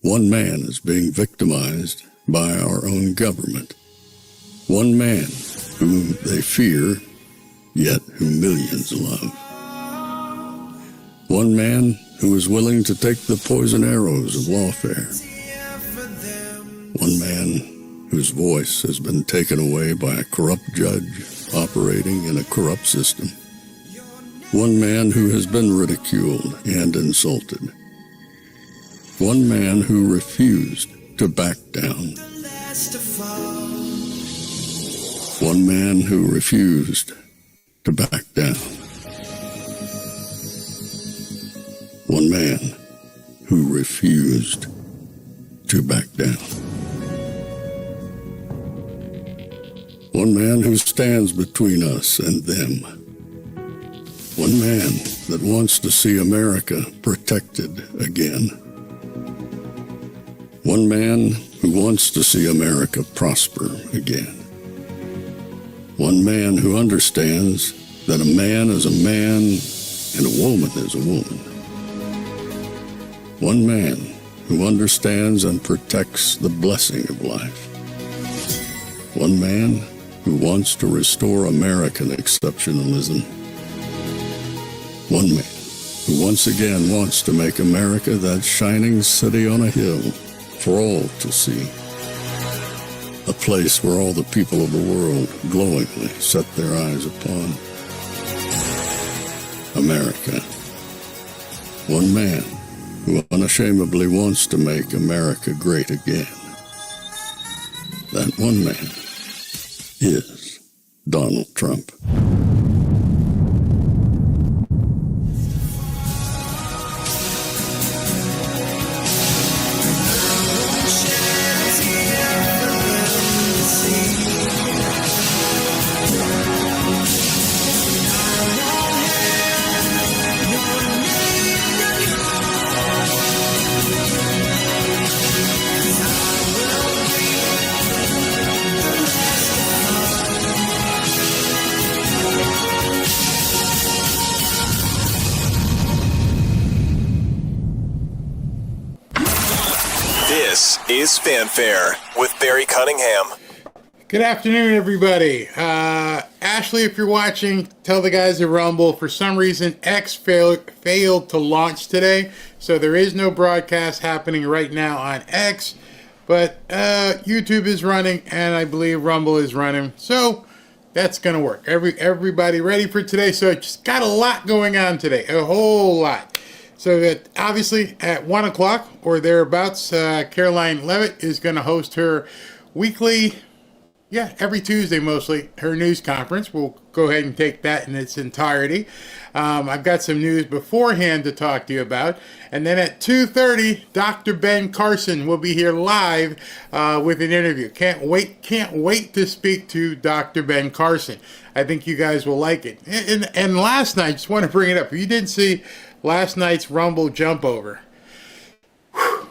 One man is being victimized by our own government. One man whom they fear, yet whom millions love. One man who is willing to take the poison arrows of lawfare. One man whose voice has been taken away by a corrupt judge operating in a corrupt system. One man who has been ridiculed and insulted. One man who refused to back down. One man who refused to back down. One man who refused to back down. One man who stands between us and them. One man that wants to see America protected again. One man who wants to see America prosper again. One man who understands that a man is a man and a woman is a woman. One man who understands and protects the blessing of life. One man who wants to restore American exceptionalism. One man who once again wants to make America that shining city on a hill for all to see. A place where all the people of the world glowingly set their eyes upon. America. One man who unashamedly wants to make America great again. That one man is Donald Trump. This is Fanfare with Barry Cunningham. Good afternoon, everybody. Ashley, if you're watching, tell the guys at Rumble, for some reason, X failed to launch today, so there is no broadcast happening right now on X, but YouTube is running, and I believe Rumble is running, so that's going to work. Everybody ready for today? So it's just got a lot going on today, a whole lot. So that obviously at 1 o'clock or thereabouts, Caroline Levitt is going to host her weekly, every Tuesday mostly, her news conference. We'll go ahead and take that in its entirety. I've got some news beforehand to talk to you about. And then at 2:30, Dr. Ben Carson will be here live with an interview. Can't wait to speak to Dr. Ben Carson. I think you guys will like it. And last night, just want to bring it up. If you didn't see last night's Rumble jump over,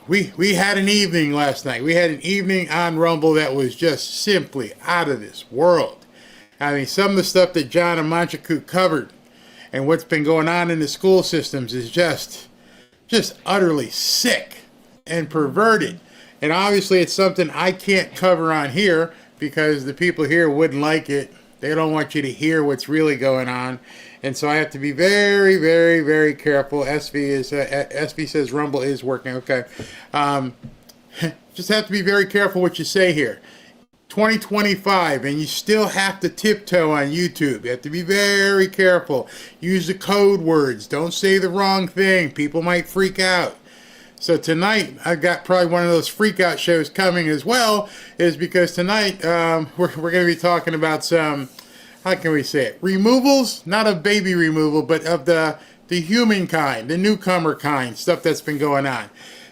we had an evening last night. We had an evening on Rumble that was just simply out of this world. I mean, some of the stuff that John and Manchaku covered and what's been going on in the school systems is just utterly sick and perverted. And obviously it's something I can't cover on here because the people here wouldn't like it. They don't want you to hear what's really going on. And so I have to be very, very, very careful. SV says Rumble is working. Okay. Just have to be very careful what you say here. 2025, and you still have to tiptoe on YouTube. You have to be very careful. Use the code words. Don't say the wrong thing. People might freak out. So tonight, I've got probably one of those freak out shows coming as well, is because tonight we're going to be talking about some, how can we say it, removals, not of baby removal, but of the human kind, the newcomer kind, stuff that's been going on.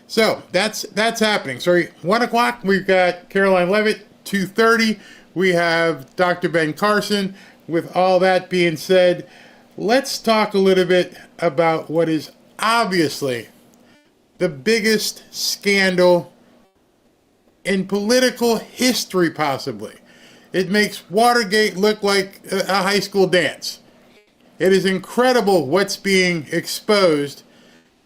So that's happening. So 1 o'clock, we've got Caroline Levitt. 2:30, we have Dr. Ben Carson. With all that being said, let's talk a little bit about what is obviously the biggest scandal in political history, possibly. It makes Watergate look like a high school dance. It is incredible what's being exposed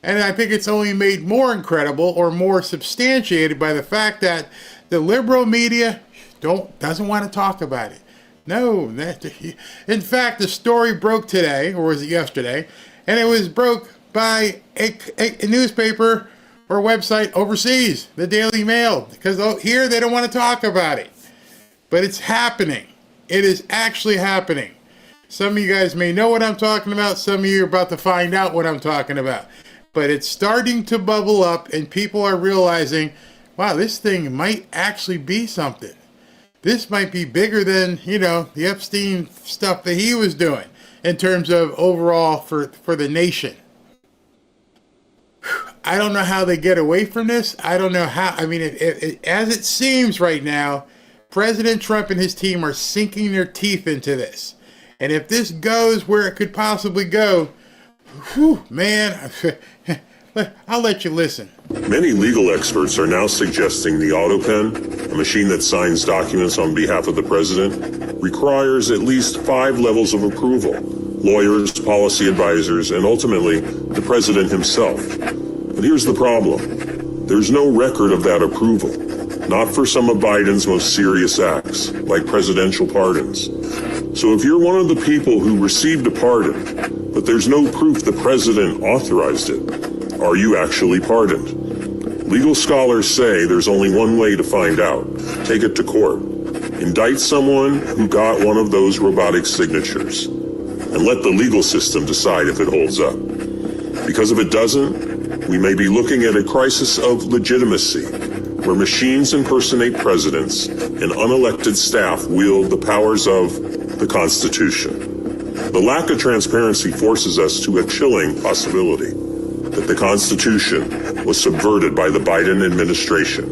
And I think it's only made more incredible or more substantiated by the fact that the liberal media doesn't want to talk about it. No, in fact, the story broke today, or was it yesterday, and it was broke by a newspaper or website overseas, the Daily Mail, because here they don't want to talk about it. But it's happening. It is actually happening. Some of you guys may know what I'm talking about. Some of you are about to find out what I'm talking about. But it's starting to bubble up, and people are realizing, wow, this thing might actually be something. This might be bigger than, the Epstein stuff that he was doing in terms of overall for the nation. I don't know how they get away from this. I don't know how. I mean, as it seems right now, President Trump and his team are sinking their teeth into this. And if this goes where it could possibly go, man, I'll let you listen. Many legal experts are now suggesting the Autopen, a machine that signs documents on behalf of the president, requires at least 5 levels of approval: lawyers, policy advisors, and ultimately the president himself. But here's the problem. There's no record of that approval, not for some of Biden's most serious acts, like presidential pardons. So if you're one of the people who received a pardon, but there's no proof the president authorized it, are you actually pardoned? Legal scholars say there's only one way to find out. Take it to court. Indict someone who got one of those robotic signatures, and let the legal system decide if it holds up. Because if it doesn't, we may be looking at a crisis of legitimacy, where machines impersonate presidents and unelected staff wield the powers of the Constitution. The lack of transparency forces us to a chilling possibility that the Constitution was subverted by the Biden administration.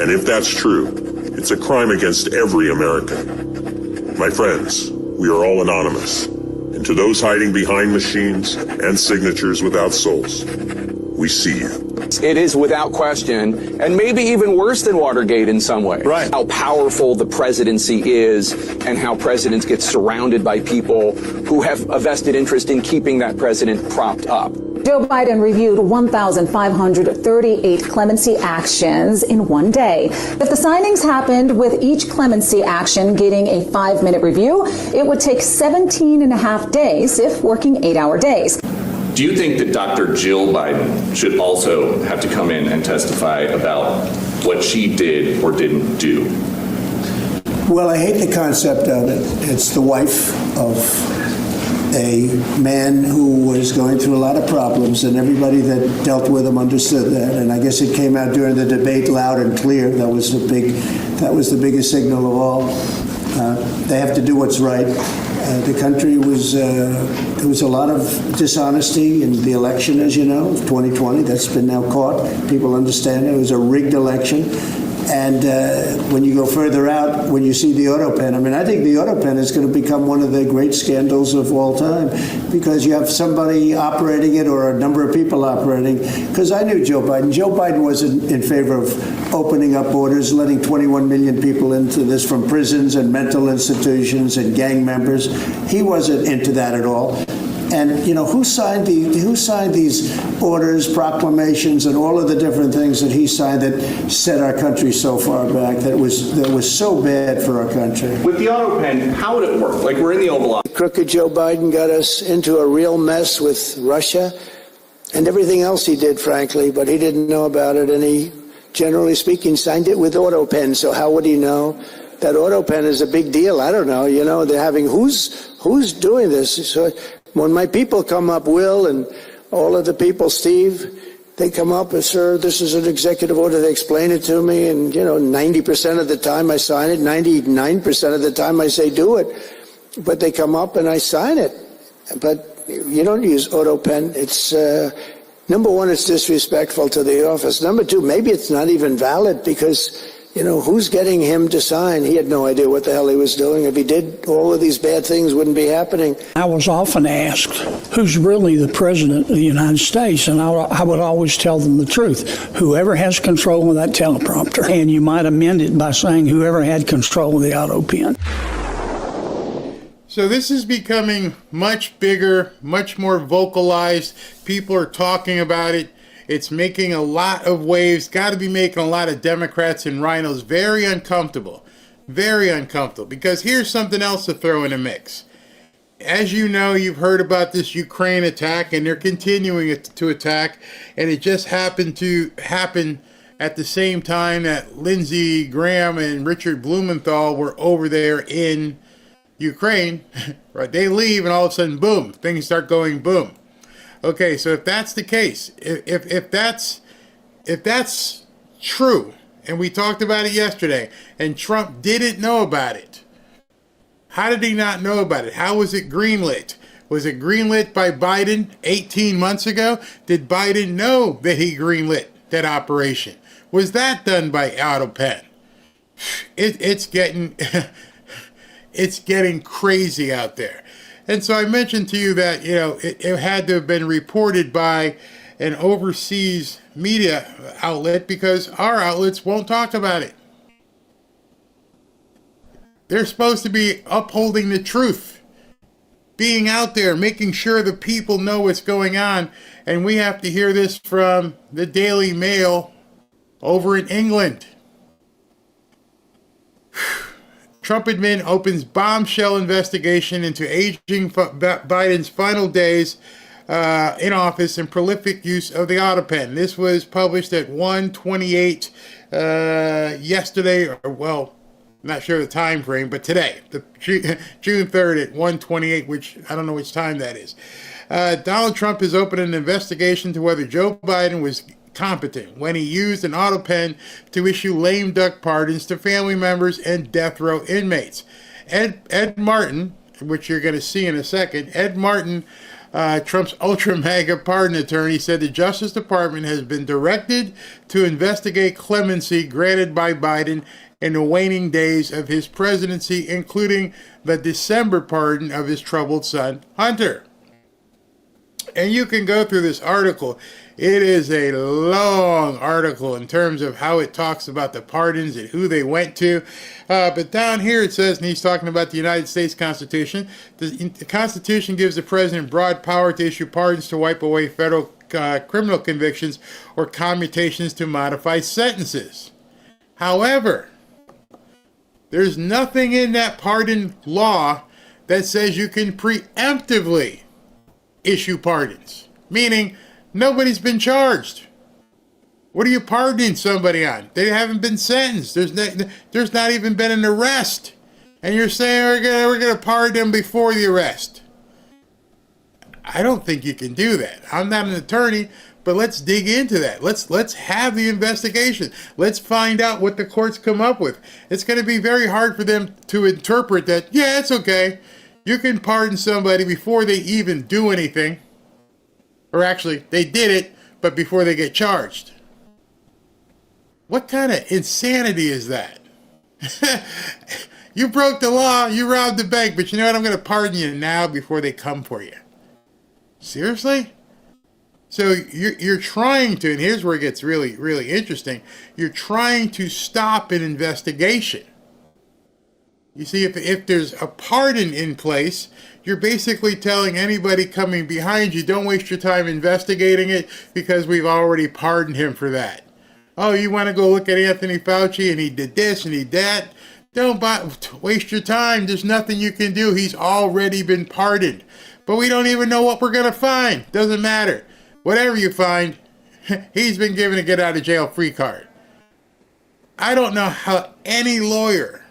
And if that's true, it's a crime against every American. My friends, we are all anonymous. And to those hiding behind machines and signatures without souls, we see you. It is without question, and maybe even worse than Watergate in some ways, right, how powerful the presidency is and how presidents get surrounded by people who have a vested interest in keeping that president propped up. Joe Biden reviewed 1,538 clemency actions in one day. If the signings happened with each clemency action getting a 5-minute review, it would take 17 and a half days if working 8-hour days. Do you think that Dr. Jill Biden should also have to come in and testify about what she did or didn't do? Well, I hate the concept of it. It's the wife of a man who was going through a lot of problems, and everybody that dealt with him understood that. And I guess it came out during the debate loud and clear. That was the biggest signal of all. They have to do what's right. The country was, there was a lot of dishonesty in the election, as you know, of 2020. That's been now caught. People understand it. It was a rigged election. And when you go further out, when you see the Autopen, I mean, I think the Autopen is going to become one of the great scandals of all time, because you have somebody operating it or a number of people operating. Because I knew Joe Biden. Joe Biden wasn't in favor of opening up borders, letting 21 million people into this from prisons and mental institutions and gang members. He wasn't into that at all. And who signed these orders, proclamations, and all of the different things that he signed that set our country so far back, that was so bad for our country? With the Autopen, how would it work? Like, we're in the Oval Office. Crooked Joe Biden got us into a real mess with Russia and everything else he did, frankly, but he didn't know about it, and he, generally speaking, signed it with Autopen. So how would he know? That Autopen is a big deal. I don't know. They're having who's doing this? So when my people come up, Will and all of the people, Steve, they come up and, sir, this is an executive order. They explain it to me, and 90% of the time I sign it. 99% of the time I say do it, but they come up and I sign it. But you don't use Autopen. It's number one, it's disrespectful to the office. Number two, maybe it's not even valid, because who's getting him to sign? He had no idea what the hell he was doing. If he did, all of these bad things wouldn't be happening. I was often asked, who's really the president of the United States? And I would always tell them the truth. Whoever has control of that teleprompter. And you might amend it by saying whoever had control of the Autopen. So this is becoming much bigger, much more vocalized. People are talking about it. It's making a lot of waves. Got to be making a lot of Democrats and rhinos very uncomfortable. Very uncomfortable. Because here's something else to throw in the mix. As you know, you've heard about this Ukraine attack, and they're continuing to attack. And it just happened to happen at the same time that Lindsey Graham and Richard Blumenthal were over there in Ukraine, right? They leave and all of a sudden, boom, things start going boom. Okay, so if that's the case, if that's true, and we talked about it yesterday, and Trump didn't know about it, how did he not know about it? How was it greenlit? Was it greenlit by Biden 18 months ago? Did Biden know that he greenlit that operation? Was that done by Autopen? It's getting it's getting crazy out there. And so I mentioned to you that, you know, it had to have been reported by an overseas media outlet because our outlets won't talk about it. They're supposed to be upholding the truth, being out there, making sure the people know what's going on. And we have to hear this from the Daily Mail over in England. Trump admin opens bombshell investigation into aging Biden's final days in office and prolific use of the Autopen. This was published at 1:28 yesterday, or well, I'm not sure the time frame, but today, June 3rd at 1:28, which I don't know which time that is. Donald Trump has opened an investigation to whether Joe Biden was competent when he used an Autopen to issue lame duck pardons to family members and death row inmates. Ed Martin, which you're going to see in a second, Ed Martin, Trump's ultra mega pardon attorney, said the Justice Department has been directed to investigate clemency granted by Biden in the waning days of his presidency, including the December pardon of his troubled son, Hunter. And you can go through this article. It is a long article in terms of how it talks about the pardons and who they went to. But down here it says, and he's talking about the United States Constitution, the Constitution gives the president broad power to issue pardons to wipe away federal criminal convictions or commutations to modify sentences. However, there's nothing in that pardon law that says you can preemptively issue pardons, meaning nobody's been charged. What are you pardoning somebody on? They haven't been sentenced. There's not even been an arrest, and you're saying we're gonna pardon them before the arrest. I don't think you can do that. I'm not an attorney, but let's dig into that. Let's have the investigation. Let's find out what the courts come up with. It's going to be very hard for them to interpret that. Yeah, it's okay. You can pardon somebody before they even do anything. Or actually, they did it, but before they get charged. What kind of insanity is that? You broke the law, you robbed the bank, but you know what? I'm going to pardon you now before they come for you. Seriously? So you're trying to, and here's where it gets really, really interesting. You're trying to stop an investigation. You see, if there's a pardon in place, you're basically telling anybody coming behind you, don't waste your time investigating it because we've already pardoned him for that. Oh, you want to go look at Anthony Fauci and he did this and he did that? Don't waste your time. There's nothing you can do. He's already been pardoned. But we don't even know what we're going to find. Doesn't matter. Whatever you find, he's been given a get out of jail free card. I don't know how any lawyer,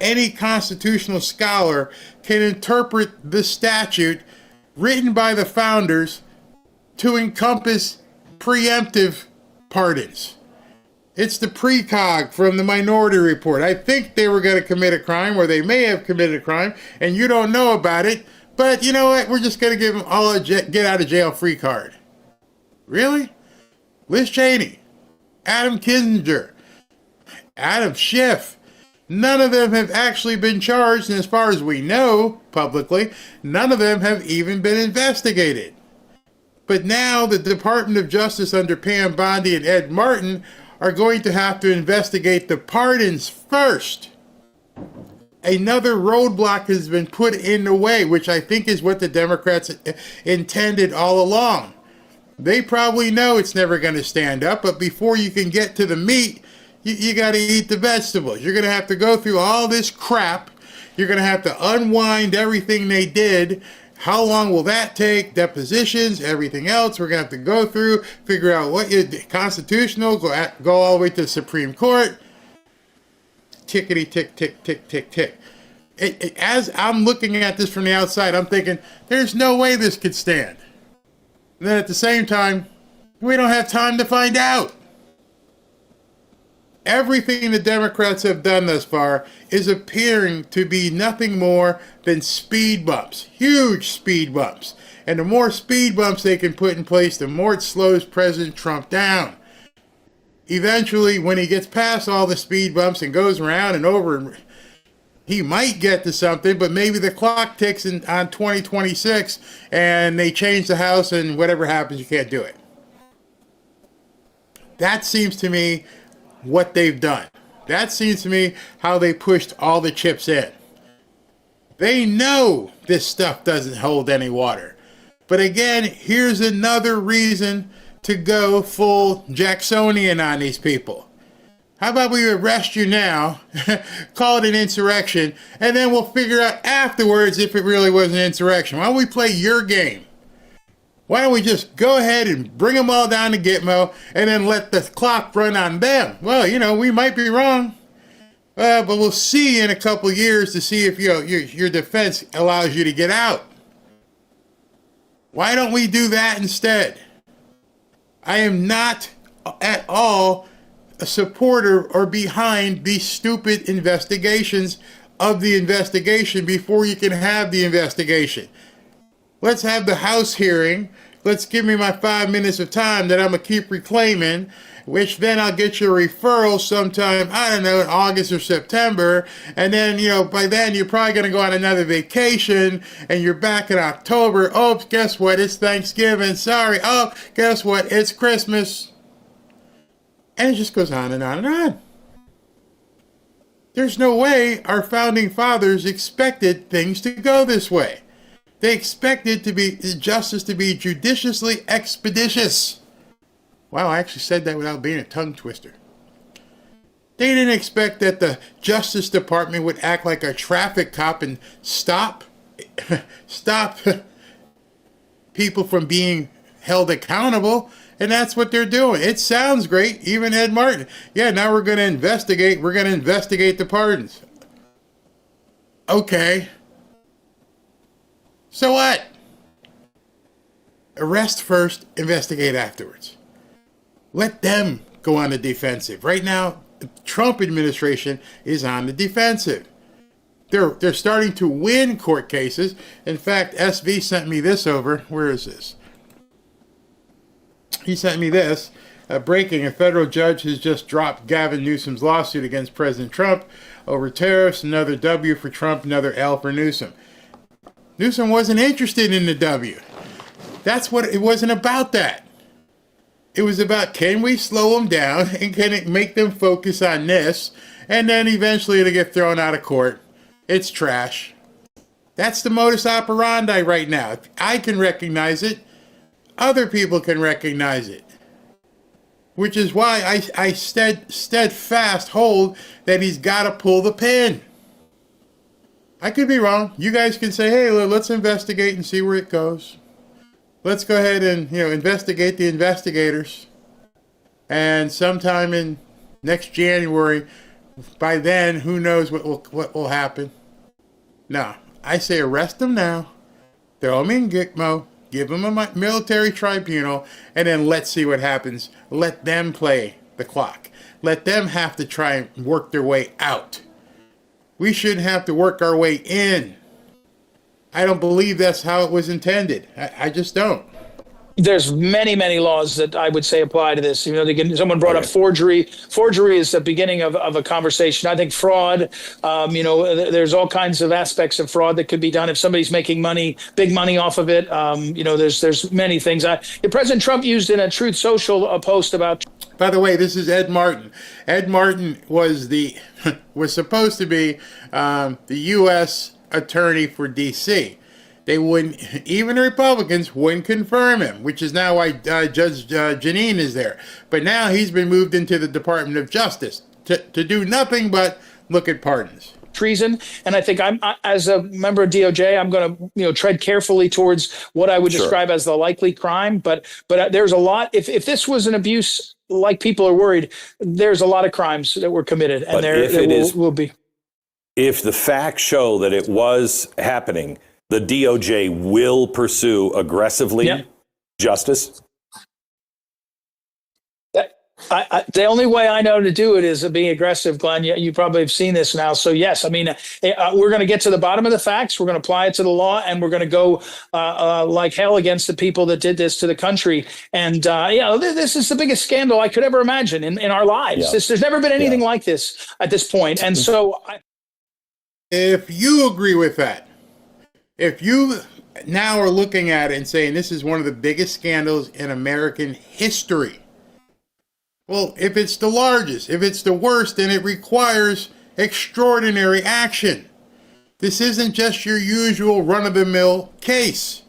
any constitutional scholar can interpret the statute written by the founders to encompass preemptive pardons. It's the precog from the Minority Report. I think they were going to commit a crime, or they may have committed a crime, and you don't know about it, but you know what? We're just going to give them all a get out of jail free card. Really? Liz Cheney, Adam Kinzinger, Adam Schiff, none of them have actually been charged, and as far as we know publicly, none of them have even been investigated. But now the Department of Justice under Pam Bondi and Ed Martin are going to have to investigate the pardons first. Another roadblock has been put in the way, which I think is what the Democrats intended all along. They probably know it's never going to stand up, but before you can get to the meat, you got to eat the vegetables. You're going to have to go through all this crap. You're going to have to unwind everything they did. How long will that take? Depositions, everything else. We're going to have to go through, figure out what is constitutional, go all the way to the Supreme Court. Tickety, tick, tick, tick, tick, tick. As I'm looking at this from the outside, I'm thinking, there's no way this could stand. And then at the same time, we don't have time to find out. Everything the Democrats have done thus far is appearing to be nothing more than speed bumps, huge speed bumps. And the more speed bumps they can put in place, the more it slows President Trump down. Eventually, when he gets past all the speed bumps and goes around and over, he might get to something, but maybe the clock ticks on 2026 and they change the House and whatever happens, you can't do it. That seems to me what they've done. That seems to me how they pushed all the chips in. They know this stuff doesn't hold any water. But again, here's another reason to go full Jacksonian on these people. How about we arrest you now, call it an insurrection, and then we'll figure out afterwards if it really was an insurrection. Why don't we play your game? Why don't we just go ahead and bring them all down to Gitmo and then let the clock run on them? Well, we might be wrong, but we'll see in a couple years to see if your defense allows you to get out. Why don't we do that instead? I am not at all a supporter or behind these stupid investigations of the investigation before you can have the investigation. Let's have the House hearing. Let's give me my 5 minutes of time that I'm going to keep reclaiming, which then I'll get your referral sometime, I don't know, in August or September. And then, by then you're probably going to go on another vacation and you're back in October. Oh, guess what? It's Thanksgiving. Sorry. Oh, guess what? It's Christmas. And it just goes on and on and on. There's no way our founding fathers expected things to go this way. They expected justice to be judiciously expeditious. Wow, I actually said that without being a tongue twister. They didn't expect that the Justice Department would act like a traffic cop and stop people from being held accountable. And that's what they're doing. It sounds great. Even Ed Martin. Yeah, now we're going to investigate. We're going to investigate the pardons. Okay. So what? Arrest first, investigate afterwards. Let them go on the defensive. Right now, the Trump administration is on the defensive. They're starting to win court cases. In fact, SV sent me this over. Where is this? He sent me this. Breaking, a federal judge has just dropped Gavin Newsom's lawsuit against President Trump over tariffs. Another W for Trump, another L for Newsom. Newsom wasn't interested in the W. That's what it wasn't about that. It was about, can we slow them down and can it make them focus on this? And then eventually it'll get thrown out of court. It's trash. That's the modus operandi right now. If I can recognize it, other people can recognize it. Which is why I steadfast hold that he's got to pull the pin. I could be wrong. You guys can say, hey, let's investigate and see where it goes. Let's go ahead and, investigate the investigators. And sometime in next January, by then, who knows what will happen. No, I say arrest them now. Throw them in Gitmo. Give them a military tribunal. And then let's see what happens. Let them play the clock. Let them have to try and work their way out. We shouldn't have to work our way in. I don't believe that's how it was intended. I just don't. There's many, many laws that I would say apply to this. Someone brought up forgery. Forgery is the beginning of a conversation. I think fraud, there's all kinds of aspects of fraud that could be done if somebody's making money, big money off of it. There's many things. President Trump used in a Truth Social post about By the way, this is Ed Martin. Ed Martin was was supposed to be the U.S. attorney for D.C. They wouldn't, even the Republicans wouldn't confirm him, which is now why Judge Janine is there. But now he's been moved into the Department of Justice to do nothing but look at pardons. Treason, and I think as a member of DOJ, I'm going to tread carefully towards what I would describe as the likely crime. But there's a lot. If this was an abuse, like people are worried, there's a lot of crimes that were committed, and will be. If the facts show that it was happening, the DOJ will pursue aggressively justice. The only way I know to do it is being aggressive, Glenn. You probably have seen this now. So, yes, I mean, we're going to get to the bottom of the facts. We're going to apply it to the law, and we're going to go like hell against the people that did this to the country. And, this is the biggest scandal I could ever imagine in our lives. Yeah. There's never been anything like this at this point. And so if you agree with that, if you now are looking at it and saying this is one of the biggest scandals in American history, well, if it's the largest, if it's the worst, then it requires extraordinary action. This isn't just your usual run-of-the-mill case.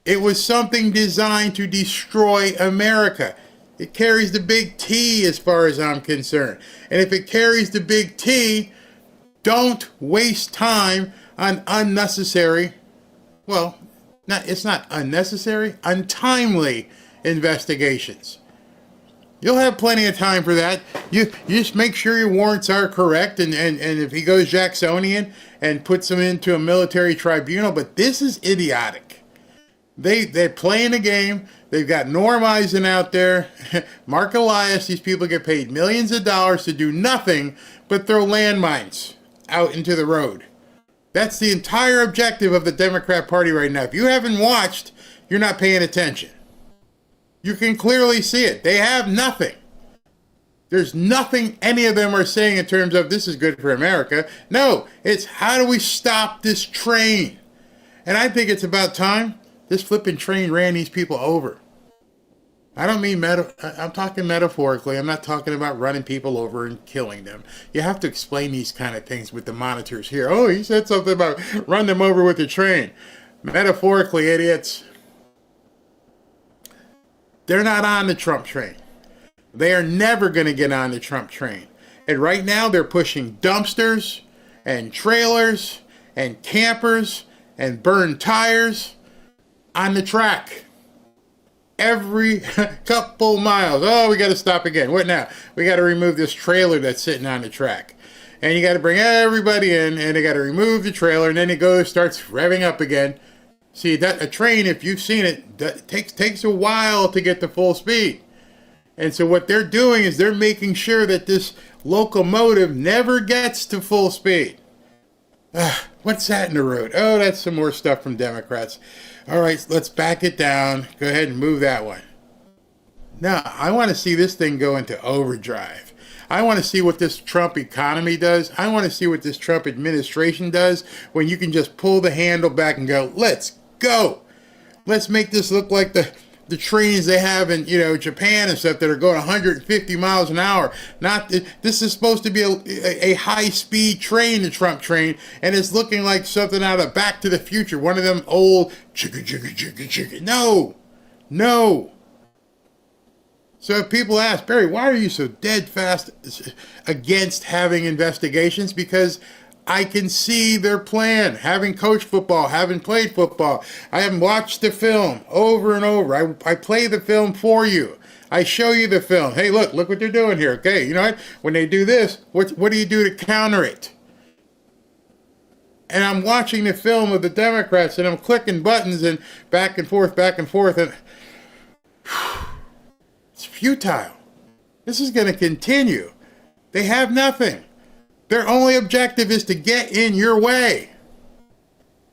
It was something designed to destroy America. It carries the big T as far as I'm concerned. And if it carries the big T, don't waste time on unnecessary, it's not unnecessary, untimely investigations. You'll have plenty of time for that. You just make sure your warrants are correct, and if he goes Jacksonian and puts him into a military tribunal, but this is idiotic. They're playing a game. They've got Norm Eisen out there, Mark Elias. These people get paid millions of dollars to do nothing but throw landmines out into the road. That's the entire objective of the Democrat Party right now. If you haven't watched, you're not paying attention. You can clearly see it. They have nothing. There's nothing any of them are saying in terms of this is good for America. No, it's how do we stop this train? And I think it's about time this flipping train ran these people over. I don't mean I'm talking metaphorically. I'm not talking about running people over and killing them. You have to explain these kind of things with the monitors here. Oh, he said something about run them over with the train. Metaphorically, idiots. They're not on the Trump train. They are never going to get on the Trump train. And right now they're pushing dumpsters and trailers and campers and burned tires on the track. Every couple miles. Oh, we got to stop again. What now? We got to remove this trailer that's sitting on the track. And you got to bring everybody in, and they got to remove the trailer, and then it starts revving up again. See, that a train, if you've seen it, that takes a while to get to full speed. And so what they're doing is they're making sure that this locomotive never gets to full speed. What's that in the road? Oh, that's some more stuff from Democrats. All right, let's back it down. Go ahead and move that one. Now, I want to see this thing go into overdrive. I want to see what this Trump economy does. I want to see what this Trump administration does when you can just pull the handle back and go, let's go. Let's make this look like the trains they have in Japan and stuff that are going 150 miles an hour. This is supposed to be a high-speed train, the Trump train, and it's looking like something out of Back to the Future, one of them old chicka. No. So if people ask, Barry, why are you so dead fast against having investigations? Because I can see their plan. Having coached football, having played football, I have watched the film over and over. I play the film for you. I show you the film. Hey, look what they're doing here. Okay, you know what? When they do this, what do you do to counter it? And I'm watching the film of the Democrats, and I'm clicking buttons and back and forth, and it's futile. This is going to continue. They have nothing. Their only objective is to get in your way.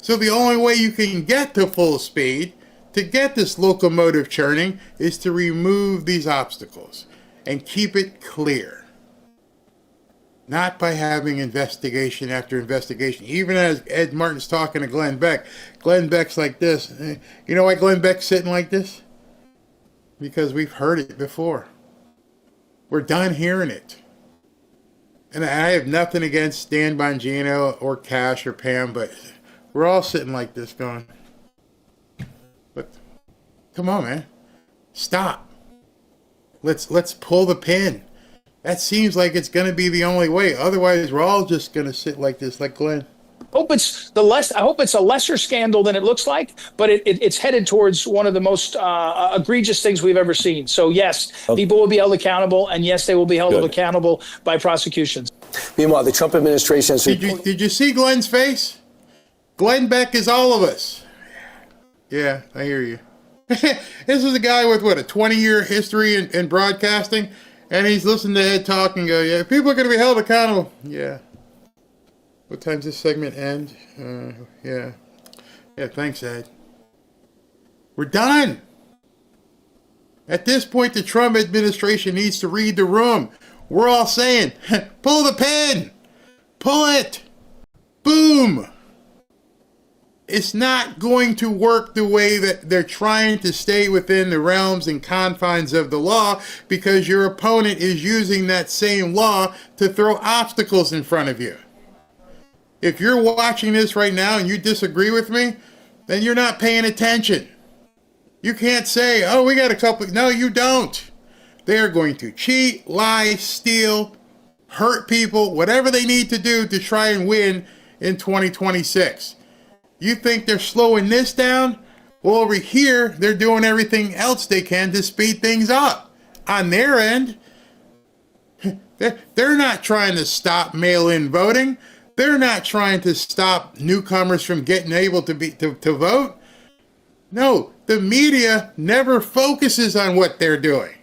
So the only way you can get to full speed, to get this locomotive churning, is to remove these obstacles and keep it clear. Not by having investigation after investigation. Even as Ed Martin's talking to Glenn Beck like this. You know why Glenn Beck's sitting like this? Because we've heard it before. We're done hearing it. And I have nothing against Dan Bongino or Cash or Pam, but we're all sitting like this going, but come on, man. Stop. Let's pull the pin. That seems like it's going to be the only way. Otherwise, we're all just going to sit like this, like Glenn. I hope it's a lesser scandal than it looks like, but it's headed towards one of the most egregious things we've ever seen. So yes, people will be held accountable, and yes, they will be held accountable by prosecutions. Meanwhile, the Trump administration has... Did you see Glenn's face? Glenn Beck is all of us. Yeah, I hear you. This is a guy with, what, a 20-year history in broadcasting, and he's listening to Ed talk and go, yeah, people are going to be held accountable. Yeah. What time's this segment end? Yeah, thanks, Ed. We're done. At this point, the Trump administration needs to read the room. We're all saying, pull the pin. Pull it. Boom. It's not going to work the way that they're trying to stay within the realms and confines of the law, because your opponent is using that same law to throw obstacles in front of you. If you're watching this right now and you disagree with me, then you're not paying attention. You can't say, oh, we got a couple. No, you don't. They're going to cheat, lie, steal, hurt people, whatever they need to do to try and win in 2026. You think they're slowing this down? Well, over here, they're doing everything else they can to speed things up. On their end, they're not trying to stop mail-in voting. They're not trying to stop newcomers from getting able to vote. No, the media never focuses on what they're doing.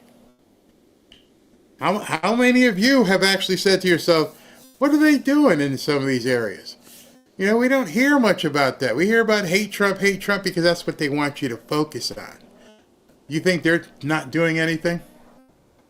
How many of you have actually said to yourself, what are they doing in some of these areas? You know, we don't hear much about that. We hear about hate Trump, because that's what they want you to focus on. You think they're not doing anything?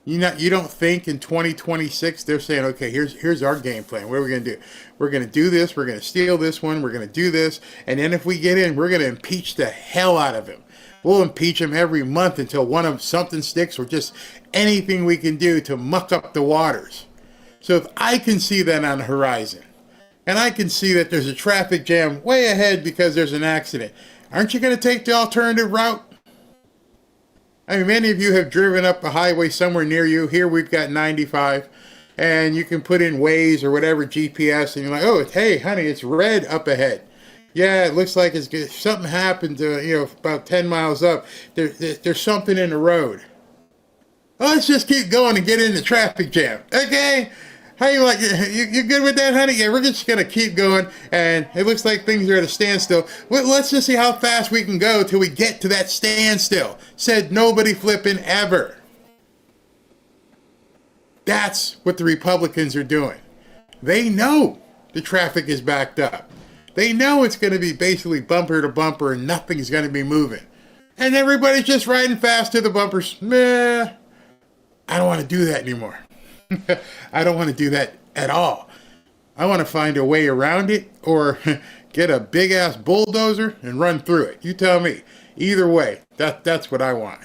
You don't think in 2026 they're saying, okay, here's our game plan. What are we going to do? We're going to do this. We're going to steal this one. We're going to do this. And then if we get in, we're going to impeach the hell out of him. We'll impeach him every month until something sticks, or just anything we can do to muck up the waters. So if I can see that on the horizon, and I can see that there's a traffic jam way ahead because there's an accident, aren't you going to take the alternative route? I mean, many of you have driven up a highway somewhere near you. Here we've got 95, and you can put in Waze or whatever GPS, and you're like, oh, hey, honey, it's red up ahead. Yeah, it looks like it's good. Something happened, about 10 miles up. There's something in the road. Oh, let's just keep going and get in the traffic jam, okay? How you like it? You good with that, honey? Yeah, we're just going to keep going, and it looks like things are at a standstill. Well, let's just see how fast we can go till we get to that standstill. Said nobody flipping ever. That's what the Republicans are doing. They know the traffic is backed up. They know it's going to be basically bumper to bumper and nothing's going to be moving. And everybody's just riding fast to the bumpers. Meh. I don't want to do that anymore. I don't want to do that at all. I want to find a way around it, or get a big ass bulldozer and run through it. You tell me. Either way, that's what I want.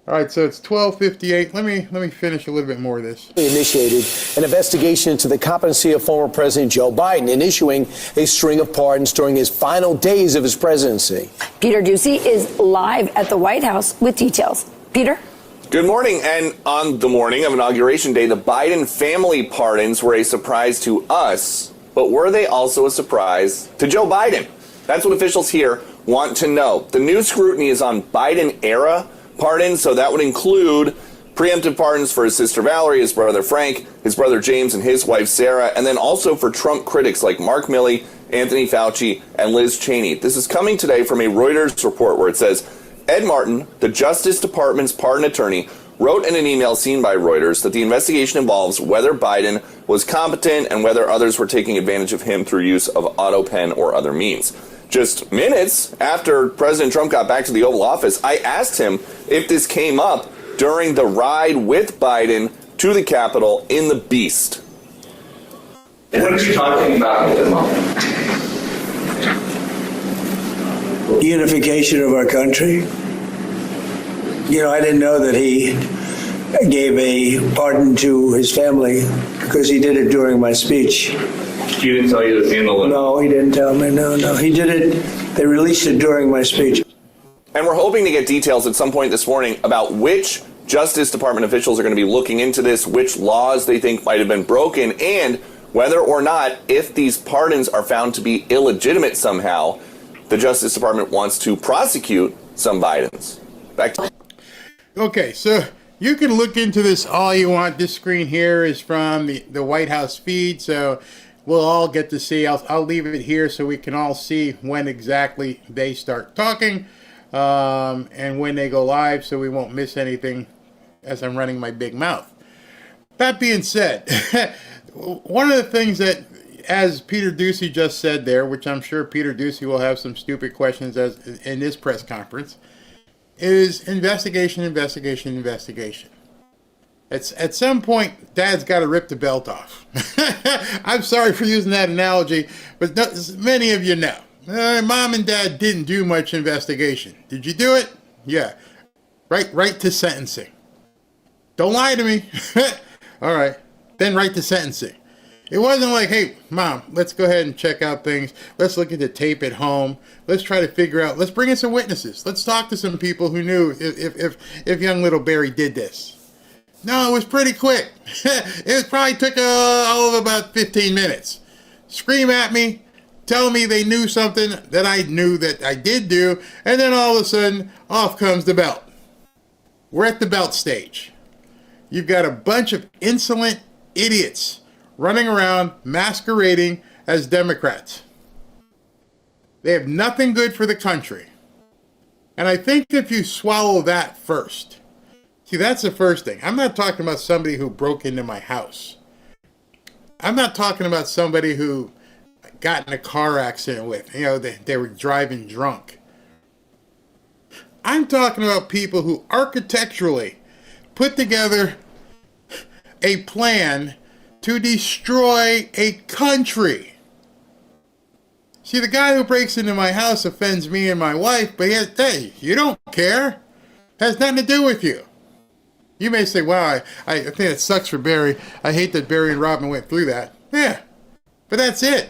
All right, so it's 12:58. Let me finish a little bit more of this. Initiated an investigation into the competency of former President Joe Biden in issuing a string of pardons during his final days of his presidency. Peter Ducey is live at the White House with details. Peter? Good morning. And on the morning of Inauguration Day, the Biden family pardons were a surprise to us, but were they also a surprise to Joe Biden? That's what officials here want to know. The new scrutiny is on Biden-era pardons, so that would include preemptive pardons for his sister Valerie, his brother Frank, his brother James, and his wife Sarah, and then also for Trump critics like Mark Milley, Anthony Fauci, and Liz Cheney. This is coming today from a Reuters report where it says, Ed Martin, the Justice Department's pardon attorney, wrote in an email seen by Reuters that the investigation involves whether Biden was competent and whether others were taking advantage of him through use of Autopen or other means. Just minutes after President Trump got back to the Oval Office, I asked him if this came up during the ride with Biden to the Capitol in the Beast. What are you talking about at the moment? Unification of our country. You know, I didn't know that he gave a pardon to his family because he did it during my speech. He didn't tell you to handle it? No, he didn't tell me. No. He did it. They released it during my speech. And we're hoping to get details at some point this morning about which Justice Department officials are going to be looking into this, which laws they think might have been broken, and whether or not, if these pardons are found to be illegitimate somehow, the Justice Department wants to prosecute some Bidens. Back to Okay, so you can look into this all you want. This screen here is from the White House feed, so we'll all get to see. I'll leave it here so we can all see when exactly they start talking and when they go live, so we won't miss anything as I'm running my big mouth. That being said, one of the things that, as Peter Doocy just said there, which I'm sure Peter Doocy will have some stupid questions as in this press conference, is investigation. At some point, Dad's got to rip the belt off. I'm sorry for using that analogy, but many of you know. Mom and Dad didn't do much investigation. Did you do it? Yeah. Right to sentencing. Don't lie to me. All right. Then right to sentencing. It wasn't like, hey, Mom, let's go ahead and check out things. Let's look at the tape at home. Let's try to figure out, let's bring in some witnesses. Let's talk to some people who knew if young little Barry did this. No, it was pretty quick. It probably took all of about 15 minutes. Scream at me, tell me they knew something that I knew that I did do, and then all of a sudden, off comes the belt. We're at the belt stage. You've got a bunch of insolent idiots running around masquerading as Democrats. They have nothing good for the country. And I think if you swallow that first, see, that's the first thing. I'm not talking about somebody who broke into my house. I'm not talking about somebody who got in a car accident with, they were driving drunk. I'm talking about people who architecturally put together a plan to destroy a country. See, the guy who breaks into my house offends me and my wife, but hey, you don't care. Has nothing to do with you. You may say, wow, I think it sucks for Barry. I hate that Barry and Robin went through that. Yeah, but that's it.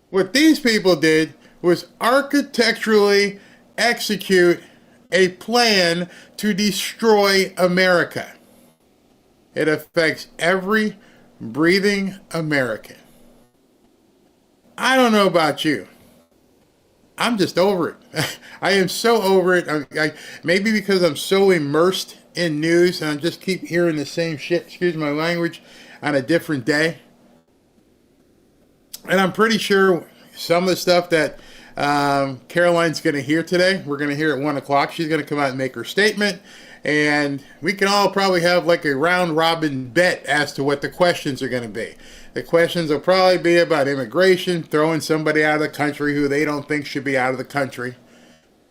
What these people did was architecturally execute a plan to destroy America. It affects every breathing American. I don't know about you. I'm just over it. I am so over it. Maybe because I'm so immersed in news and I just keep hearing the same shit, excuse my language, on a different day. And I'm pretty sure some of the stuff that Caroline's going to hear today, we're going to hear at 1 o'clock. She's going to come out and make her statement. And we can all probably have like a round robin bet as to what the questions are going to be. The questions will probably be about immigration, throwing somebody out of the country who they don't think should be out of the country.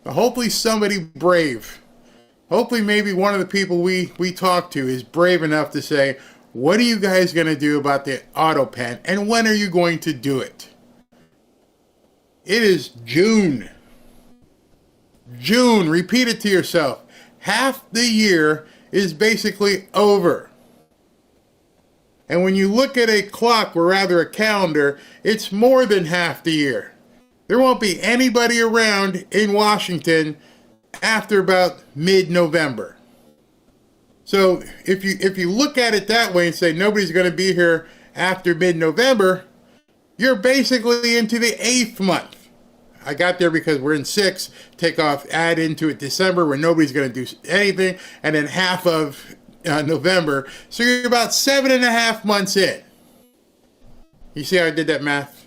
But hopefully somebody brave. Hopefully maybe one of the people we talk to is brave enough to say, what are you guys going to do about the Autopen and when are you going to do it? It is June. June, repeat it to yourself. Half the year is basically over. And when you look at a clock, or rather a calendar, it's more than half the year. There won't be anybody around in Washington after about mid-November. So if you look at it that way and say nobody's going to be here after mid-November, you're basically into the 8th month. I got there because we're in 6, take off, add into it December where nobody's going to do anything, and then half of November. So you're about 7.5 months in. You see how I did that math?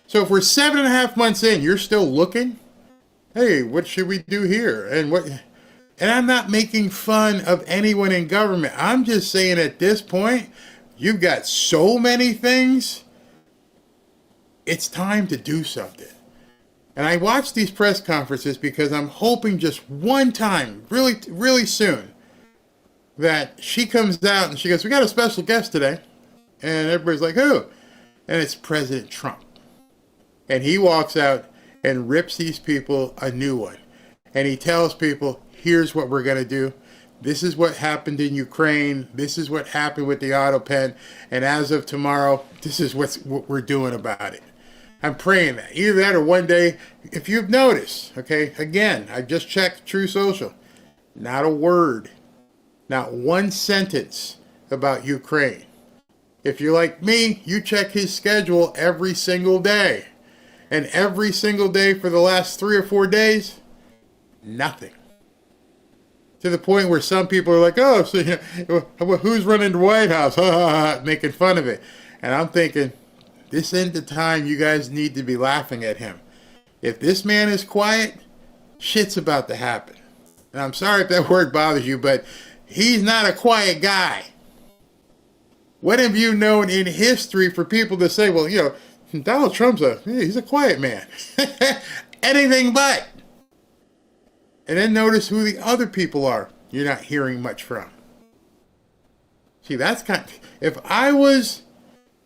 So if we're 7.5 months in, you're still looking? Hey, what should we do here? And I'm not making fun of anyone in government. I'm just saying at this point, you've got so many things. It's time to do something. And I watch these press conferences because I'm hoping just one time, really, really soon, that she comes out and she goes, we got a special guest today. And everybody's like, who? And it's President Trump. And he walks out and rips these people a new one. And he tells people, here's what we're going to do. this is what happened in Ukraine, this is what happened with the Autopen, and as of tomorrow, this is what we're doing about it. I'm praying that. Either that or one day, if you've noticed, okay, again, I just checked True Social, not a word, not one sentence about Ukraine. If you're like me, you check his schedule every single day. And every single day for the last 3 or 4 days, nothing. To the point where some people are like, oh, so who's running the White House? Making fun of it. And I'm thinking, this isn't the time you guys need to be laughing at him. If this man is quiet, shit's about to happen. And I'm sorry if that word bothers you, but he's not a quiet guy. What have you known in history for people to say, well, Donald Trump's he's a quiet man. Anything but. And then notice who the other people are you're not hearing much from. See, that's if I was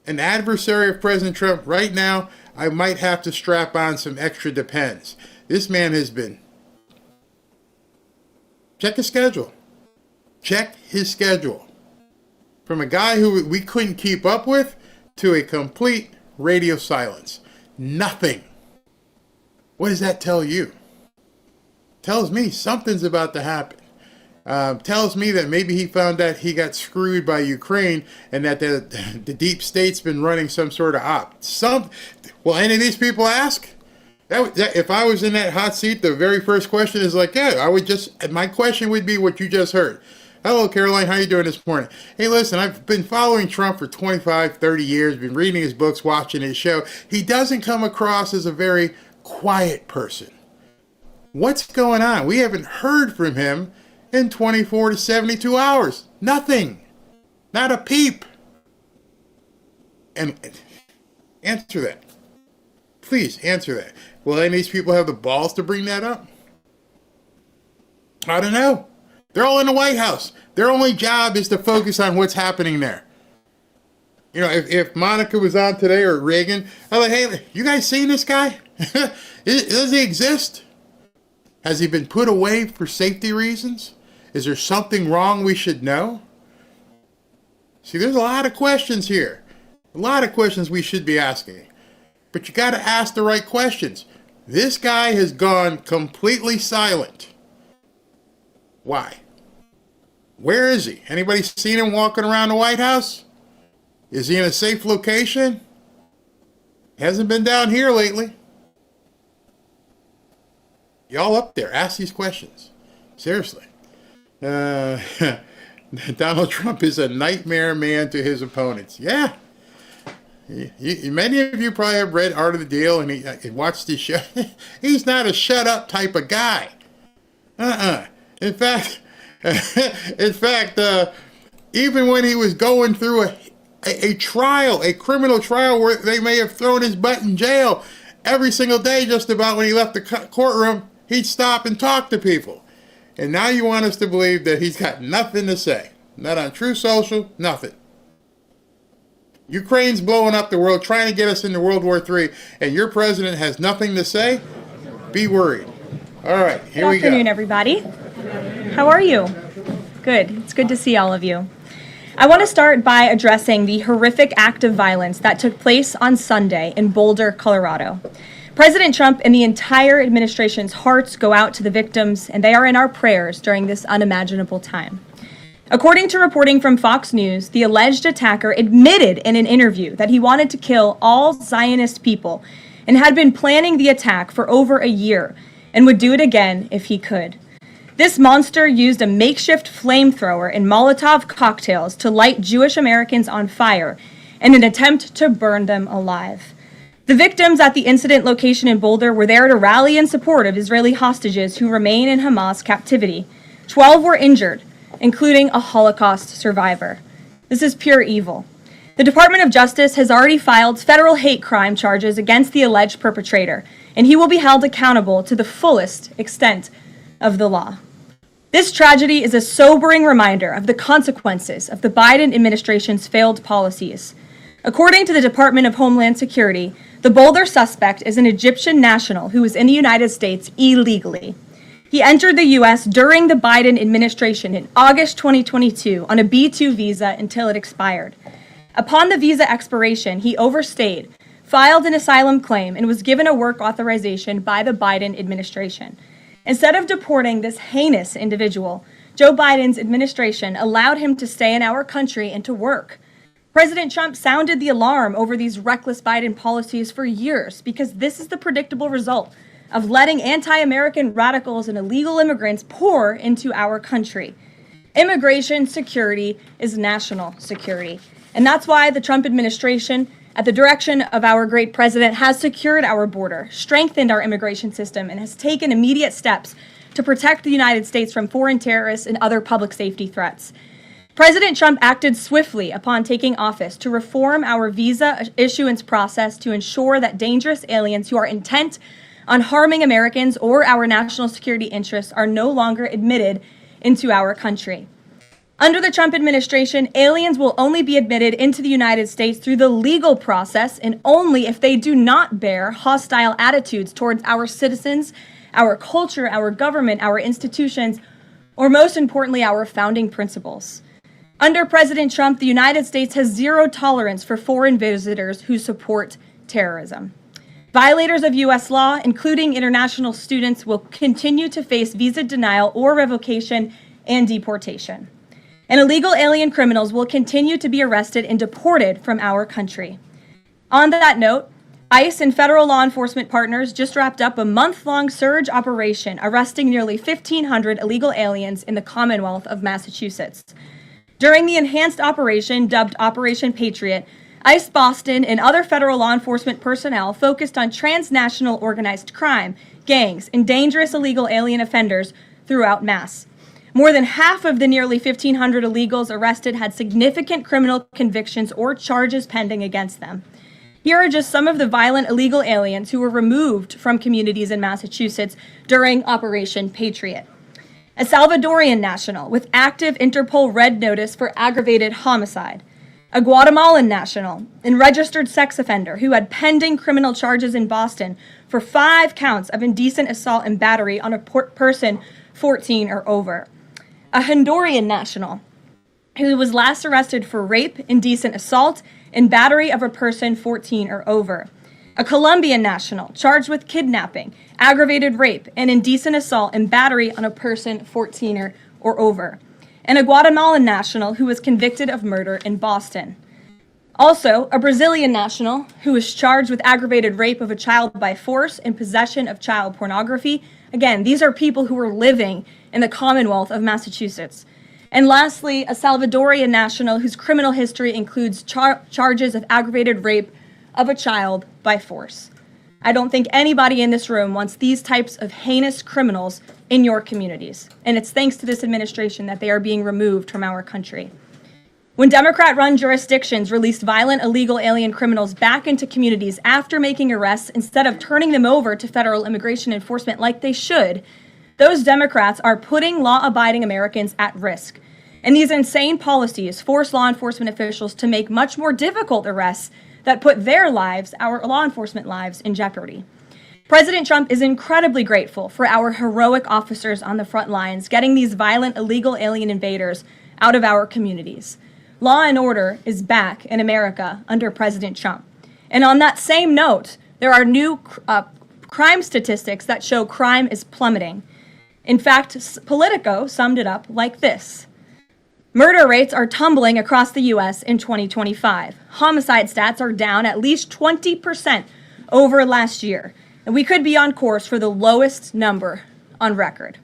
an adversary of President Trump right now, I might have to strap on some extra Depends. This man has been. Check his schedule. Check his schedule. From a guy who we couldn't keep up with to a complete radio silence. Nothing. What does that tell you? Tells me something's about to happen. Tells me that maybe he found out he got screwed by Ukraine and that the deep state's been running some sort of op. Will any of these people ask? If I was in that hot seat, the very first question is like, my question would be what you just heard. Hello, Caroline. How you doing this morning? Hey, listen, I've been following Trump for 25, 30 years, been reading his books, watching his show. He doesn't come across as a very quiet person. What's going on? We haven't heard from him in 24 to 72 hours. Nothing. Not a peep. And answer that. Please answer that. Will any of these people have the balls to bring that up? I don't know. They're all in the White House. Their only job is to focus on what's happening there. If Monica was on today or Reagan, I'm like, hey, you guys seen this guy? Does he exist? Has he been put away for safety reasons? Is there something wrong we should know? See, there's a lot of questions here. A lot of questions we should be asking. But you got to ask the right questions. This guy has gone completely silent. Why? Where is he? Anybody seen him walking around the White House? Is he in a safe location? Hasn't been down here lately. Y'all up there, ask these questions. Seriously. Donald Trump is a nightmare man to his opponents. Yeah. Many of you probably have read Art of the Deal and watched his show. He's not a shut up type of guy. In fact, even when he was going through a trial, a criminal trial where they may have thrown his butt in jail, every single day just about when he left the courtroom, he'd stop and talk to people. And now you want us to believe that he's got nothing to say. Not on True Social, nothing. Ukraine's blowing up the world, trying to get us into World War III, and your president has nothing to say? Be worried. All right, here we go. Good afternoon, everybody. How are you? Good. It's good to see all of you. I want to start by addressing the horrific act of violence that took place on Sunday in Boulder, Colorado. President Trump and the entire administration's hearts go out to the victims, and they are in our prayers during this unimaginable time. According to reporting from Fox News, the alleged attacker admitted in an interview that he wanted to kill all Zionist people and had been planning the attack for over a year and would do it again if he could. This monster used a makeshift flamethrower and Molotov cocktails to light Jewish Americans on fire in an attempt to burn them alive. The victims at the incident location in Boulder were there to rally in support of Israeli hostages who remain in Hamas captivity. 12 were injured, including a Holocaust survivor. This is pure evil. The Department of Justice has already filed federal hate crime charges against the alleged perpetrator, and he will be held accountable to the fullest extent of the law. This tragedy is a sobering reminder of the consequences of the Biden administration's failed policies. According to the Department of Homeland Security, the Boulder suspect is an Egyptian national who is in the United States illegally. He entered the U.S. during the Biden administration in August 2022 on a B-2 visa until it expired. Upon the visa expiration, he overstayed, filed an asylum claim, and was given a work authorization by the Biden administration. Instead of deporting this heinous individual, Joe Biden's administration allowed him to stay in our country and to work. President Trump sounded the alarm over these reckless Biden policies for years because this is the predictable result of letting anti-American radicals and illegal immigrants pour into our country. Immigration security is national security. And that's why the Trump administration, at the direction of our great president, has secured our border, strengthened our immigration system, and has taken immediate steps to protect the United States from foreign terrorists and other public safety threats. President Trump acted swiftly upon taking office to reform our visa issuance process to ensure that dangerous aliens who are intent on harming Americans or our national security interests are no longer admitted into our country. Under the Trump administration, aliens will only be admitted into the United States through the legal process and only if they do not bear hostile attitudes towards our citizens, our culture, our government, our institutions, or most importantly, our founding principles. Under President Trump, the United States has zero tolerance for foreign visitors who support terrorism. Violators of U.S. law, including international students, will continue to face visa denial or revocation and deportation. And illegal alien criminals will continue to be arrested and deported from our country. On that note, ICE and federal law enforcement partners just wrapped up a month-long surge operation arresting nearly 1,500 illegal aliens in the Commonwealth of Massachusetts. During the enhanced operation, dubbed Operation Patriot, ICE Boston and other federal law enforcement personnel focused on transnational organized crime, gangs, and dangerous illegal alien offenders throughout Mass. More than half of the nearly 1,500 illegals arrested had significant criminal convictions or charges pending against them. Here are just some of the violent illegal aliens who were removed from communities in Massachusetts during Operation Patriot. A Salvadorian national with active Interpol red notice for aggravated homicide. A Guatemalan national and registered sex offender who had pending criminal charges in Boston for 5 counts of indecent assault and battery on a person 14 or over. A Honduran national who was last arrested for rape, indecent assault, and battery of a person 14 or over. A Colombian national charged with kidnapping, aggravated rape, and indecent assault and battery on a person 14 or over. And a Guatemalan national who was convicted of murder in Boston. Also, a Brazilian national who was charged with aggravated rape of a child by force and possession of child pornography. Again, these are people who were living in the Commonwealth of Massachusetts. And lastly, a Salvadorian national whose criminal history includes charges of aggravated rape of a child by force. I don't think anybody in this room wants these types of heinous criminals in your communities. And it's thanks to this administration that they are being removed from our country. When Democrat-run jurisdictions released violent illegal alien criminals back into communities after making arrests instead of turning them over to federal immigration enforcement like they should, those Democrats are putting law-abiding Americans at risk. And these insane policies force law enforcement officials to make much more difficult arrests that put their lives, our law enforcement lives, in jeopardy. President Trump is incredibly grateful for our heroic officers on the front lines getting these violent illegal alien invaders out of our communities. Law and order is back in America under President Trump. And on that same note, there are new crime statistics that show crime is plummeting. In fact, Politico summed it up like this. Murder rates are tumbling across the U.S. in 2025. Homicide stats are down at least 20% over last year, and we could be on course for the lowest number on record.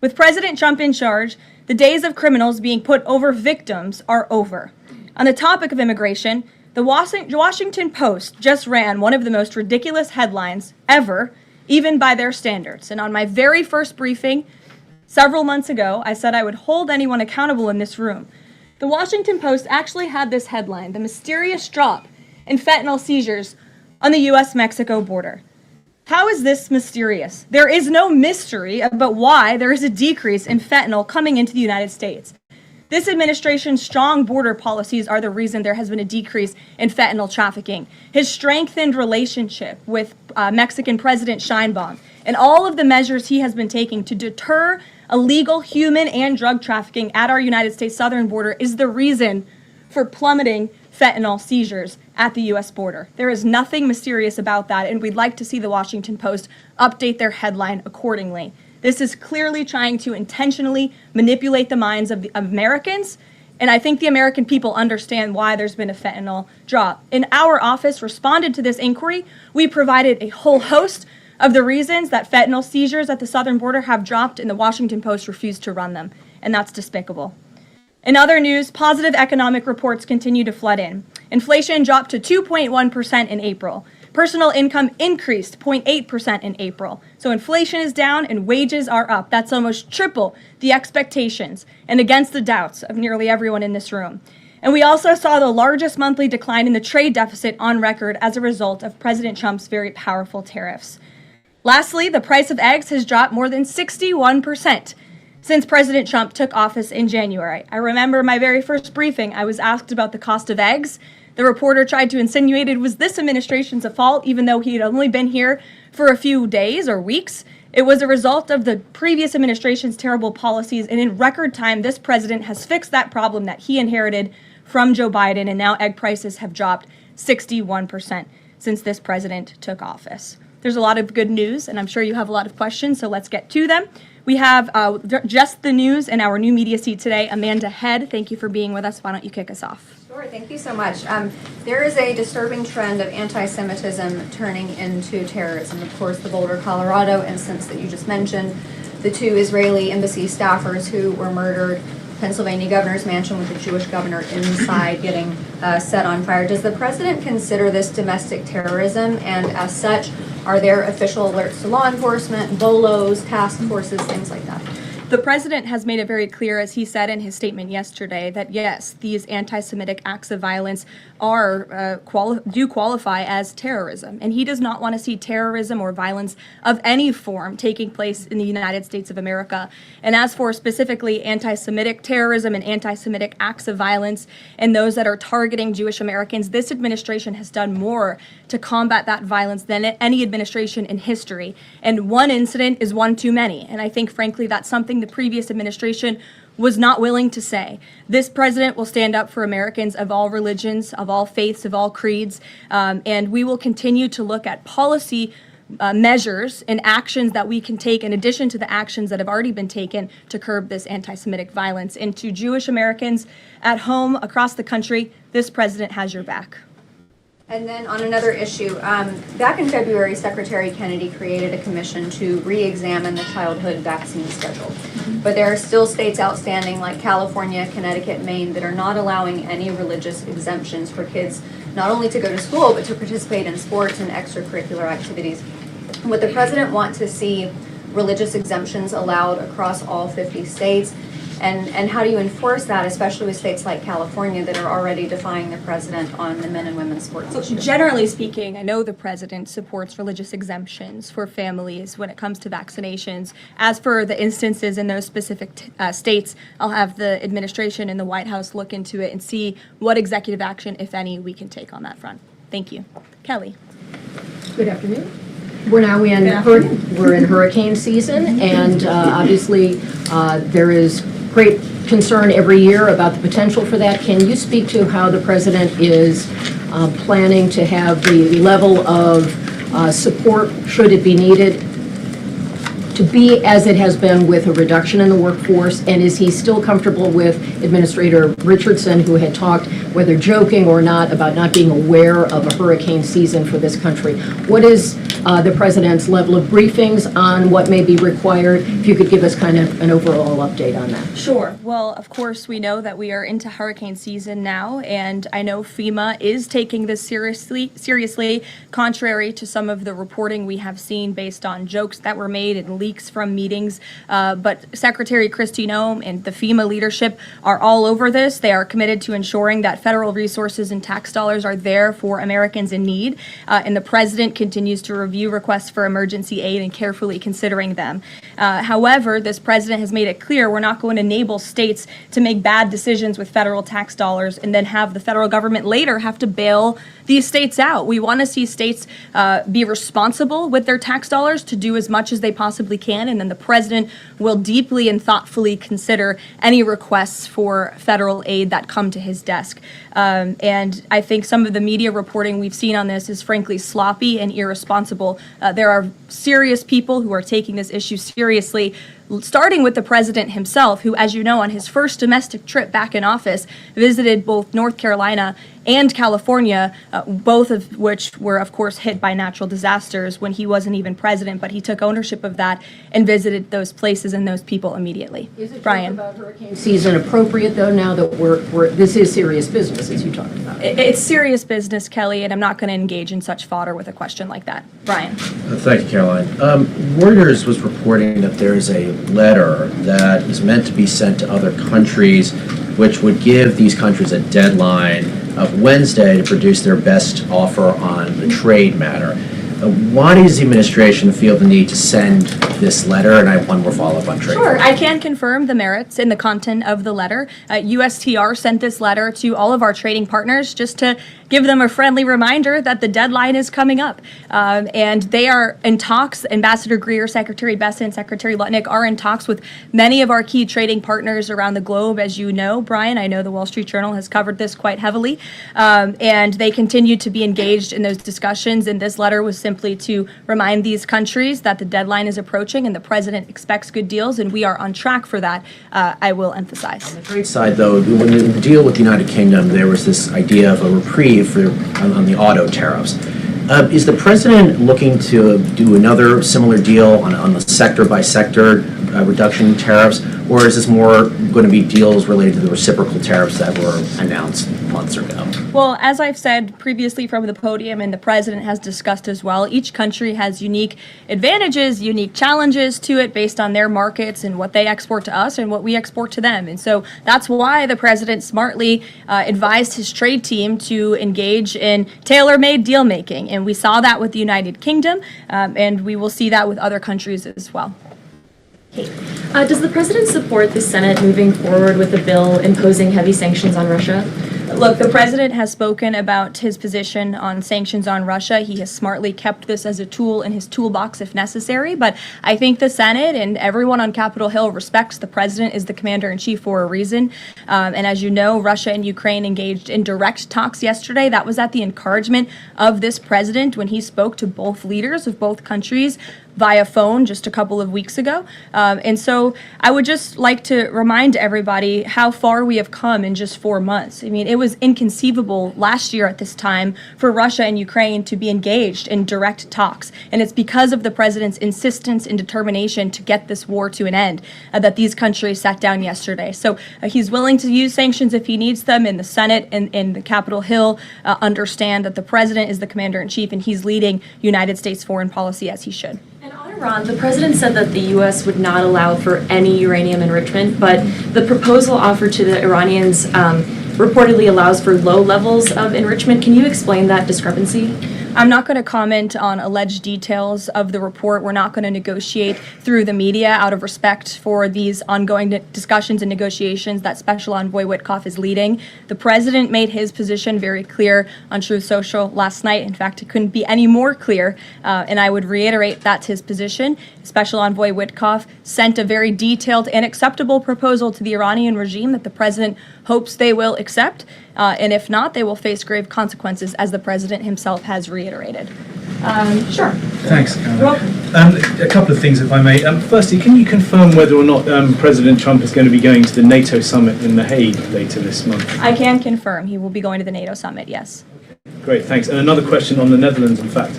With President Trump in charge, the days of criminals being put over victims are over. On the topic of immigration, the Washington Post just ran one of the most ridiculous headlines ever, even by their standards. And on my very first briefing, several months ago, I said I would hold anyone accountable in this room. The Washington Post actually had this headline, "The Mysterious Drop in Fentanyl Seizures on the U.S.-Mexico Border." How is this mysterious? There is no mystery about why there is a decrease in fentanyl coming into the United States. This administration's strong border policies are the reason there has been a decrease in fentanyl trafficking. His strengthened relationship with Mexican President Sheinbaum and all of the measures he has been taking to deter illegal human and drug trafficking at our United States southern border is the reason for plummeting fentanyl seizures at the U.S. border. There is nothing mysterious about that, and we'd like to see the Washington Post update their headline accordingly. This is clearly trying to intentionally manipulate the minds of Americans, and I think the American people understand why there's been a fentanyl drop. In our office responded to this inquiry. We provided a whole host of the reasons that fentanyl seizures at the southern border have dropped, and the Washington Post refused to run them, and that's despicable. In other news, positive economic reports continue to flood in. Inflation dropped to 2.1% in April. Personal income increased 0.8% in April. So inflation is down and wages are up. That's almost triple the expectations and against the doubts of nearly everyone in this room. And we also saw the largest monthly decline in the trade deficit on record as a result of President Trump's very powerful tariffs. Lastly, the price of eggs has dropped more than 61% since President Trump took office in January. I remember my very first briefing, I was asked about the cost of eggs. The reporter tried to insinuate it was this administration's fault, even though he had only been here for a few days or weeks. It was a result of the previous administration's terrible policies, and in record time, this president has fixed that problem that he inherited from Joe Biden, and now egg prices have dropped 61% since this president took office. There's a lot of good news, and I'm sure you have a lot of questions, so let's get to them. We have just the news in our new media seat today. Amanda Head, thank you for being with us. Why don't you kick us off? Sure, thank you so much. There is a disturbing trend of anti-Semitism turning into terrorism. Of course, the Boulder, Colorado instance that you just mentioned, the 2 Israeli embassy staffers who were murdered, Pennsylvania governor's mansion with the Jewish governor inside getting set on fire. Does the president consider this domestic terrorism? And as such, are there official alerts to law enforcement, BOLOs, task forces, things like that? The president has made it very clear, as he said in his statement yesterday, that yes, these anti-Semitic acts of violence are do qualify as terrorism, and he does not want to see terrorism or violence of any form taking place in the United States of America. And as for specifically anti-Semitic terrorism and anti-Semitic acts of violence and those that are targeting Jewish Americans, this administration has done more to combat that violence than any administration in history. And one incident is one too many, and I think, frankly, that's something the previous administration was not willing to say. This president will stand up for Americans of all religions, of all faiths, of all creeds, and we will continue to look at policy measures and actions that we can take in addition to the actions that have already been taken to curb this anti-Semitic violence. And to Jewish Americans at home, across the country, this president has your back. And then on another issue, back in February, Secretary Kennedy created a commission to re-examine the childhood vaccine schedule. But there are still states outstanding like California, Connecticut, Maine that are not allowing any religious exemptions for kids, not only to go to school, but to participate in sports and extracurricular activities. Would the president want to see religious exemptions allowed across all 50 states? And how do you enforce that, especially with states like California that are already defying the president on the men and women's sports issue? Generally speaking, I know the president supports religious exemptions for families when it comes to vaccinations. As for the instances in those specific states, I'll have the administration and the White House look into it and see what executive action, if any, we can take on that front. Thank you. Kelly. Good afternoon. We're now in hurricane season, and obviously there is great concern every year about the potential for that. Can you speak to how the president is planning to have the level of support, should it be needed, to be as it has been with a reduction in the workforce? And is he still comfortable with Administrator Richardson, who had talked, whether joking or not, about not being aware of a hurricane season for this country? What is the president's level of briefings on what may be required? If you could give us kind of an overall update on that. Sure. Well, of course, we know that we are into hurricane season now, and I know FEMA is taking this seriously, contrary to some of the reporting we have seen based on jokes that were made and leaks from meetings. But Secretary Kristi Noem and the FEMA leadership are all over this. They are committed to ensuring that federal resources and tax dollars are there for Americans in need, and the president continues to review requests for emergency aid and carefully considering them. However, this president has made it clear we're not going to enable states to make bad decisions with federal tax dollars and then have the federal government later have to bail these states out. We want to see states be responsible with their tax dollars to do as much as they possibly can, and then the president will deeply and thoughtfully consider any requests for federal aid that come to his desk. And I think some of the media reporting we've seen on this is frankly sloppy and irresponsible. There are serious people who are taking this issue seriously, starting with the president himself, who, as you know, on his first domestic trip back in office, visited both North Carolina and California, both of which were, of course, hit by natural disasters when he wasn't even president, but he took ownership of that and visited those places and those people immediately. Is it Brian? about hurricane season appropriate, though, now that this is serious business, as you talked about? It's serious business, Kelly, and I'm not going to engage in such fodder with a question like that. Brian? Thank you, Caroline. Reuters was reporting that there's a letter that is meant to be sent to other countries, which would give these countries a deadline of Wednesday to produce their best offer on the trade matter. Why does the administration feel the need to send this letter? And I have one more follow-up on trade. Sure, I can confirm the merits and the content of the letter. USTR sent this letter to all of our trading partners just to give them a friendly reminder that the deadline is coming up. And they are in talks. Ambassador Greer, Secretary Bessent, Secretary Lutnick are in talks with many of our key trading partners around the globe. As you know, Brian, I know the Wall Street Journal has covered this quite heavily. And they continue to be engaged in those discussions. And this letter was simply to remind these countries that the deadline is approaching and the president expects good deals, and we are on track for that, I will emphasize. On the trade side, though, when the deal with the United Kingdom, there was this idea of a reprieve on the auto tariffs. Is the president looking to do another similar deal on the sector-by-sector reduction in tariffs, or is this more going to be deals related to the reciprocal tariffs that were announced months ago? Well, as I've said previously from the podium, and the president has discussed as well, each country has unique advantages, unique challenges to it based on their markets and what they export to us and what we export to them. And so that's why the president smartly advised his trade team to engage in tailor-made deal-making. And we saw that with the United Kingdom, and we will see that with other countries as well. Does the president support the Senate moving forward with a bill imposing heavy sanctions on Russia? Look, the president has spoken about his position on sanctions on Russia. He has smartly kept this as a tool in his toolbox if necessary. But I think the Senate and everyone on Capitol Hill respects the president is the commander-in-chief for a reason. And as you know, Russia and Ukraine engaged in direct talks yesterday. That was at the encouragement of this president when he spoke to both leaders of both countries via phone just a couple of weeks ago. And so I would just like to remind everybody how far we have come in just 4 months. I mean, it was inconceivable last year at this time for Russia and Ukraine to be engaged in direct talks. And it's because of the president's insistence and determination to get this war to an end that these countries sat down yesterday. So he's willing to use sanctions if he needs them, and the Senate and the Capitol Hill understand that the president is the commander-in-chief and he's leading United States foreign policy as he should. And on Iran, the president said that the U.S. would not allow for any uranium enrichment, but the proposal offered to the Iranians reportedly allows for low levels of enrichment. Can you explain that discrepancy? I'm not going to comment on alleged details of the report. We're not going to negotiate through the media out of respect for these ongoing discussions and negotiations that Special Envoy Witkoff is leading. The president made his position very clear on Truth Social last night. In fact, it couldn't be any more clear, and I would reiterate that's his position. Special Envoy Witkoff sent a very detailed and acceptable proposal to the Iranian regime that the president hopes they will accept, and if not, they will face grave consequences, as the president himself has reiterated. Sure. Thanks, a couple of things, if I may. Firstly, can you confirm whether or not President Trump is going to be going to the NATO summit in The Hague later this month? I can confirm he will be going to the NATO summit, yes. Great, thanks. And another question on the Netherlands, in fact.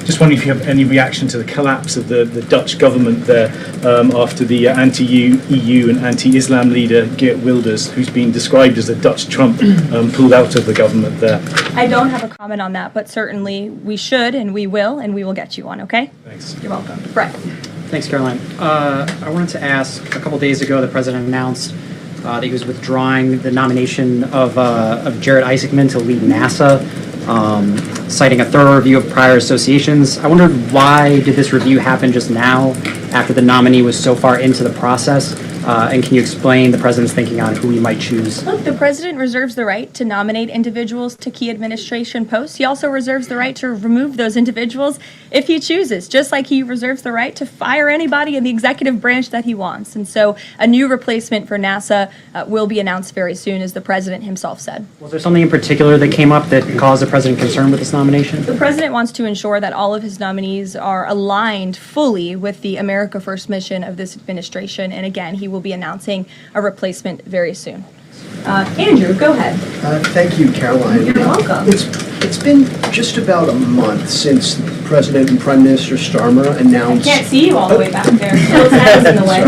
Just wondering if you have any reaction to the collapse of the Dutch government there after the anti-EU and anti-Islam leader Geert Wilders, who's been described as a Dutch Trump, pulled out of the government there. I don't have a comment on that, but certainly we should and we will get you one, okay? Thanks. You're welcome. Brett. Thanks, Caroline. I wanted to ask, a couple days ago, the president announced that he was withdrawing the nomination of Jared Isaacman to lead NASA. citing a thorough review of prior associations. I wondered, why did this review happen just now after the nominee was so far into the process? And can you explain the president's thinking on who he might choose? Look, the president reserves the right to nominate individuals to key administration posts. He also reserves the right to remove those individuals if he chooses, just like he reserves the right to fire anybody in the executive branch that he wants. And so a new replacement for NASA will be announced very soon, as the president himself said. Was there something in particular that came up that caused the president concern with this nomination? The president wants to ensure that all of his nominees are aligned fully with the America First mission of this administration. And again, he will be announcing a replacement very soon. Andrew, go ahead. Thank you, Caroline. You're welcome. It's been just about a month since President and Prime Minister Starmer announced... I can't see you all the way back there. Phil's head is in the way.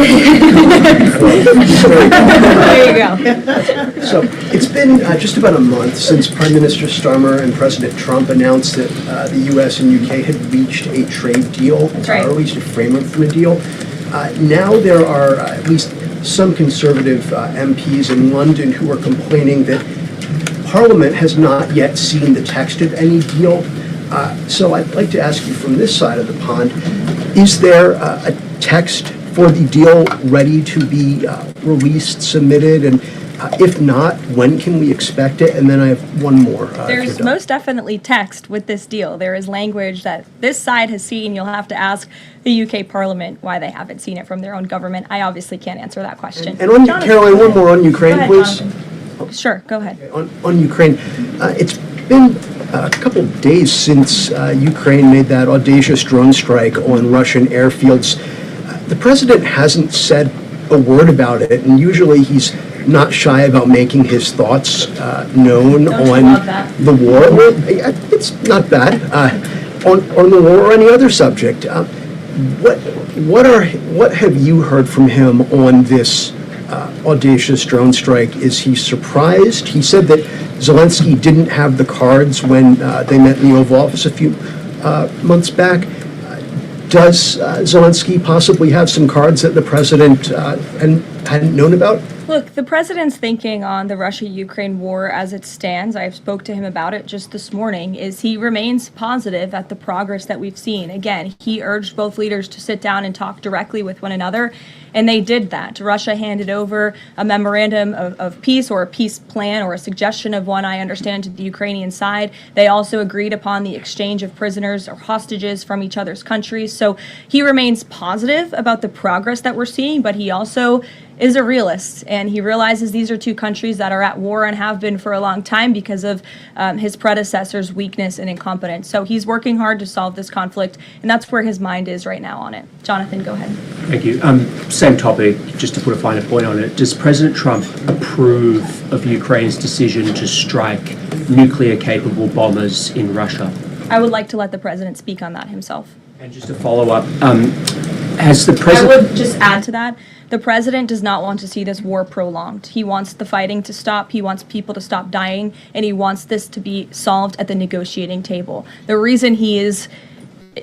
There you go. So it's been just about a month since Prime Minister Starmer and President Trump announced that the U.S. and U.K. had reached a trade deal, That's right. or at least a framework for a deal. Now there are at least some conservative MPs in London who are complaining that Parliament has not yet seen the text of any deal. So I'd like to ask you from this side of the pond, is there a text for the deal ready to be released, submitted, and if not, when can we expect it? And then I have one more. There's most definitely text with this deal. There is language that this side has seen. You'll have to ask the UK Parliament why they haven't seen it from their own government. I obviously can't answer that question. And on Jonathan, Caroline, one more on Ukraine, go ahead, please. Jonathan. Sure, go ahead. On Ukraine, it's been a couple of days since Ukraine made that audacious drone strike on Russian airfields. The president hasn't said a word about it, and usually he's not shy about making his thoughts known on the war. Well, it's not bad. On the war or any other subject. What have you heard from him on this audacious drone strike? Is he surprised? He said that Zelensky didn't have the cards when they met in the Oval Office a few months back. Does Zelensky possibly have some cards that the president hadn't known about? Look, the president's thinking on the Russia-Ukraine war as it stands, I spoke to him about it just this morning, is he remains positive at the progress that we've seen. Again, he urged both leaders to sit down and talk directly with one another, and they did that. Russia handed over a memorandum of peace, or a peace plan, or a suggestion of one, I understand, to the Ukrainian side. They also agreed upon the exchange of prisoners or hostages from each other's countries. So he remains positive about the progress that we're seeing, but he also is a realist, and he realizes these are two countries that are at war and have been for a long time because of his predecessor's weakness and incompetence. So he's working hard to solve this conflict, and that's where his mind is right now on it. Jonathan, go ahead. Thank you. Same topic, just to put a finer point on it. Does President Trump approve of Ukraine's decision to strike nuclear-capable bombers in Russia? I would like to let the president speak on that himself. And just to follow up, has the president... I would just add to that, the president does not want to see this war prolonged. He wants the fighting to stop, he wants people to stop dying, and he wants this to be solved at the negotiating table. The reason he is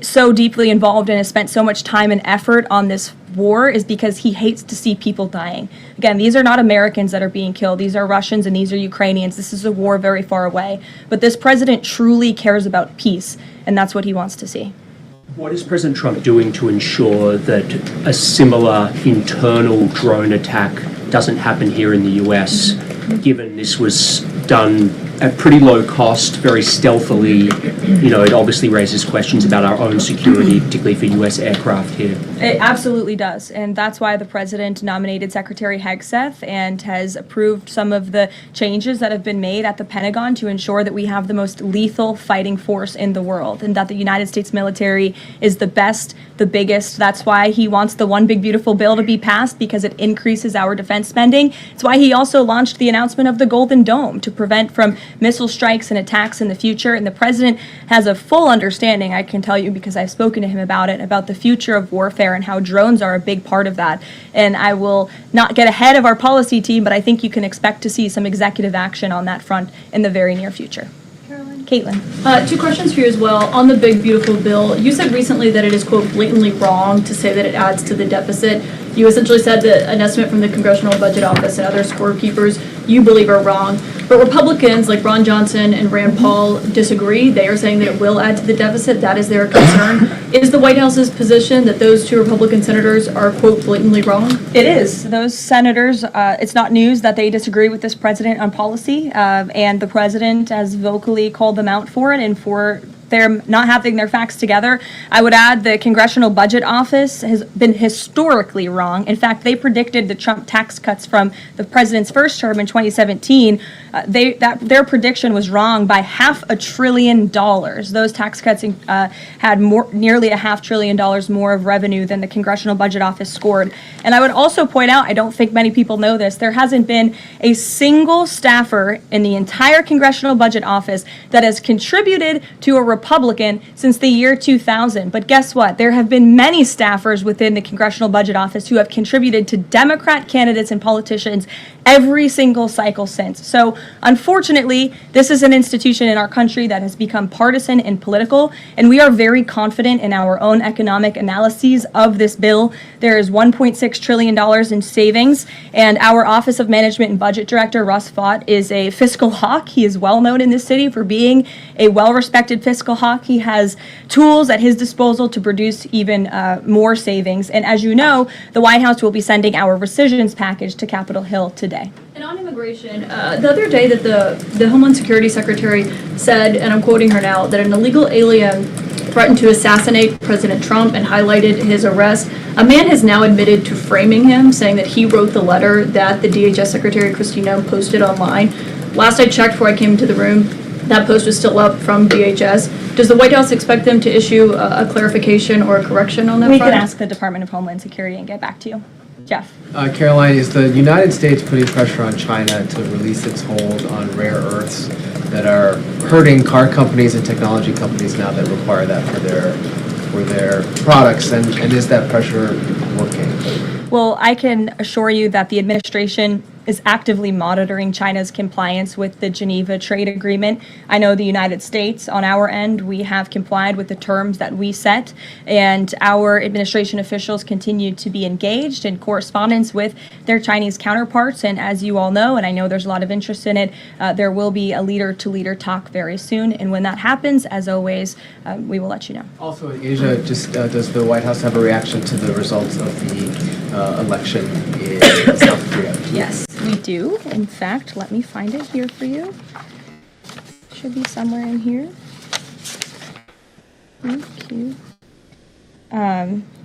so deeply involved and has spent so much time and effort on this war is because he hates to see people dying. Again, these are not Americans that are being killed. These are Russians and these are Ukrainians. This is a war very far away. But this president truly cares about peace, and that's what he wants to see. What is President Trump doing to ensure that a similar internal drone attack doesn't happen here in the US, given this was done at pretty low cost, very stealthily? You know, it obviously raises questions about our own security, particularly for US aircraft here. It absolutely does, and that's why the president nominated Secretary Hegseth and has approved some of the changes that have been made at the Pentagon to ensure that we have the most lethal fighting force in the world, and that the United States military is the best, the biggest. That's why he wants the One Big Beautiful Bill to be passed, because it increases our defense spending. It's why he also launched the announcement of the Golden Dome to prevent from missile strikes and attacks in the future. And the president has a full understanding, I can tell you because I've spoken to him about it, about the future of warfare and how drones are a big part of that. And I will not get ahead of our policy team, but I think you can expect to see some executive action on that front in the very near future. Caitlin. Two questions for you as well. On the Big Beautiful Bill, you said recently that it is, quote, blatantly wrong to say that it adds to the deficit. You essentially said that an estimate from the Congressional Budget Office and other scorekeepers you believe are wrong. But Republicans like Ron Johnson and Rand Paul disagree. They are saying that it will add to the deficit. That is their concern. Is the White House's position that those two Republican senators are, quote, blatantly wrong? It is. Those senators, it's not news that they disagree with this president on policy, and the president has vocally called them out for it and for their not having their facts together. I would add the Congressional Budget Office has been historically wrong. In fact, they predicted the Trump tax cuts from the president's first term in 2017. Their prediction was wrong by $500 billion. Those tax cuts had nearly $500 billion more of revenue than the Congressional Budget Office scored. And I would also point out, I don't think many people know this, there hasn't been a single staffer in the entire Congressional Budget Office that has contributed to a Republican since the year 2000. But guess what? There have been many staffers within the Congressional Budget Office who have contributed to Democrat candidates and politicians every single cycle since. So unfortunately, this is an institution in our country that has become partisan and political, and we are very confident in our own economic analyses of this bill. There is $1.6 trillion in savings, and our Office of Management and Budget Director, Russ Vought, is a fiscal hawk. He is well known in this city for being a well-respected fiscal hawk. He has tools at his disposal to produce even more savings. And as you know, the White House will be sending our rescissions package to Capitol Hill today. And on immigration, the other day that the Homeland Security Secretary said, and I'm quoting her now, that an illegal alien threatened to assassinate President Trump and highlighted his arrest. A man has now admitted to framing him, saying that he wrote the letter that the DHS Secretary Kristi Noem posted online. Last I checked before I came into the room, that post was still up from DHS. Does the White House expect them to issue a clarification or a correction on that We front? can ask the Department of Homeland Security and get back to you. Jeff. Caroline, is the United States putting pressure on China to release its hold on rare earths that are hurting car companies and technology companies now that require that for their products? And is that pressure working? Well, I can assure you that the administration is actively monitoring China's compliance with the Geneva Trade Agreement. I know the United States, on our end, we have complied with the terms that we set, and our administration officials continue to be engaged in correspondence with their Chinese counterparts. And as you all know, and I know there's a lot of interest in it, there will be a leader-to-leader talk very soon. And when that happens, as always, we will let you know. Also in Asia, does the White House have a reaction to the results of the election in South Korea? Yes, we do. In fact, let me find it here for you. Should be somewhere in here. Thank you.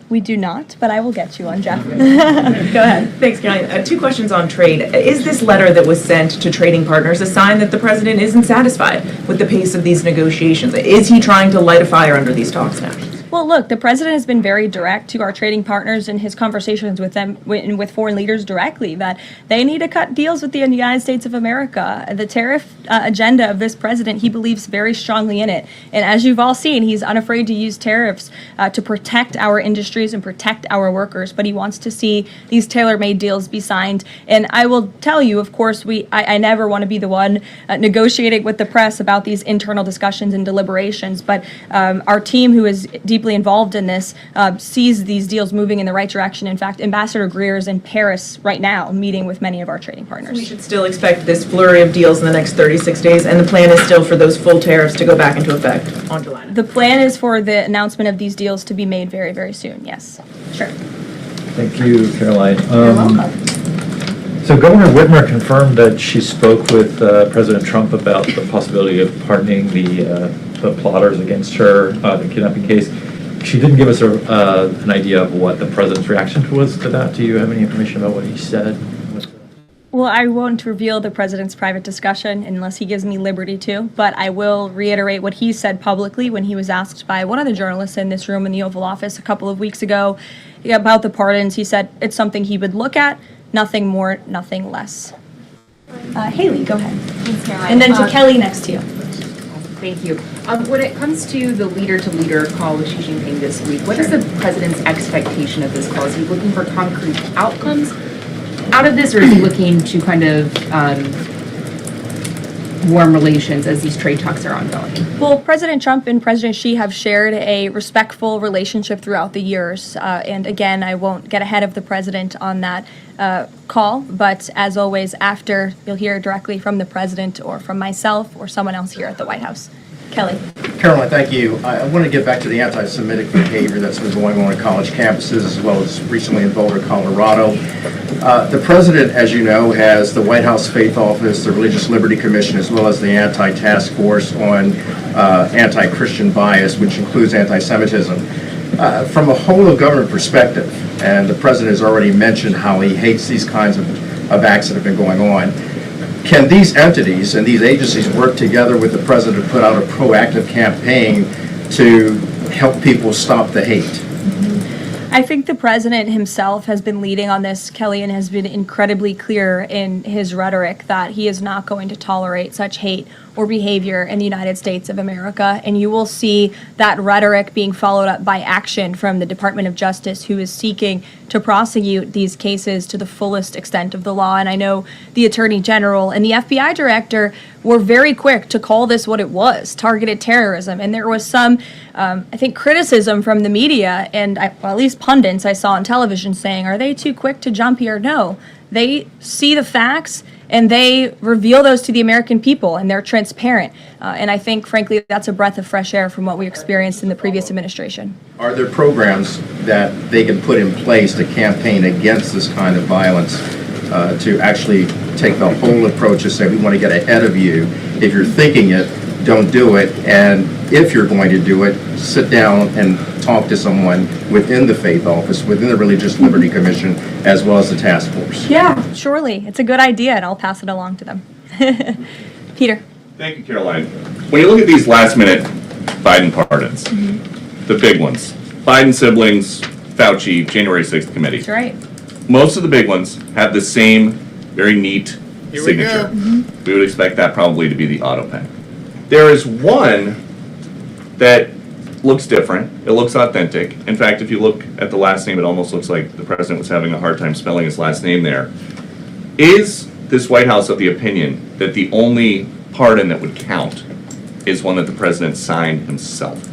We do not, but I will get you on, Jeff. Go ahead. Thanks, Caroline. Two questions on trade. Is this letter that was sent to trading partners a sign that the president isn't satisfied with the pace of these negotiations? Is he trying to light a fire under these talks now? Well, look, the president has been very direct to our trading partners in his conversations with them, with foreign leaders directly, that they need to cut deals with the United States of America. The tariff agenda of this president, he believes very strongly in it. And as you've all seen, he's unafraid to use tariffs to protect our industries and protect our workers. But he wants to see these tailor-made deals be signed. And I will tell you, of course, I never want to be the one negotiating with the press about these internal discussions and deliberations. But our team, who is deeply involved in this, sees these deals moving in the right direction. In fact, Ambassador Greer is in Paris right now meeting with many of our trading partners. We should still expect this flurry of deals in the next 36 days, and the plan is still for those full tariffs to go back into effect on July 9th. The plan is for the announcement of these deals to be made very, very soon, yes. Sure. Thank you, Caroline. You're welcome. So Governor Whitmer confirmed that she spoke with President Trump about the possibility of pardoning the plotters against her, the kidnapping case. She didn't give us an idea of what the president's reaction was to that. Do you have any information about what he said? Well, I won't reveal the president's private discussion unless he gives me liberty to, but I will reiterate what he said publicly when he was asked by one of the journalists in this room in the Oval Office a couple of weeks ago about the pardons. He said it's something he would look at, nothing more, nothing less. Haley, go ahead. Thanks, Caroline. And then to Kelly next to you. Thank you. When it comes to the leader-to-leader call with Xi Jinping this week, what is the president's expectation of this call? Is he looking for concrete outcomes out of this, or is he looking to kind of warm relations as these trade talks are ongoing? Well, President Trump and President Xi have shared a respectful relationship throughout the years. And again, I won't get ahead of the president on that call, but as always, after, you'll hear directly from the president or from myself or someone else here at the White House. Kelly. Caroline, thank you. I want to get back to the anti-Semitic behavior that's been going on college campuses as well as recently in Boulder, Colorado. The president, as you know, has the White House Faith Office, the Religious Liberty Commission, as well as the Anti-Task Force on Anti-Christian Bias, which includes anti-Semitism. From a whole of government perspective, and the president has already mentioned how he hates these kinds of acts that have been going on, can these entities and these agencies work together with the president to put out a proactive campaign to help people stop the hate? I think the president himself has been leading on this, Kelly, and has been incredibly clear in his rhetoric that he is not going to tolerate such hate or behavior in the United States of America. And you will see that rhetoric being followed up by action from the Department of Justice, who is seeking to prosecute these cases to the fullest extent of the law. And I know the Attorney General and the FBI Director were very quick to call this what it was, targeted terrorism. And there was some, I think, criticism from the media and well, at least pundits I saw on television saying, are they too quick to jump here? No, they see the facts and they reveal those to the American people, and they're transparent. And I think, frankly, that's a breath of fresh air from what we experienced in the previous administration. Are there programs that they can put in place to campaign against this kind of violence, to actually take the whole approach and say, we want to get ahead of you. If you're thinking it, don't do it. And if you're going to do it, sit down and talk to someone within the Faith Office, within the Religious Liberty Commission, as well as the task force. Yeah, surely. It's a good idea, and I'll pass it along to them. Peter. Thank you, Caroline. When you look at these last-minute Biden pardons, the big ones, Biden siblings, Fauci, January 6th committee. That's right. Most of the big ones have the same very neat signature. We would expect that probably to be the Autopen. There is one that looks different. It looks authentic. In fact, if you look at the last name, it almost looks like the president was having a hard time spelling his last name there. Is this White House of the opinion that the only pardon that would count is one that the president signed himself?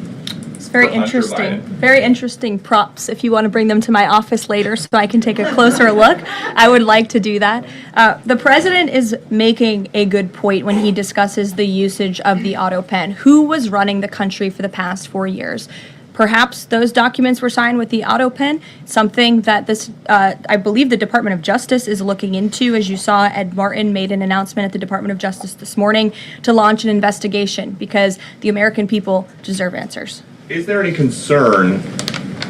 It's very interesting. Very interesting props. If you want to bring them to my office later so I can take a closer look, I would like to do that. The president is making a good point when he discusses the usage of the Autopen. Who was running the country for the past 4 years? Perhaps those documents were signed with the Autopen, something that this, I believe the Department of Justice is looking into. As you saw, Ed Martin made an announcement at the Department of Justice this morning to launch an investigation because the American people deserve answers. Is there any concern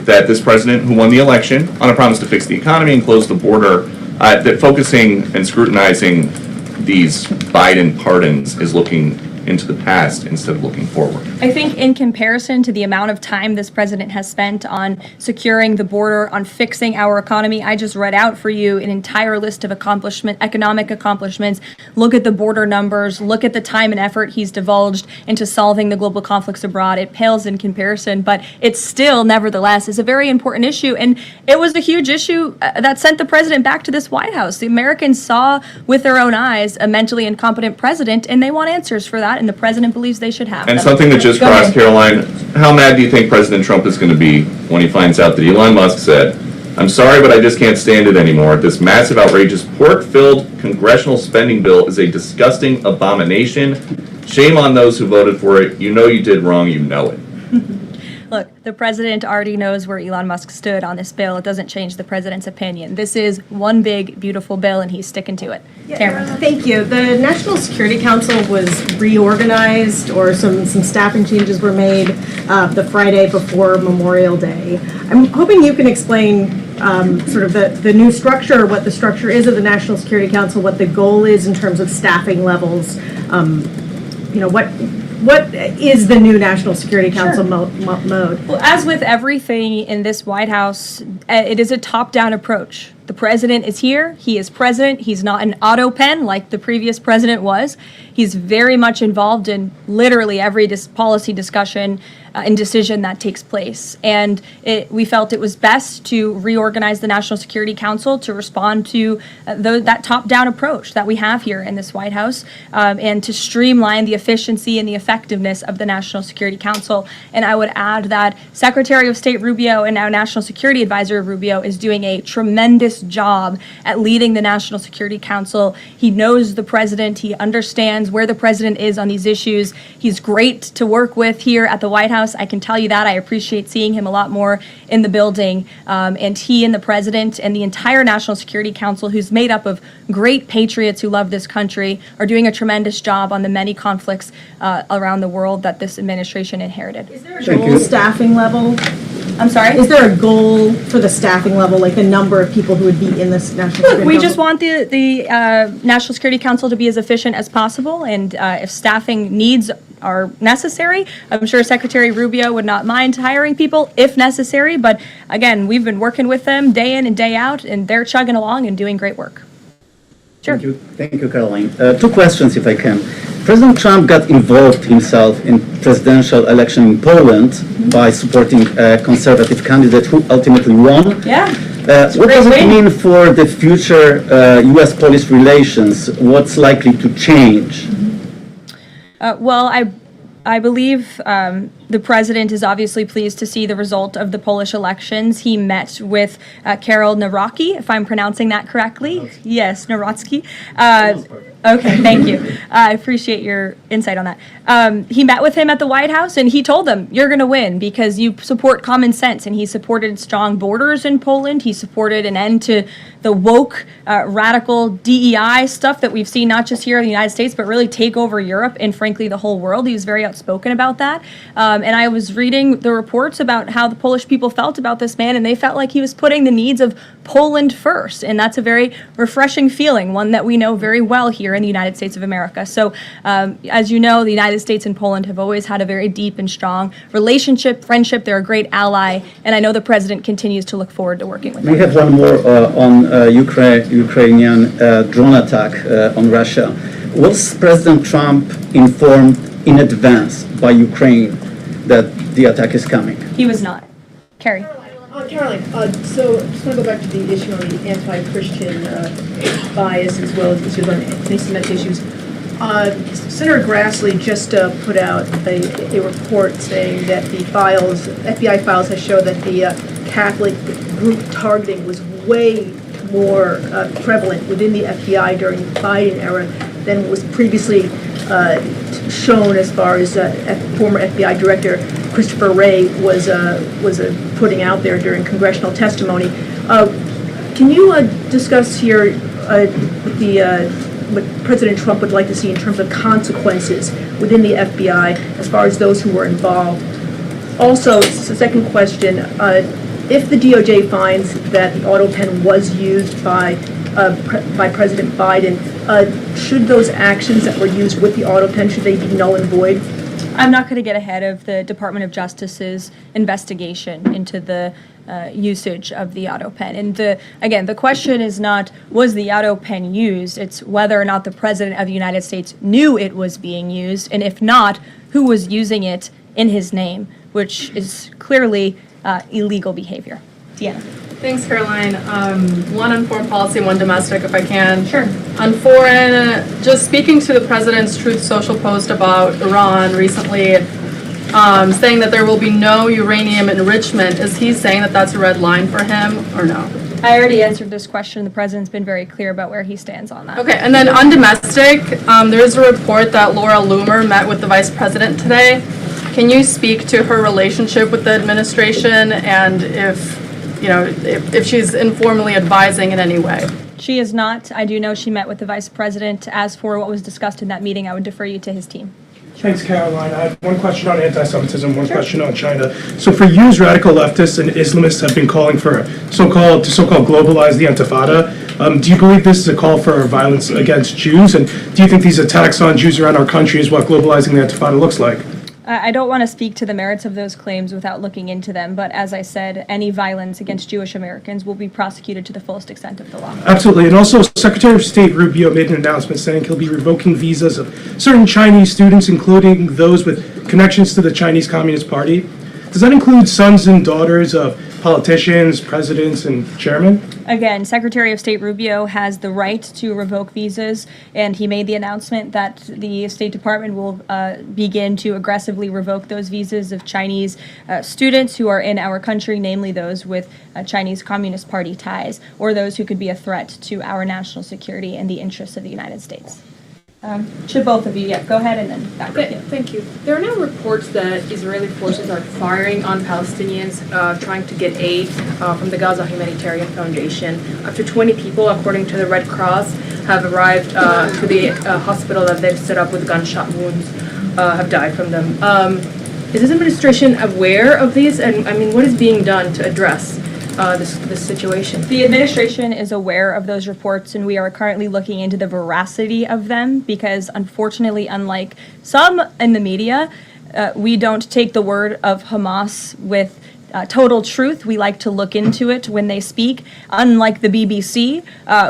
that this president, who won the election on a promise to fix the economy and close the border, that focusing and scrutinizing these Biden pardons is looking into the past instead of looking forward? I think in comparison to the amount of time this president has spent on securing the border, on fixing our economy, I just read out for you an entire list of economic accomplishments. Look at the border numbers, look at the time and effort he's divulged into solving the global conflicts abroad. It pales in comparison, but it still, nevertheless, is a very important issue. And it was a huge issue that sent the president back to this White House. The Americans saw with their own eyes a mentally incompetent president, and they want answers for that. And the president believes they should have And them. something that just crossed, Caroline, how mad do you think President Trump is going to be when he finds out that Elon Musk said, I'm sorry, but I just can't stand it anymore. This massive, outrageous, pork-filled congressional spending bill is a disgusting abomination. Shame on those who voted for it. You know you did wrong. You know it. Look, the president already knows where Elon Musk stood on this bill. It doesn't change the president's opinion. This is one big, beautiful bill, and he's sticking to it. Cameron. Thank you. The National Security Council was reorganized, or some staffing changes were made the Friday before Memorial Day. I'm hoping you can explain sort of the new structure, what the structure is of the National Security Council, what the goal is in terms of staffing levels. What is the new National Security Council mode? Well, as with everything in this White House, it is a top-down approach. The president is here. He is president. He's not an Autopen like the previous president was. He's very much involved in literally every policy discussion indecision that takes place. And we felt it was best to reorganize the National Security Council to respond to that top-down approach that we have here in this White House, and to streamline the efficiency and the effectiveness of the National Security Council. And I would add that Secretary of State Rubio and now National Security Advisor Rubio is doing a tremendous job at leading the National Security Council. He knows the president. He understands where the president is on these issues. He's great to work with here at the White House. I can tell you that. I appreciate seeing him a lot more in the building. And he and the president and the entire National Security Council, who's made up of great patriots who love this country, are doing a tremendous job on the many conflicts around the world that this administration inherited. Is there a goal staffing level? I'm sorry? Is there a goal for the staffing level, like the number of people who would be in this National Security Look, we Council? just want the National Security Council to be as efficient as possible, and if staffing needs are necessary, I'm sure Secretary Rubio would not mind hiring people if necessary, but again, we've been working with them day in and day out, and they're chugging along and doing great work. Sure. Thank you, Caroline. Two questions, if I can. President Trump got involved himself in presidential election in Poland by supporting a conservative candidate who ultimately won. Yeah. What does it mean for the future U.S.-Polish relations? What's likely to change? Well, I believe the president is obviously pleased to see the result of the Polish elections. He met with Karol Nawrocki, if I'm pronouncing that correctly. Yes, Nawrocki. Okay, thank you. I appreciate your insight on that. He met with him at the White House, and he told them, you're going to win because you support common sense. And he supported strong borders in Poland. He supported an end to the woke, radical DEI stuff that we've seen not just here in the United States, but really take over Europe and, frankly, the whole world. He was very outspoken about that. And I was reading the reports about how the Polish people felt about this man, and they felt like he was putting the needs of Poland first. And that's a very refreshing feeling, one that we know very well here in the United States of America. So, as you know, the United States and Poland have always had a very deep and strong relationship, friendship. They're a great ally, and I know the president continues to look forward to working with them. We have one more on Ukrainian drone attack on Russia. Was President Trump informed in advance by Ukraine that the attack is coming? He was not. Carrie. Caroline, so I just want to go back to the issue on the anti-Christian bias as well as issues on anti-Semitic issues. Senator Grassley just put out a report saying that the FBI files have shown that the Catholic group targeting was way more prevalent within the FBI during the Biden era than was previously shown, as far as former FBI Director Christopher Wray was putting out there during congressional testimony. Can you discuss here what President Trump would like to see in terms of consequences within the FBI as far as those who were involved? Also, second question, if the DOJ finds that the Autopen was used by President Biden, should those actions that were used with the Autopen, should they be null and void? I'm not going to get ahead of the Department of Justice's investigation into the usage of the Autopen. And again, the question is not, was the Autopen used? It's whether or not the President of the United States knew it was being used, and if not, who was using it in his name, which is clearly illegal behavior. Deanna. Thanks, Caroline. One on foreign policy, one domestic, if I can. Sure. On foreign, just speaking to the president's Truth Social post about Iran recently, saying that there will be no uranium enrichment, is he saying that that's a red line for him or no? I already answered this question. The president's been very clear about where he stands on that. Okay, and then on domestic, there is a report that Laura Loomer met with the vice president today. Can you speak to her relationship with the administration and if she's informally advising in any way? She is not. I do know she met with the vice president. As for what was discussed in that meeting, I would defer you to his team. Thanks, Caroline. I have one question on anti-Semitism, one question on China. So for years, radical leftists and Islamists have been calling for so-called globalize the Intifada. Do you believe this is a call for violence against Jews? And do you think these attacks on Jews around our country is what globalizing the Intifada looks like? I don't want to speak to the merits of those claims without looking into them, but as I said, any violence against Jewish Americans will be prosecuted to the fullest extent of the law. Absolutely. And also, Secretary of State Rubio made an announcement saying he'll be revoking visas of certain Chinese students, including those with connections to the Chinese Communist Party. Does that include sons and daughters of politicians, presidents, and chairmen? Again, Secretary of State Rubio has the right to revoke visas, and he made the announcement that the State Department will begin to aggressively revoke those visas of Chinese students who are in our country, namely those with Chinese Communist Party ties, or those who could be a threat to our national security and the interests of the United States. Should both of you, go ahead and then back to you. Thank you. There are now reports that Israeli forces are firing on Palestinians trying to get aid from the Gaza Humanitarian Foundation. Up to 20 people, according to the Red Cross, have arrived to the hospital that they've set up with gunshot wounds, have died from them. Is this administration aware of these? And I mean, what is being done to address this situation? The administration is aware of those reports, and we are currently looking into the veracity of them because, unfortunately, unlike some in the media, we don't take the word of Hamas with total truth. We like to look into it when they speak. Unlike the BBC,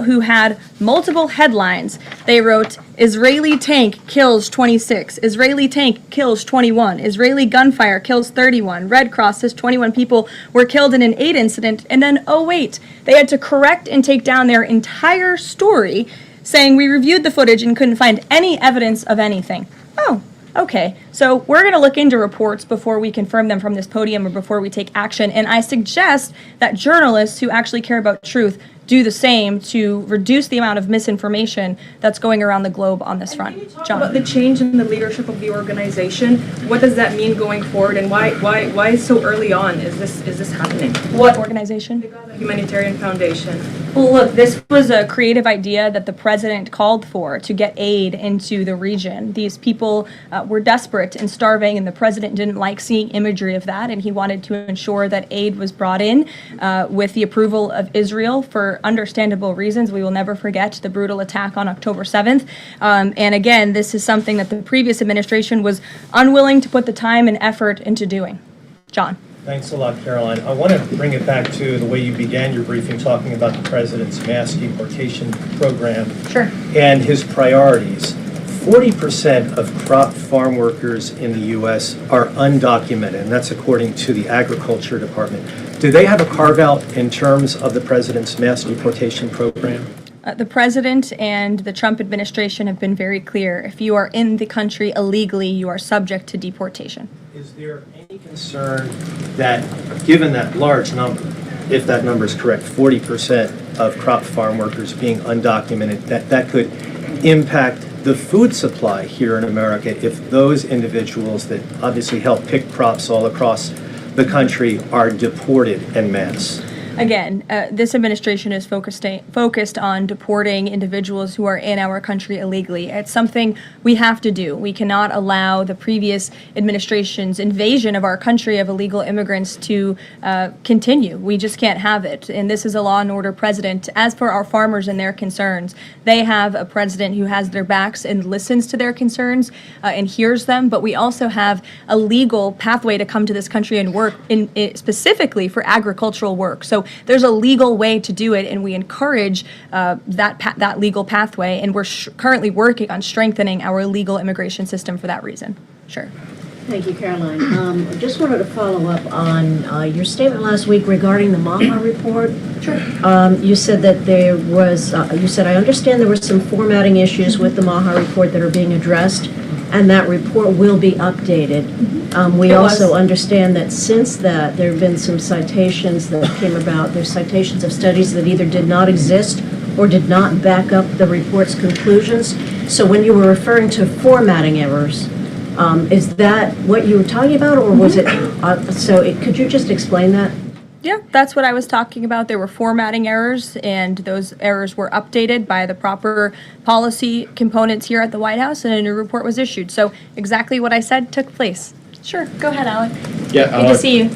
who had multiple headlines, they wrote, Israeli tank kills 26, Israeli tank kills 21, Israeli gunfire kills 31, Red Cross says 21 people were killed in an aid incident, and then, oh wait, they had to correct and take down their entire story, saying we reviewed the footage and couldn't find any evidence of anything. Oh, okay, so we're going to look into reports before we confirm them from this podium or before we take action, and I suggest that journalists who actually care about truth do the same to reduce the amount of misinformation that's going around the globe on this front. John. About the change in the leadership of the organization, what does that mean going forward, and why so early on is this happening? What organization? The Humanitarian Foundation. Well, look, this was a creative idea that the president called for to get aid into the region. These people were desperate and starving, and the president didn't like seeing imagery of that, and he wanted to ensure that aid was brought in with the approval of Israel for understandable reasons. We will never forget the brutal attack on October 7th. And again, this is something that the previous administration was unwilling to put the time and effort into doing. John. Thanks a lot, Caroline. I want to bring it back to the way you began your briefing, talking about the president's mass deportation program and his priorities. 40% of crop farm workers in the U.S. are undocumented, and that's according to the Agriculture Department. Do they have a carve-out in terms of the president's mass deportation program? The president and the Trump administration have been very clear. If you are in the country illegally, you are subject to deportation. Is there any concern that, given that large number, if that number is correct, 40% of crop farm workers being undocumented, that could impact the food supply here in America if those individuals that obviously help pick crops all across the country are deported en masse? Again, this administration is focused on deporting individuals who are in our country illegally. It's something we have to do. We cannot allow the previous administration's invasion of our country of illegal immigrants to continue. We just can't have it. And this is a law and order president. As for our farmers and their concerns, they have a president who has their backs and listens to their concerns and hears them. But we also have a legal pathway to come to this country and work specifically for agricultural work. So there's a legal way to do it, and we encourage that legal pathway, and we're currently working on strengthening our legal immigration system for that reason. Sure. Thank you, Caroline. I just wanted to follow up on your statement last week regarding the Maha report. Sure. You said that there was, I understand there were some formatting issues with the Maha report that are being addressed, and that report will be updated. We also understand that since that, there have been some citations that came about. There's citations of studies that either did not exist or did not back up the report's conclusions. So when you were referring to formatting errors, is that what you were talking about, or was it, could you just explain that? Yeah, that's what I was talking about. There were formatting errors, and those errors were updated by the proper policy components here at the White House, and a new report was issued. So exactly what I said took place. Sure, go ahead, Alec. Yeah, good to see you.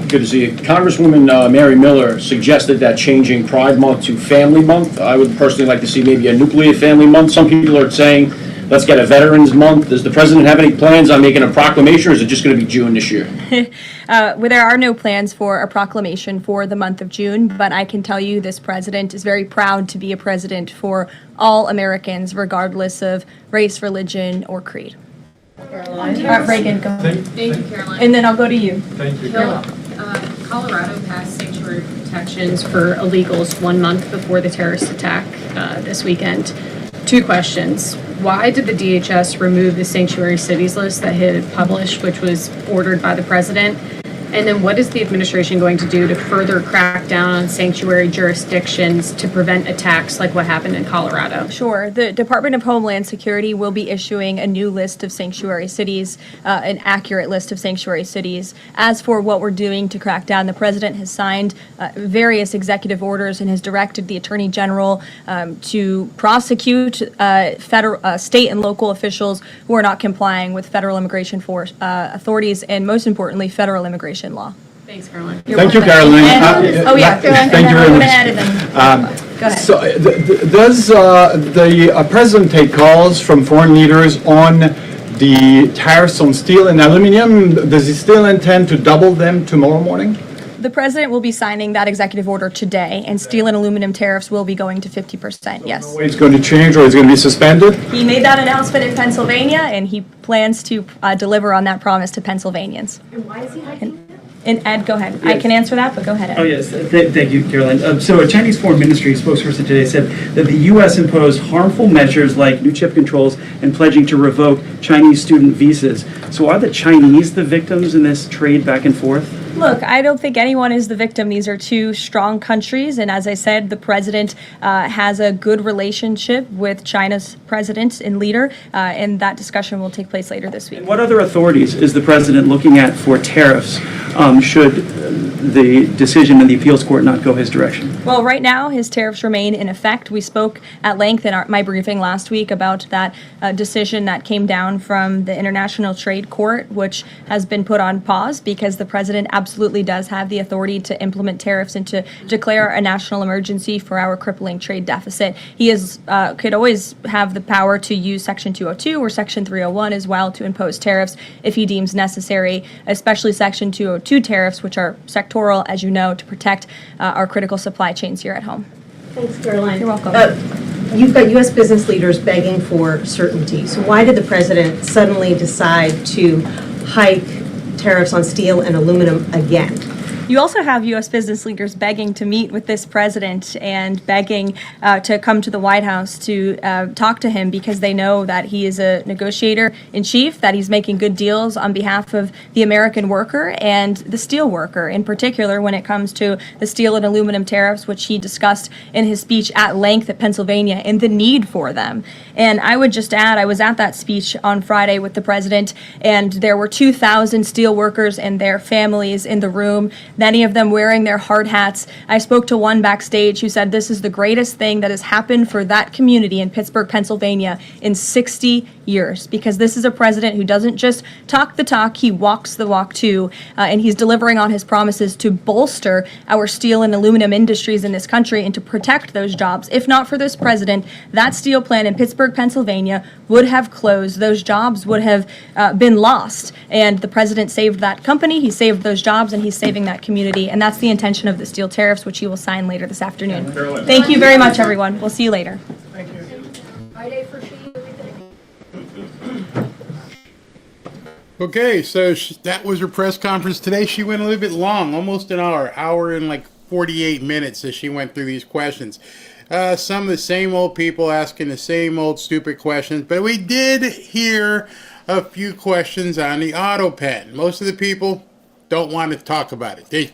Good to see you. Congresswoman Mary Miller suggested that changing Pride Month to Family Month. I would personally like to see maybe a nuclear family month. Some people are saying, let's get a Veterans Month. Does the president have any plans on making a proclamation, or is it just going to be June this year? Well, there are no plans for a proclamation for the month of June, but I can tell you this president is very proud to be a president for all Americans, regardless of race, religion, or creed. Reagan, go. Thank you, Caroline. And then I'll go to you. Thank you. You're welcome. Colorado passed sanctuary protections for illegals 1 month before the terrorist attack this weekend. 2 questions. Why did the DHS remove the sanctuary cities list that it had published, which was ordered by the president? And then what is the administration going to do to further crack down on sanctuary jurisdictions to prevent attacks like what happened in Colorado? Sure. The Department of Homeland Security will be issuing a new list of sanctuary cities, an accurate list of sanctuary cities. As for what we're doing to crack down, the president has signed various executive orders and has directed the Attorney General to prosecute federal, state and local officials who are not complying with federal immigration authorities and, most importantly, federal immigration law. Thanks, Caroline. Thank you, Caroline. Oh, yeah, Caroline. Thank you very much. Go ahead. So, does the president take calls from foreign leaders on the tariffs on steel and aluminum? Does he still intend to double them tomorrow morning? The president will be signing that executive order today, and steel and aluminum tariffs will be going to 50%, yes. It's going to change, or it's going to be suspended? He made that announcement in Pennsylvania, and he plans to deliver on that promise to Pennsylvanians. And why is he hiking? And Ed, go ahead. I can answer that, but go ahead, Ed. Oh, yes. Thank you, Caroline. So a Chinese Foreign Ministry spokesperson today said that the U.S. imposed harmful measures like new chip controls and pledging to revoke Chinese student visas. So are the Chinese the victims in this trade back and forth? Look, I don't think anyone is the victim. These are two strong countries, and as I said, the president has a good relationship with China's president and leader, and that discussion will take place later this week. And what other authorities is the president looking at for tariffs should the decision in the appeals court not go his direction? Well, right now, his tariffs remain in effect. We spoke at length in my briefing last week about that decision that came down from the International Trade Court, which has been put on pause because the president absolutely does have the authority to implement tariffs and to declare a national emergency for our crippling trade deficit. He could always have the power to use Section 202 or Section 301 as well to impose tariffs if he deems necessary, especially Section 202 tariffs, which are sectoral, as you know, to protect our critical supply chains here at home. Thanks, Caroline. You're welcome. You've got U.S. business leaders begging for certainty. So why did the president suddenly decide to hike tariffs on steel and aluminum again? You also have U.S. business leaders begging to meet with this president and begging to come to the White House to talk to him because they know that he is a negotiator in chief, that he's making good deals on behalf of the American worker and the steel worker, in particular when it comes to the steel and aluminum tariffs, which he discussed in his speech at length at Pennsylvania and the need for them. And I would just add, I was at that speech on Friday with the president, and there were 2,000 steel workers and their families in the room, many of them wearing their hard hats. I spoke to one backstage who said this is the greatest thing that has happened for that community in Pittsburgh, Pennsylvania in 60 years, because this is a president who doesn't just talk the talk, he walks the walk too, and he's delivering on his promises to bolster our steel and aluminum industries in this country and to protect those jobs. If not for this president, that steel plant in Pittsburgh, Pennsylvania would have closed. Those jobs would have been lost, and the president saved that company, he saved those jobs, and he's saving that community, and that's the intention of the steel tariffs, which he will sign later this afternoon. Thank you very much, everyone. We'll see you later. Okay, so that was her press conference today. She went a little bit long, almost an hour and like 48 minutes as she went through these questions. Some of the same old people asking the same old stupid questions, but we did hear a few questions on the Autopen. Most of the people don't want to talk about it. They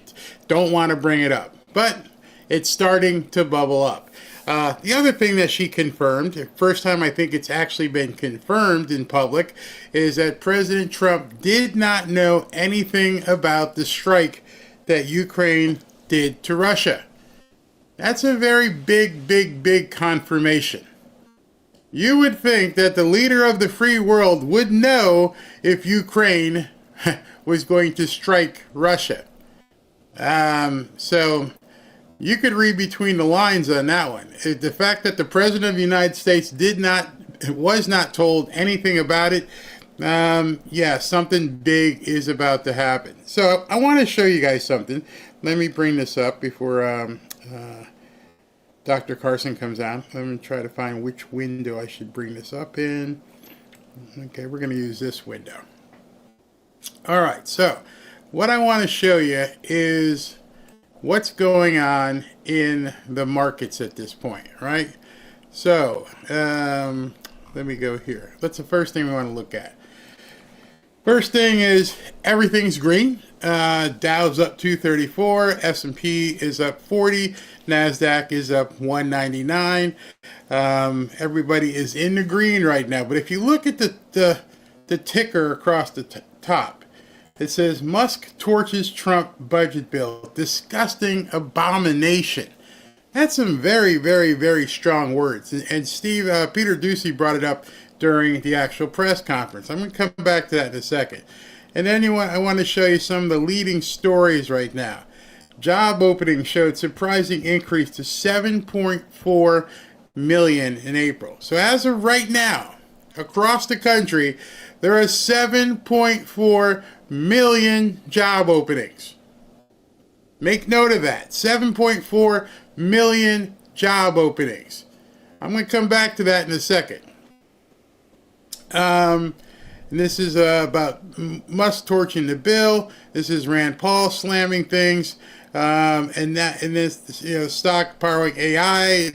don't want to bring it up, but it's starting to bubble up. The other thing that she confirmed, first time I think it's actually been confirmed in public, is that President Trump did not know anything about the strike that Ukraine did to Russia. That's a very big confirmation. You would think that the leader of the free world would know if Ukraine was going to strike Russia. So you could read between the lines on that one. The fact that the President of the United States was not told anything about it, yeah, something big is about to happen. So I want to show you guys something. Let me bring this up before Dr. Carson comes on. Let me try to find which window I should bring this up in. Okay, we're going to use this window. All right, so what I want to show you is what's going on in the markets at this point, right? So let me go here. That's the first thing we want to look at. First thing is everything's green. Dow's up 234, S&P is up 40, NASDAQ is up 199. Everybody is in the green right now. But if you look at the ticker across the top, it says Musk torches Trump budget bill. Disgusting abomination. That's some very, very, very strong words. And Peter Doocy brought it up during the actual press conference. I'm going to come back to that in a second. And then I want to show you some of the leading stories right now. Job openings showed surprising increase to 7.4 million in April. So as of right now, across the country, there are 7.4 million job openings. Make note of that. 7.4 million job openings. I'm going to come back to that in a second. And this is about Musk torching the bill. This is Rand Paul slamming things, and this stock powering AI.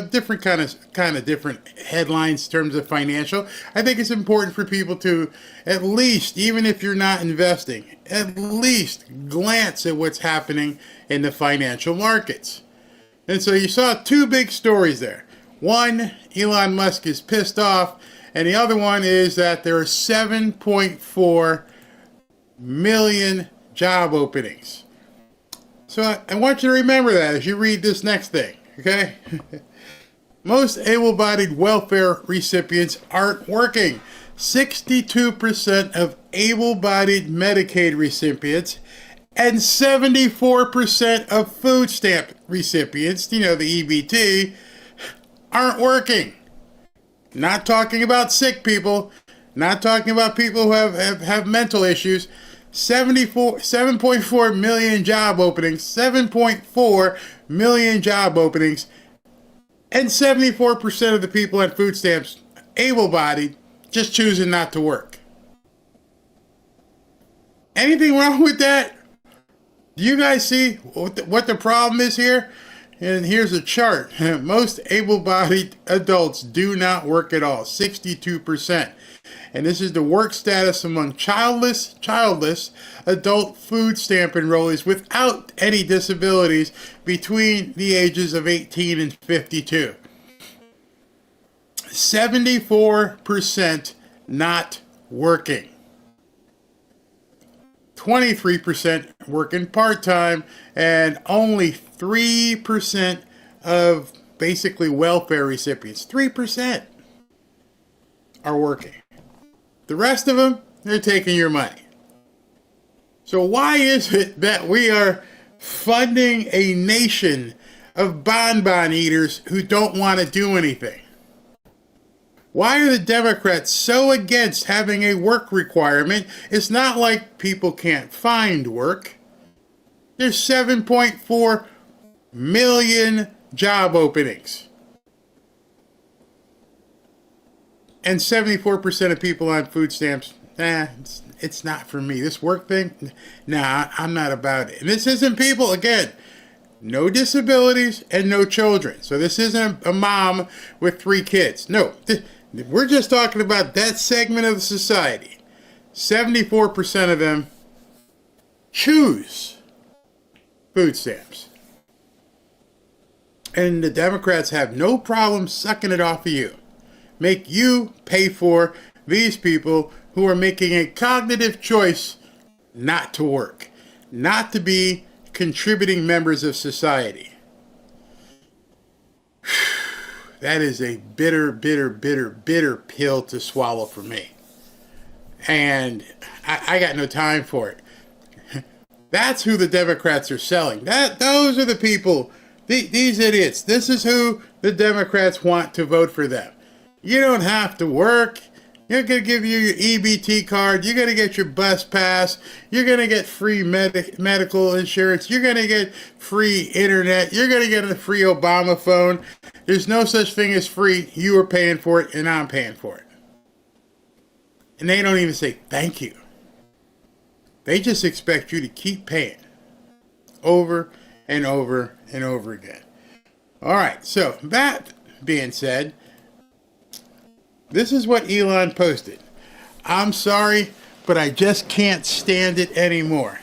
Different kind of different headlines in terms of financial. I think it's important for people to at least, even if you're not investing, at least glance at what's happening in the financial markets. And so you saw two big stories there. One, Elon Musk is pissed off. And the other one is that there are 7.4 million job openings. So I want you to remember that as you read this next thing, okay? Most able-bodied welfare recipients aren't working. 62% of able-bodied Medicaid recipients and 74% of food stamp recipients, the EBT, aren't working. Not talking about sick people, not talking about people who have mental issues. 7.4 million job openings, 7.4 million job openings, and 74% of the people on food stamps, able-bodied, just choosing not to work. Anything wrong with that? Do you guys see what the problem is here? And here's a chart. Most able-bodied adults do not work at all, 62%. And this is the work status among childless adult food stamp enrollees without any disabilities between the ages of 18 and 52. 74% not working. 23% working part-time, and only 3% of basically welfare recipients, 3% are working. The rest of them, they're taking your money. So why is it that we are funding a nation of bonbon eaters who don't want to do anything? Why are the Democrats so against having a work requirement? It's not like people can't find work. There's 7.4 million job openings. And 74% of people on food stamps, it's not for me. This work thing, I'm not about it. And this isn't people, again, no disabilities and no children. So this isn't a mom with 3 kids. No, we're just talking about that segment of the society. 74% of them choose food stamps. And the Democrats have no problem sucking it off of you. Make you pay for these people who are making a cognitive choice not to work, not to be contributing members of society. That is a bitter, bitter, bitter, bitter pill to swallow for me. And I got no time for it. That's who the Democrats are selling. Those are the people, these idiots. This is who the Democrats want to vote for them. You don't have to work. You're going to give you your EBT card. You're going to get your bus pass. You're going to get free medical insurance. You're going to get free internet. You're going to get a free Obama phone. There's no such thing as free. You are paying for it, and I'm paying for it. And they don't even say thank you. They just expect you to keep paying over and over and over again. All right, so that being said, this is what Elon posted. I'm sorry, but I just can't stand it anymore.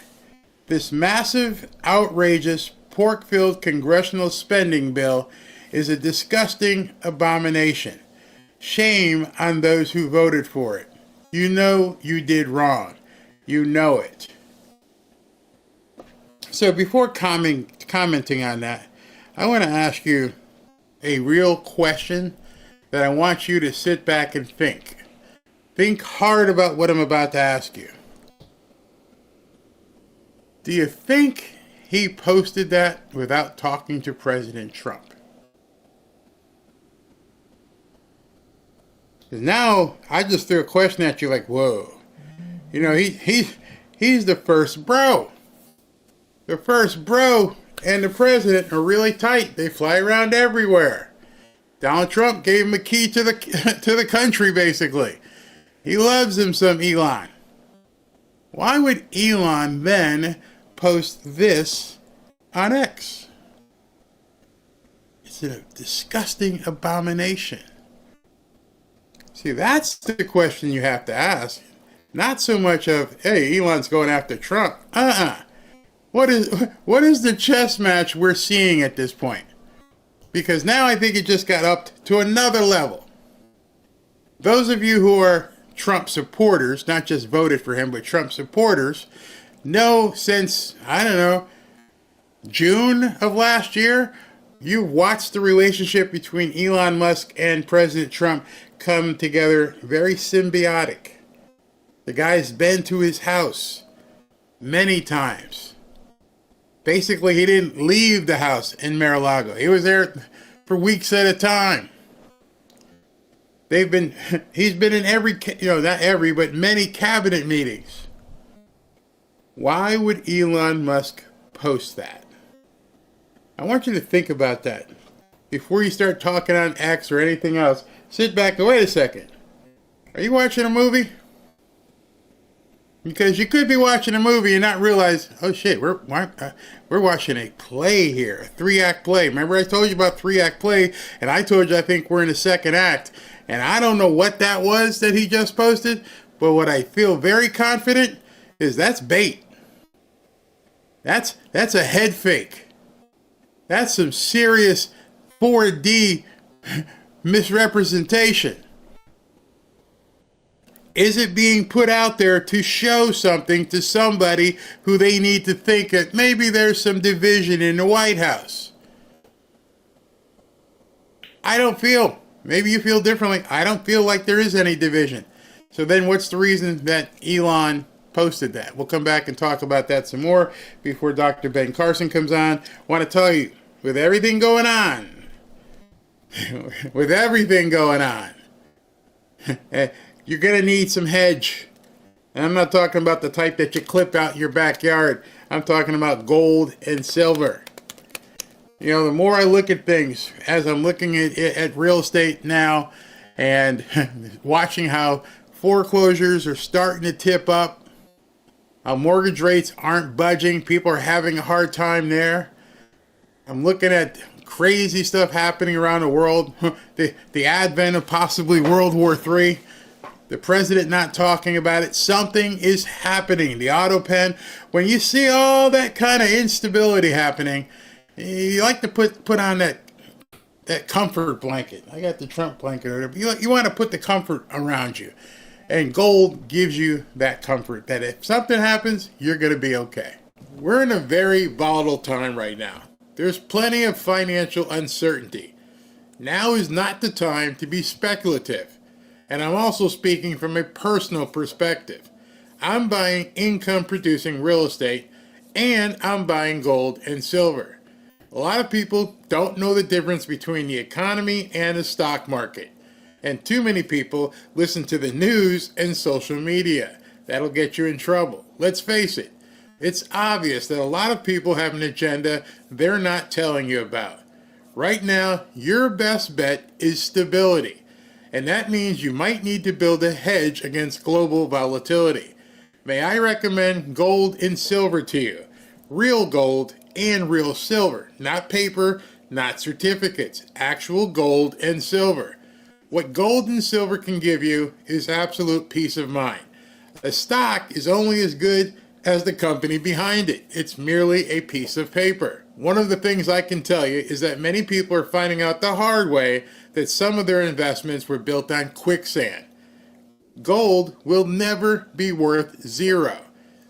This massive, outrageous, pork-filled congressional spending bill is a disgusting abomination. Shame on those who voted for it. You know you did wrong. You know it. So before commenting on that, I want to ask you a real question that I want you to sit back and think. Think hard about what I'm about to ask you. Do you think he posted that without talking to President Trump? Because now I just threw a question at you like, whoa. You know, he's the first bro. The first bro and the president are really tight. They fly around everywhere. Donald Trump gave him a key to the country, basically. He loves him some Elon. Why would Elon then post this on X? It's a disgusting abomination. See, that's the question you have to ask. Not so much of, hey, Elon's going after Trump. What is the chess match we're seeing at this point? Because now I think it just got up to another level. Those of you who are Trump supporters, not just voted for him, but Trump supporters, know since, I don't know, June of last year, you watched the relationship between Elon Musk and President Trump come together very symbiotic. The guy's been to his house many times. Basically, he didn't leave the house in Mar-a-Lago. He was there for weeks at a time. He's been in every, not every, but many cabinet meetings. Why would Elon Musk post that? I want you to think about that. Before you start talking on X or anything else, sit back and wait a second. Are you watching a movie? Because you could be watching a movie and not realize, oh shit, we're watching a play here, a 3-act play. Remember I told you about 3-act play, and I told you I think we're in the second act, and I don't know what that was that he just posted, but what I feel very confident is that's bait. That's a head fake. That's some serious 4D misrepresentation. Is it being put out there to show something to somebody who they need to think that maybe there's some division in the White House? I don't feel. Maybe you feel differently. I don't feel like there is any division. So then what's the reason that Elon posted that? We'll come back and talk about that some more before Dr. Ben Carson comes on. I want to tell you, with everything going on, you're going to need some hedge. And I'm not talking about the type that you clip out your backyard. I'm talking about gold and silver. You know, the more I look at things, as I'm looking at real estate now and watching how foreclosures are starting to tip up, how mortgage rates aren't budging, people are having a hard time there. I'm looking at crazy stuff happening around the world, the advent of possibly World War III. The president not talking about it. Something is happening. The Autopen. When you see all that kind of instability happening, you like to put on that comfort blanket. I got the Trump blanket or whatever. You want to put the comfort around you. And gold gives you that comfort that if something happens, you're going to be okay. We're in a very volatile time right now. There's plenty of financial uncertainty. Now is not the time to be speculative. And I'm also speaking from a personal perspective. I'm buying income-producing real estate, and I'm buying gold and silver. A lot of people don't know the difference between the economy and the stock market. And too many people listen to the news and social media. That'll get you in trouble. Let's face it. It's obvious that a lot of people have an agenda they're not telling you about. Right now, your best bet is stability. and that means you might need to build a hedge against global volatility. May I recommend gold and silver to you? Real gold and real silver, not paper, not certificates, actual gold and silver. What gold and silver can give you is absolute peace of mind. A stock is only as good as the company behind it. It's merely a piece of paper. One of the things I can tell you is that many people are finding out the hard way that some of their investments were built on quicksand. Gold will never be worth zero.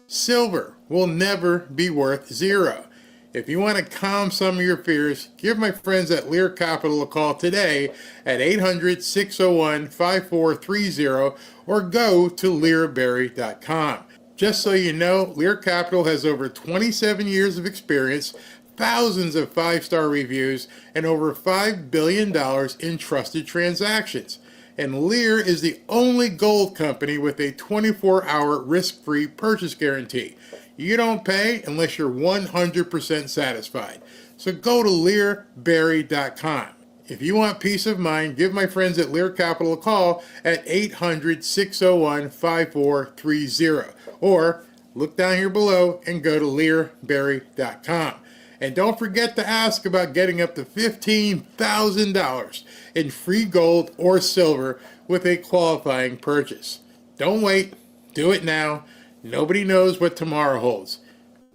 Silver will never be worth zero. If you want to calm some of your fears, give my friends at Lear Capital a call today at 800-601-5430 or go to learberry.com. Just so you know, Lear Capital has over 27 years of experience, thousands of 5-star reviews, and over $5 billion in trusted transactions. And Lear is the only gold company with a 24-hour risk-free purchase guarantee. You don't pay unless you're 100% satisfied. So go to learberry.com. If you want peace of mind, give my friends at Lear Capital a call at 800-601-5430. Or look down here below and go to learberry.com. And don't forget to ask about getting up to $15,000 in free gold or silver with a qualifying purchase. Don't wait. Do it now. Nobody knows what tomorrow holds.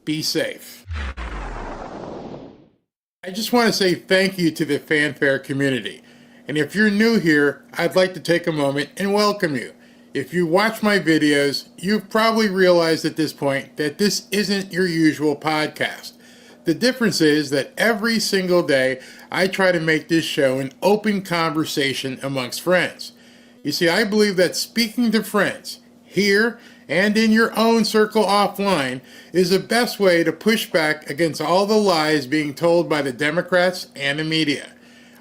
Be safe. I just want to say thank you to the fanfare community. And if you're new here, I'd like to take a moment and welcome you. If you watch my videos, you've probably realized at this point that this isn't your usual podcast. The difference is that every single day I try to make this show an open conversation amongst friends. You see, I believe that speaking to friends, here and in your own circle offline, is the best way to push back against all the lies being told by the Democrats and the media.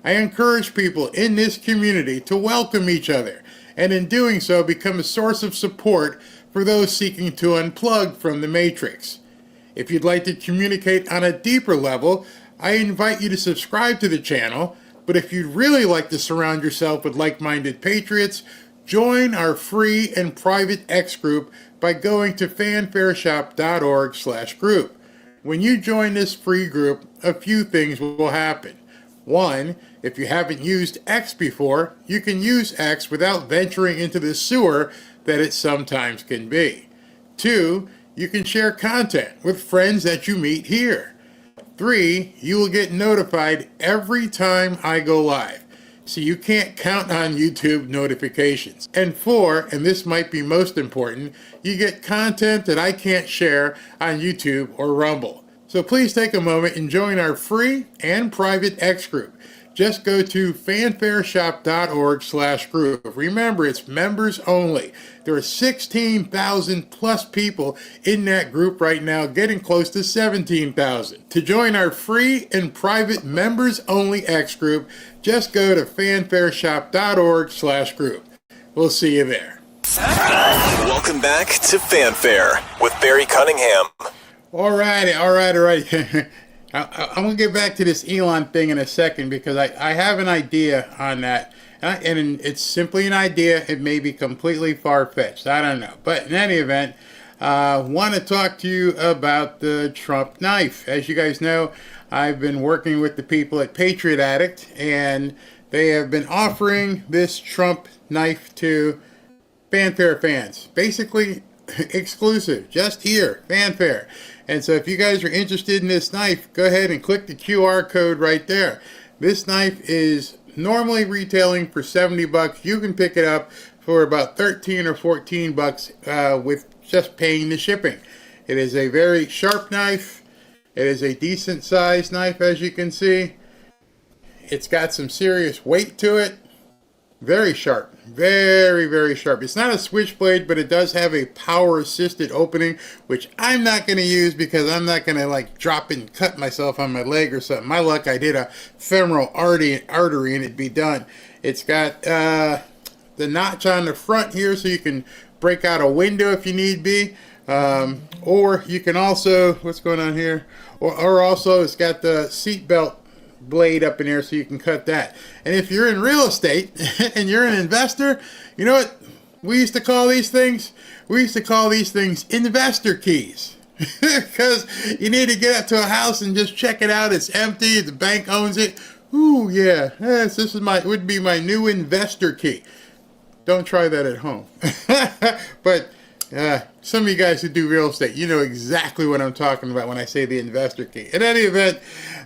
I encourage people in this community to welcome each other, and in doing so become a source of support for those seeking to unplug from the matrix. If you'd like to communicate on a deeper level, I invite you to subscribe to the channel, but if you'd really like to surround yourself with like-minded patriots, join our free and private X group by going to fanfareshop.org/group. When you join this free group, a few things will happen. One, if you haven't used X before, you can use X without venturing into the sewer that it sometimes can be. Two, you can share content with friends that you meet here. 3, you will get notified every time I go live, so you can't count on YouTube notifications. And 4, and this might be most important, you get content that I can't share on YouTube or Rumble. So please take a moment and join our free and private X group. Just go to fanfareshop.org/group. Remember, it's members only. There are 16,000 plus people in that group right now, getting close to 17,000. To join our free and private members only X group, just go to fanfareshop.org/group. We'll see you there. Welcome back to Fanfare with Barry Cunningham. All right. I'm going to get back to this Elon thing in a second because I have an idea on that. And it's simply an idea. It may be completely far-fetched. I don't know. But in any event, I want to talk to you about the Trump knife. As you guys know, I've been working with the people at Patriot Addict, and they have been offering this Trump knife to Fanfare fans. Basically exclusive, just here, Fanfare. And so if you guys are interested in this knife, go ahead and click the QR code right there. This knife is normally retailing for $70. You can pick it up for about $13 or $14 with just paying the shipping. It is a very sharp knife. It is a decent sized knife, as you can see. It's got some serious weight to it. Very sharp. Very, very sharp. It's not a switchblade, but it does have a power-assisted opening, which I'm not going to use because I'm not going to like drop and cut myself on my leg or something. My luck, I did a femoral artery and it'd be done. It's got the notch on the front here so you can break out a window if you need be. Or you can also, what's going on here? Or also it's got the seat belt blade up in there so you can cut that. And if you're in real estate and you're an investor, you know what we used to call these things? We used to call these things investor keys. Because you need to get up to a house and just check it out. It's empty. The bank owns it. Ooh, yeah. Yes, this is would be my new investor key. Don't try that at home. But some of you guys who do real estate, you know exactly what I'm talking about when I say the investor key. In any event,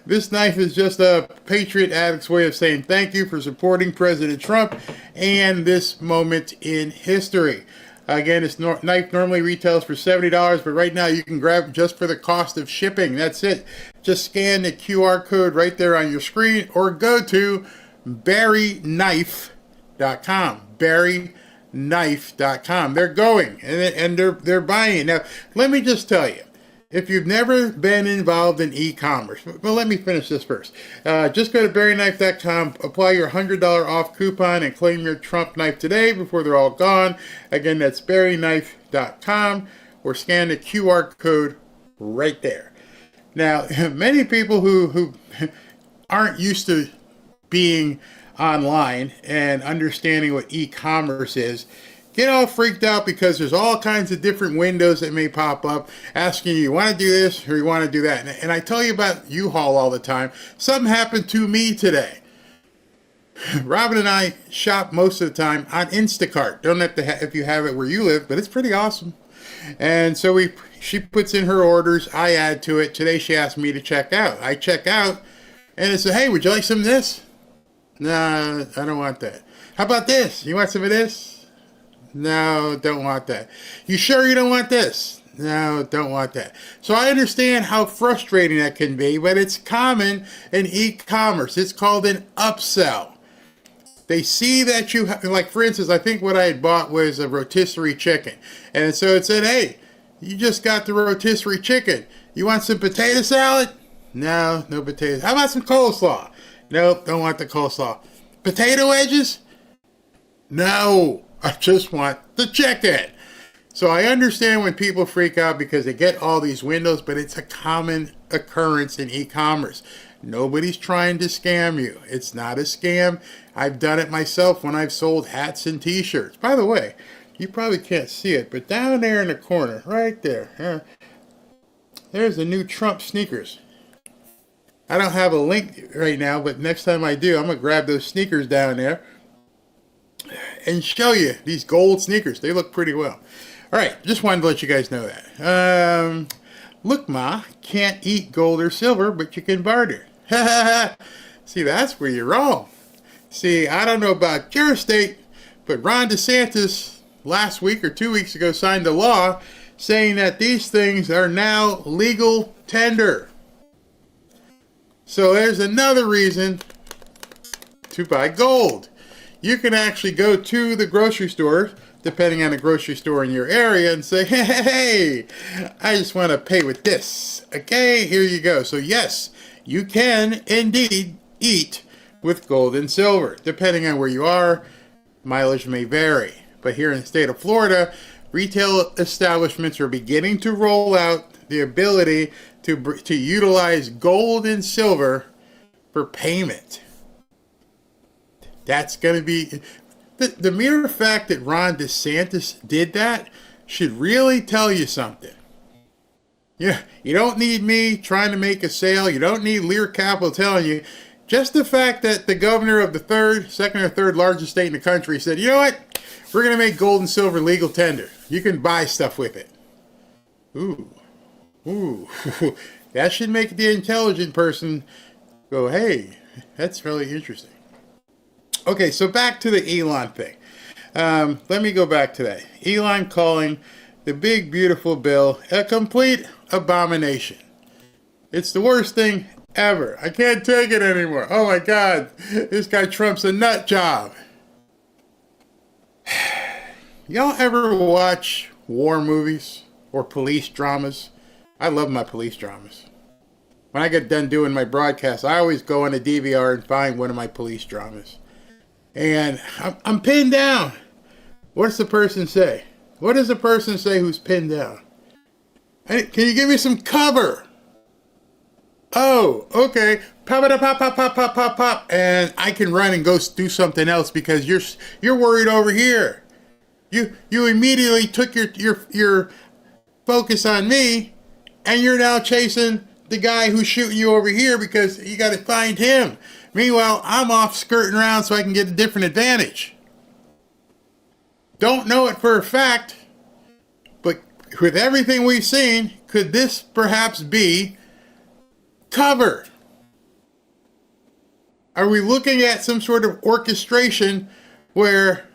this knife is just a Patriot addict's way of saying thank you for supporting President Trump and this moment in history. Again, this knife normally retails for $70, but right now you can grab it just for the cost of shipping. That's it. Just scan the QR code right there on your screen or go to barryknife.com. barryknife.com. They're going and they're buying. Now, let me just tell you, if you've never been involved in e-commerce, well, let me finish this first. Just go to barryknife.com, apply your $100 off coupon, and claim your Trump knife today before they're all gone. Again, that's barryknife.com, or scan the QR code right there. Now, many people who aren't used to being online and understanding what e-commerce is get all freaked out because there's all kinds of different windows that may pop up asking you want to do this or you want to do that. And I tell you about U-Haul all the time. Something happened to me today. Robin and I shop most of the time on Instacart. Don't have to if you have it where you live, but it's pretty awesome. And so she puts in her orders. I add to it. Today she asked me to check out. I check out and it said, hey, would you like some of this? No, I don't want that. How about this? You want some of this? No, don't want that. You sure you don't want this? No, don't want that. So I understand how frustrating that can be, but it's common in e-commerce. It's called an upsell. They see that you have, like for instance, I think what I had bought was a rotisserie chicken. And so it said, hey, you just got the rotisserie chicken. You want some potato salad? No, no potatoes. How about some coleslaw? Nope, don't want the coleslaw. Potato wedges? No, I just want the chicken. So I understand when people freak out because they get all these windows, but it's a common occurrence in e-commerce. Nobody's trying to scam you. It's not a scam. I've done it myself when I've sold hats and t-shirts. By the way, you probably can't see it, but down there in the corner, right there, there's the new Trump sneakers. I don't have a link right now, but next time I do, I'm going to grab those sneakers down there and show you these gold sneakers. They look pretty well. All right, just wanted to let you guys know that. Look, Ma, can't eat gold or silver, but you can barter. See, that's where you're wrong. See, I don't know about your state, but Ron DeSantis last week or 2 weeks ago signed a law saying that these things are now legal tender. So there's another reason to buy gold. You can actually go to the grocery store, depending on the grocery store in your area, and say, hey, I just want to pay with this. Okay, here you go. So yes, you can indeed eat with gold and silver. Depending on where you are, mileage may vary. But here in the state of Florida, retail establishments are beginning to roll out the ability to utilize gold and silver for payment. That's going to be... The mere fact that Ron DeSantis did that should really tell you something. Yeah, you don't need me trying to make a sale. You don't need Lear Capital telling you. Just the fact that the governor of the second or third largest state in the country said, you know what? We're going to make gold and silver legal tender. You can buy stuff with it. Ooh. That should make the intelligent person go, hey, that's really interesting. Okay, so back to the Elon thing. Let me go back to that. Elon calling the big, beautiful bill a complete abomination. It's the worst thing ever. I can't take it anymore. Oh my God, this guy Trump's a nut job. Y'all ever watch war movies or police dramas? I love my police dramas. When I get done doing my broadcast, I always go on a DVR and find one of my police dramas. And I'm pinned down. What's the person say? What does the person say who's pinned down? Hey, can you give me some cover? Oh, okay. Pop it up, pop, pop, pop, pop, pop, pop, and I can run and go do something else because you're worried over here. You immediately took your focus on me, and you're now chasing the guy who's shooting you over here because you got to find him. Meanwhile, I'm off skirting around so I can get a different advantage. Don't know it for a fact, but with everything we've seen, could this perhaps be cover? Are we looking at some sort of orchestration where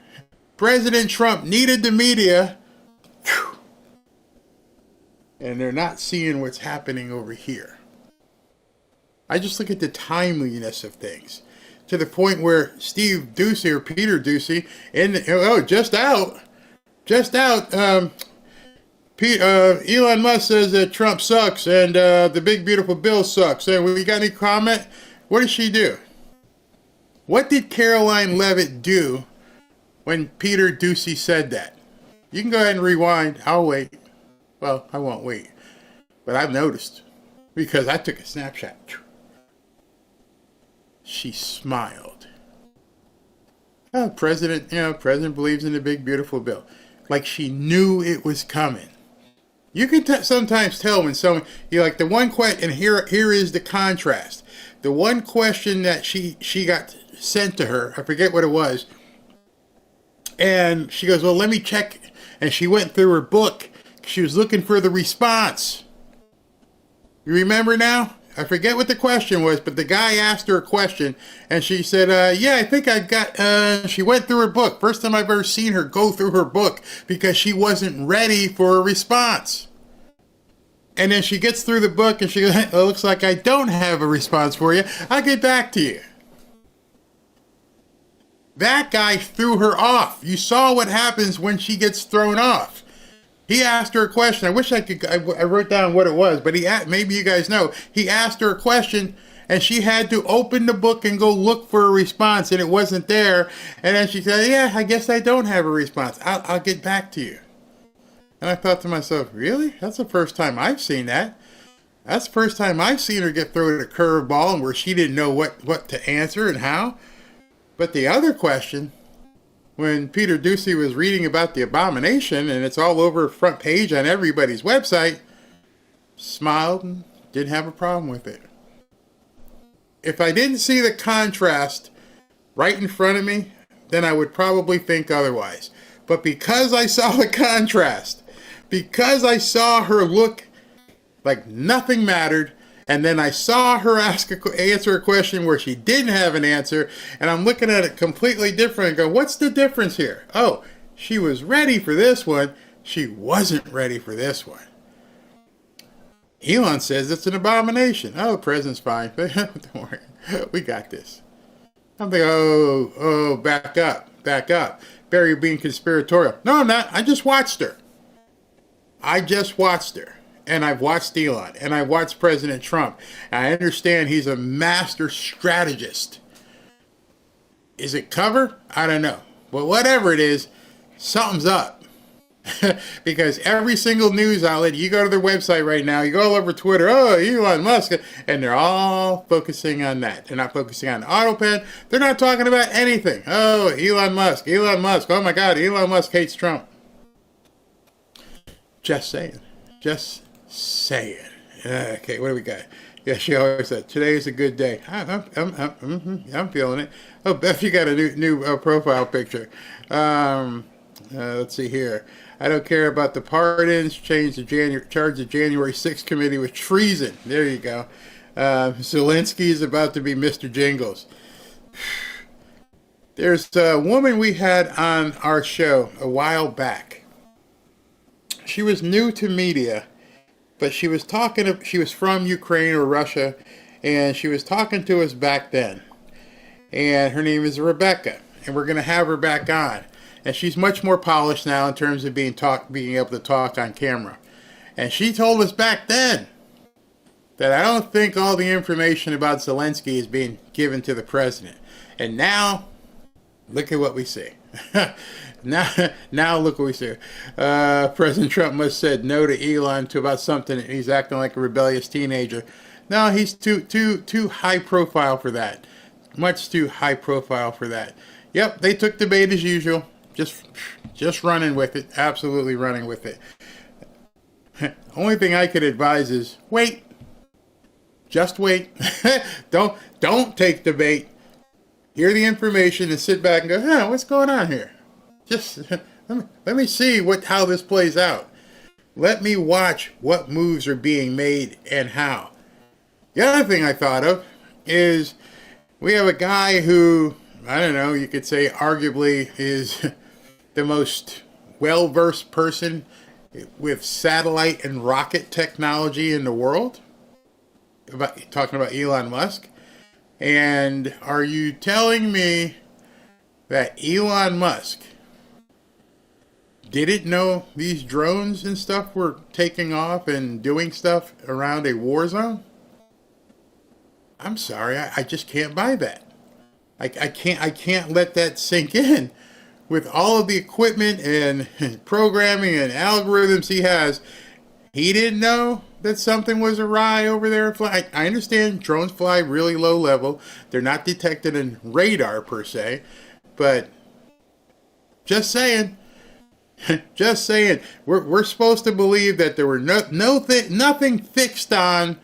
President Trump needed the media and they're not seeing what's happening over here? I just look at the timeliness of things to the point where Steve Doocy or Peter Doocy Elon Musk says that Trump sucks and the big beautiful bill sucks. And we got any comment? What did she do? What did Caroline Levitt do when Peter Doocy said that? You can go ahead and rewind. I'll wait. Well, I won't wait. But I've noticed because I took a snapshot. She smiled. Oh, President believes in the big beautiful bill. Like she knew it was coming. You can sometimes tell when someone, like the one question, and here is the contrast. The one question that she got sent to her, I forget what it was, and she goes, well, let me check, and she went through her book. She was looking for the response. You remember now? I forget what the question was, but the guy asked her a question, and she said, yeah, I think I got, she went through her book. First time I've ever seen her go through her book because she wasn't ready for a response. And then she gets through the book, and she goes, it looks like I don't have a response for you. I'll get back to you. That guy threw her off. You saw what happens when she gets thrown off. He asked her a question. I wish I wrote down what it was, but maybe you guys know. He asked her a question, and she had to open the book and go look for a response, and it wasn't there. And then she said, yeah, I guess I don't have a response. I'll get back to you. And I thought to myself, really? That's the first time I've seen that. That's the first time I've seen her get thrown a curveball where she didn't know what to answer and how. But the other question, when Peter Doocy was reading about the abomination, and it's all over front page on everybody's website, smiled and didn't have a problem with it. If I didn't see the contrast right in front of me, then I would probably think otherwise. But because I saw the contrast, because I saw her look like nothing mattered, and then I saw her answer a question where she didn't have an answer, and I'm looking at it completely different and go, what's the difference here? Oh, she was ready for this one. She wasn't ready for this one. Elon says it's an abomination. Oh, the president's fine. Don't worry. We got this. I'm thinking, back up. Barry, you're being conspiratorial. No, I'm not. I just watched her. And I've watched Elon, and I've watched President Trump. And I understand he's a master strategist. Is it cover? I don't know. But whatever it is, something's up. Because every single news outlet, you go to their website right now, you go all over Twitter, oh, Elon Musk, and they're all focusing on that. They're not focusing on Autopen. They're not talking about anything. Oh, Elon Musk. Oh my God, Elon Musk hates Trump. Just saying. Okay, what do we got? Yeah, she always said, today is a good day. I'm feeling it. Oh, Beth, you got a new profile picture. Let's see here. I don't care about the pardons. Charge the January 6th committee with treason. There you go. Zelensky is about to be Mr. Jingles. There's a woman we had on our show a while back. She was new to media, but she was from Ukraine or Russia, and she was talking to us back then. And her name is Rebecca, and we're going to have her back on. And she's much more polished now in terms of being able to talk on camera. And she told us back then that I don't think all the information about Zelensky is being given to the president. And now, look at what we see. Now look what we see. President Trump must have said no to Elon about something, and he's acting like a rebellious teenager. No, he's too high profile for that. Much too high profile for that. Yep, they took the bait as usual. Just running with it. Absolutely running with it. Only thing I could advise is wait. Just wait. Don't take the bait. Hear the information and sit back and go, what's going on here? Just let me see how this plays out. Let me watch what moves are being made and how. The other thing I thought of is we have a guy who, I don't know, you could say arguably is the most well-versed person with satellite and rocket technology in the world. Talking about Elon Musk. And are you telling me that Elon Musk didn't know these drones and stuff were taking off and doing stuff around a war zone? I'm sorry, I just can't buy that. I can't let that sink in. With all of the equipment and programming and algorithms he has, he didn't know that something was awry over there. I understand drones fly really low level. They're not detected in radar per se, but just saying. Just saying. We're supposed to believe that there were nothing fixed on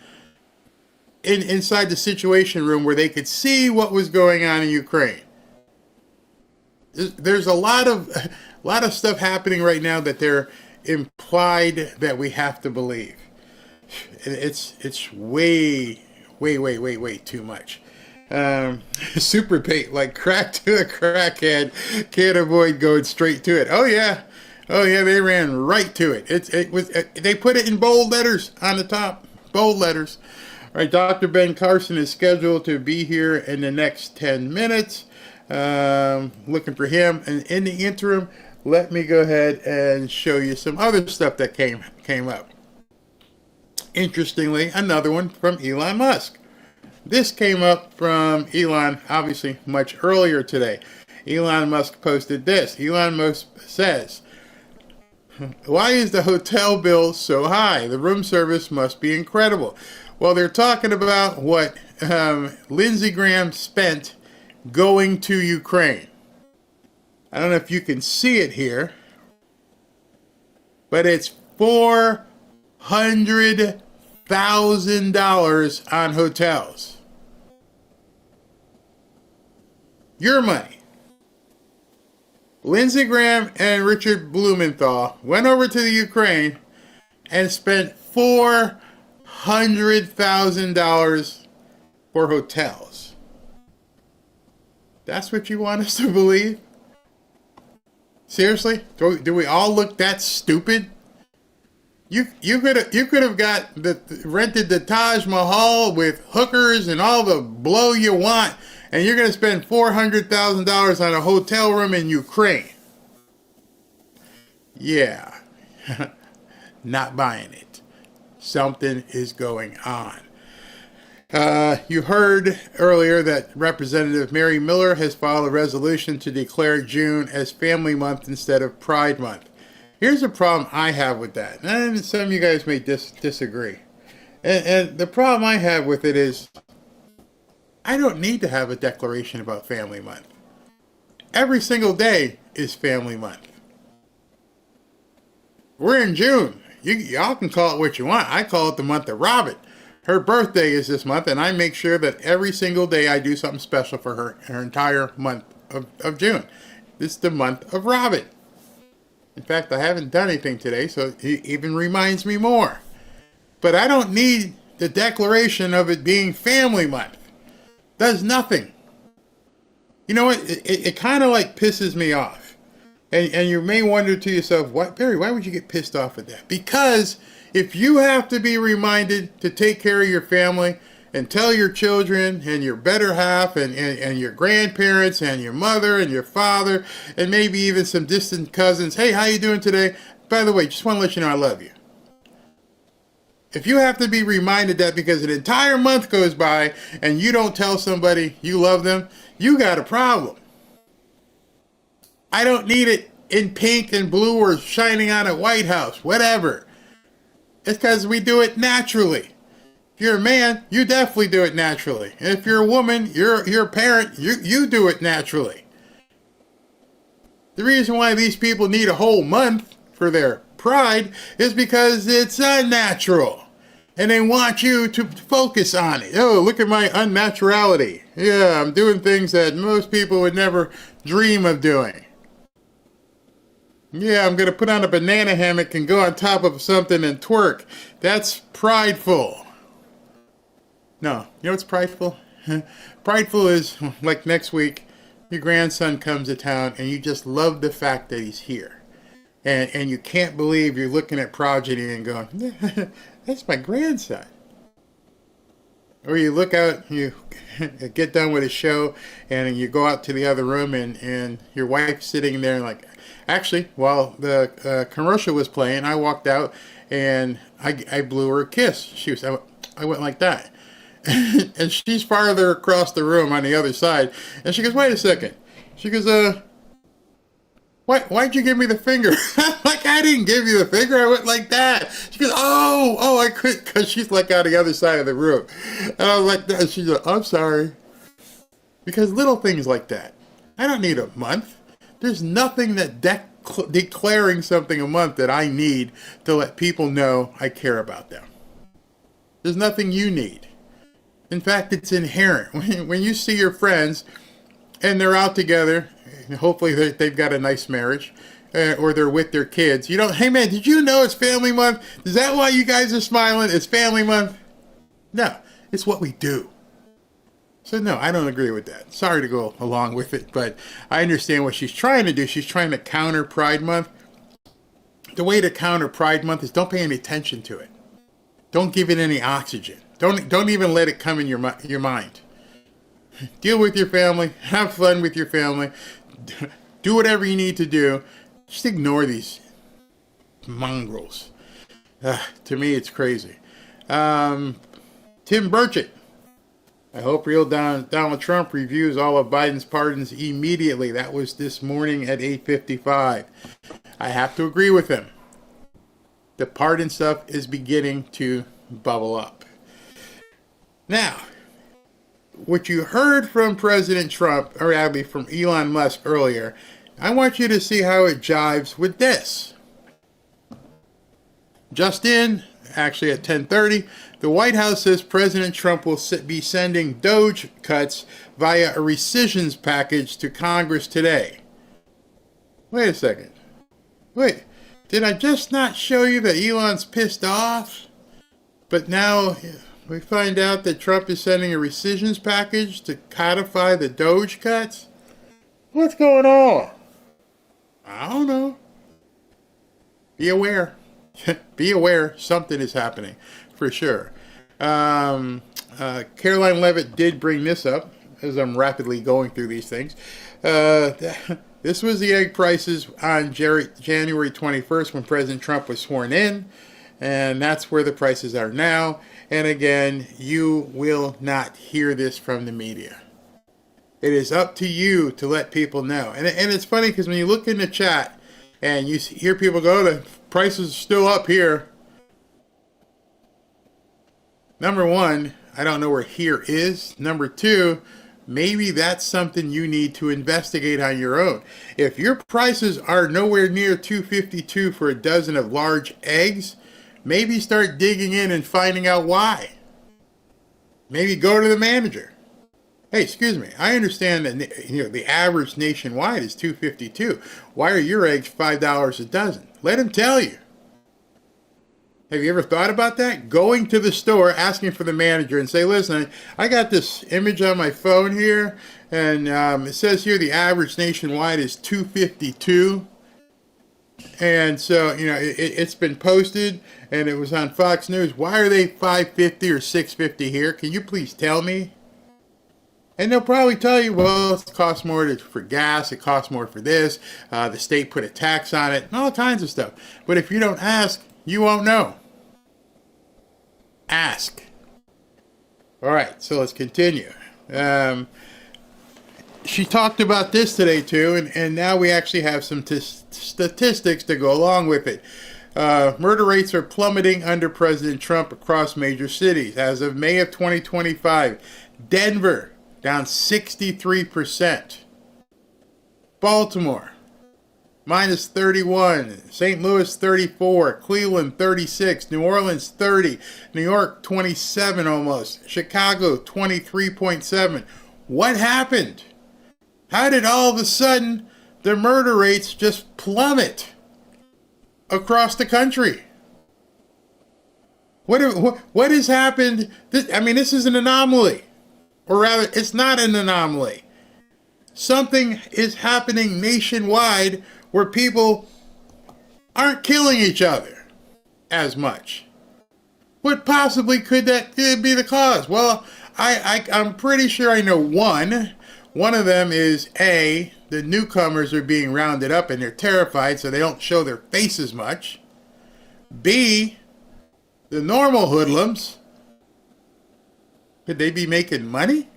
inside the Situation Room where they could see what was going on in Ukraine. There's a lot of stuff happening right now that they're implied that we have to believe. It's way too much. Super bait, like crack to a crackhead, can't avoid going straight to it. Oh yeah, they ran right to it. They put it in bold letters on the top, bold letters. All right, Dr. Ben Carson is scheduled to be here in the next 10 minutes. Looking for him, and in the interim, let me go ahead and show you some other stuff that came up. Interestingly, another one from Elon Musk. This came up from Elon, obviously, much earlier today. Elon Musk posted this. Elon Musk says, "Why is the hotel bill so high? The room service must be incredible." Well, they're talking about what Lindsey Graham spent going to Ukraine. I don't know if you can see it here, but it's $400,000 on hotels. Your money. Lindsey Graham and Richard Blumenthal went over to the Ukraine and spent $400,000 for hotels. That's what you want us to believe? Seriously? Do we all look that stupid? You could have rented the Taj Mahal with hookers and all the blow you want, and you're going to spend $400,000 on a hotel room in Ukraine. Yeah. Not buying it. Something is going on. You heard earlier that Representative Mary Miller has filed a resolution to declare June as Family Month instead of Pride Month. Here's a problem I have with that, and some of you guys may disagree. And the problem I have with it is, I don't need to have a declaration about Family Month. Every single day is Family Month. We're in June. Y'all can call it what you want. I call it the month of Robin. Her birthday is this month, and I make sure that every single day I do something special for her entire month of June. This is the month of Robin. In fact, I haven't done anything today, so it even reminds me more. But I don't need the declaration of it being Family Month. Does nothing. You know what? It kind of like pisses me off. And you may wonder to yourself, Barry, why would you get pissed off at that? Because if you have to be reminded to take care of your family and tell your children and your better half and your grandparents and your mother and your father and maybe even some distant cousins, hey, how you doing today? By the way, just want to let you know I love you. If you have to be reminded that because an entire month goes by and you don't tell somebody you love them, you got a problem. I don't need it in pink and blue or shining on a White House, whatever. It's because we do it naturally. If you're a man, you definitely do it naturally. And if you're a woman, you're a parent, you do it naturally. The reason why these people need a whole month for their pride is because it's unnatural. And they want you to focus on it. Oh, look at my unnaturality. Yeah, I'm doing things that most people would never dream of doing. Yeah, I'm going to put on a banana hammock and go on top of something and twerk. That's prideful. No, you know what's prideful? Prideful is, like next week, your grandson comes to town and you just love the fact that he's here. And you can't believe you're looking at progeny and going, that's my grandson. Or you look out, you get done with a show and you go out to the other room and your wife's sitting there like, actually, while the commercial was playing, I walked out and I blew her a kiss. I went like that. And she's farther across the room on the other side. And she goes, wait a second. She goes, why'd you give me the finger? Like, I didn't give you the finger. I went like that. She goes, oh, I couldn't, because she's like on the other side of the room. And I was like that. And she's like, I'm sorry. Because little things like that. I don't need a month. There's nothing that declaring something a month that I need to let people know I care about them. There's nothing you need. In fact, it's inherent. When you see your friends and they're out together, hopefully they've got a nice marriage, or they're with their kids, you don't, hey man, did you know it's family month? Is that why you guys are smiling? It's family month? No, it's what we do. So no, I don't agree with that. Sorry to go along with it, but I understand what she's trying to do. She's trying to counter Pride Month. The way to counter Pride Month is don't pay any attention to it. Don't give it any oxygen. Don't even let it come in your mind. Deal with your family. Have fun with your family. Do whatever you need to do. Just ignore these mongrels. To me, it's crazy. Tim Burchett. I hope real Donald Trump reviews all of Biden's pardons immediately. That was this morning at 8:55. I have to agree with him. The pardon stuff is beginning to bubble up. Now, what you heard from President Trump, or actually from Elon Musk earlier, I want you to see how it jives with this. Just in, actually at 10:30, the White House says President Trump will be sending DOJ cuts via a rescissions package to Congress today. Wait a second. Wait, did I just not show you that Elon's pissed off? But now we find out that Trump is sending a rescissions package to codify the DOJ cuts? What's going on? I don't know. Be aware. Be aware something is happening, for sure. Caroline Leavitt did bring this up as I'm rapidly going through these things. This was the egg prices on January 21st when President Trump was sworn in, and that's where the prices are now. And again, you will not hear this from the media. It is up to you to let people know. And it's funny because when you look in the chat and you hear people go, the prices are still up here. Number one, I don't know where here is. Number two, maybe that's something you need to investigate on your own. If your prices are nowhere near $2.52 for a dozen of large eggs, maybe start digging in and finding out why. Maybe go to the manager. Hey, excuse me, I understand that the average nationwide is $2.52. Why are your eggs $5 a dozen? Let him tell you. Have you ever thought about that? Going to the store, asking for the manager and say, listen, I got this image on my phone here, and it says here the average nationwide is $2.52. And so, it's been posted, and it was on Fox News. Why are they $5.50 or $6.50 here? Can you please tell me? And they'll probably tell you, well, it costs more for gas, it costs more for this, the state put a tax on it, and all kinds of stuff. But if you don't ask, you won't know. Ask. All right, so let's continue. She talked about this today, too, and now we actually have some statistics to go along with it. Murder rates are plummeting under President Trump across major cities. As of May of 2025, Denver down 63%. Baltimore minus 31, St. Louis 34, Cleveland 36, New Orleans 30, New York 27 almost, Chicago 23.7. What happened? How did all of a sudden the murder rates just plummet across the country? What has happened? This is an anomaly. Or rather, it's not an anomaly. Something is happening nationwide where people aren't killing each other as much. What possibly could that be the cause? Well, I'm pretty sure I know one. One of them is A, the newcomers are being rounded up and they're terrified so they don't show their faces much. B, the normal hoodlums, could they be making money?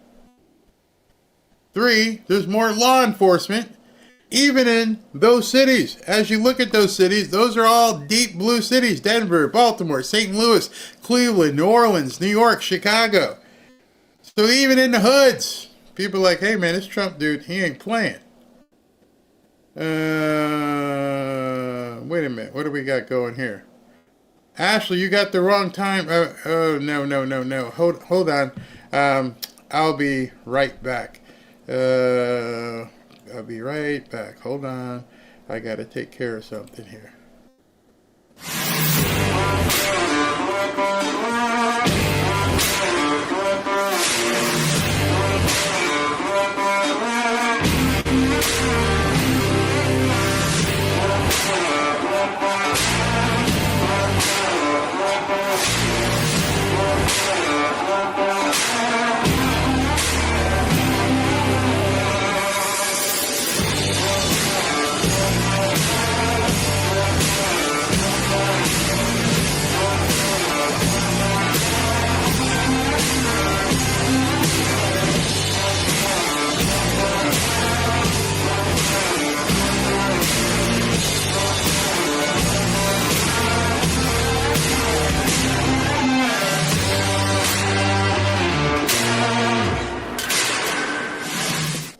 3, there's more law enforcement, even in those cities. As you look at those cities, those are all deep blue cities. Denver, Baltimore, St. Louis, Cleveland, New Orleans, New York, Chicago. So even in the hoods, people are like, hey man, this Trump dude, he ain't playing. Wait a minute, what do we got going here? Ashley, you got the wrong time. No. Hold on. I'll be right back. I'll be right back. Hold on. I got to take care of something here.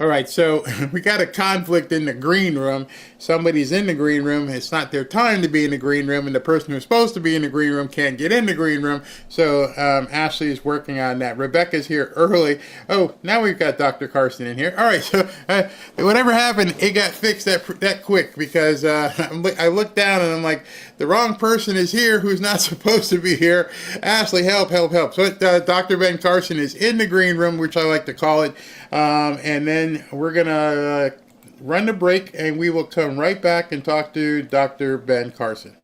All right, so we got a conflict in the green room. Somebody's in the green room. It's not their time to be in the green room, and the person who's supposed to be in the green room can't get in the green room. So Ashley is working on that. Rebecca's here early. Oh, now we've got Dr. Carson in here. All right, so whatever happened, it got fixed that quick because I looked down and I'm like, the wrong person is here who's not supposed to be here. Ashley, help. So Dr. Ben Carson is in the green room, which I like to call it. And then we're going to run the break, and we will come right back and talk to Dr. Ben Carson.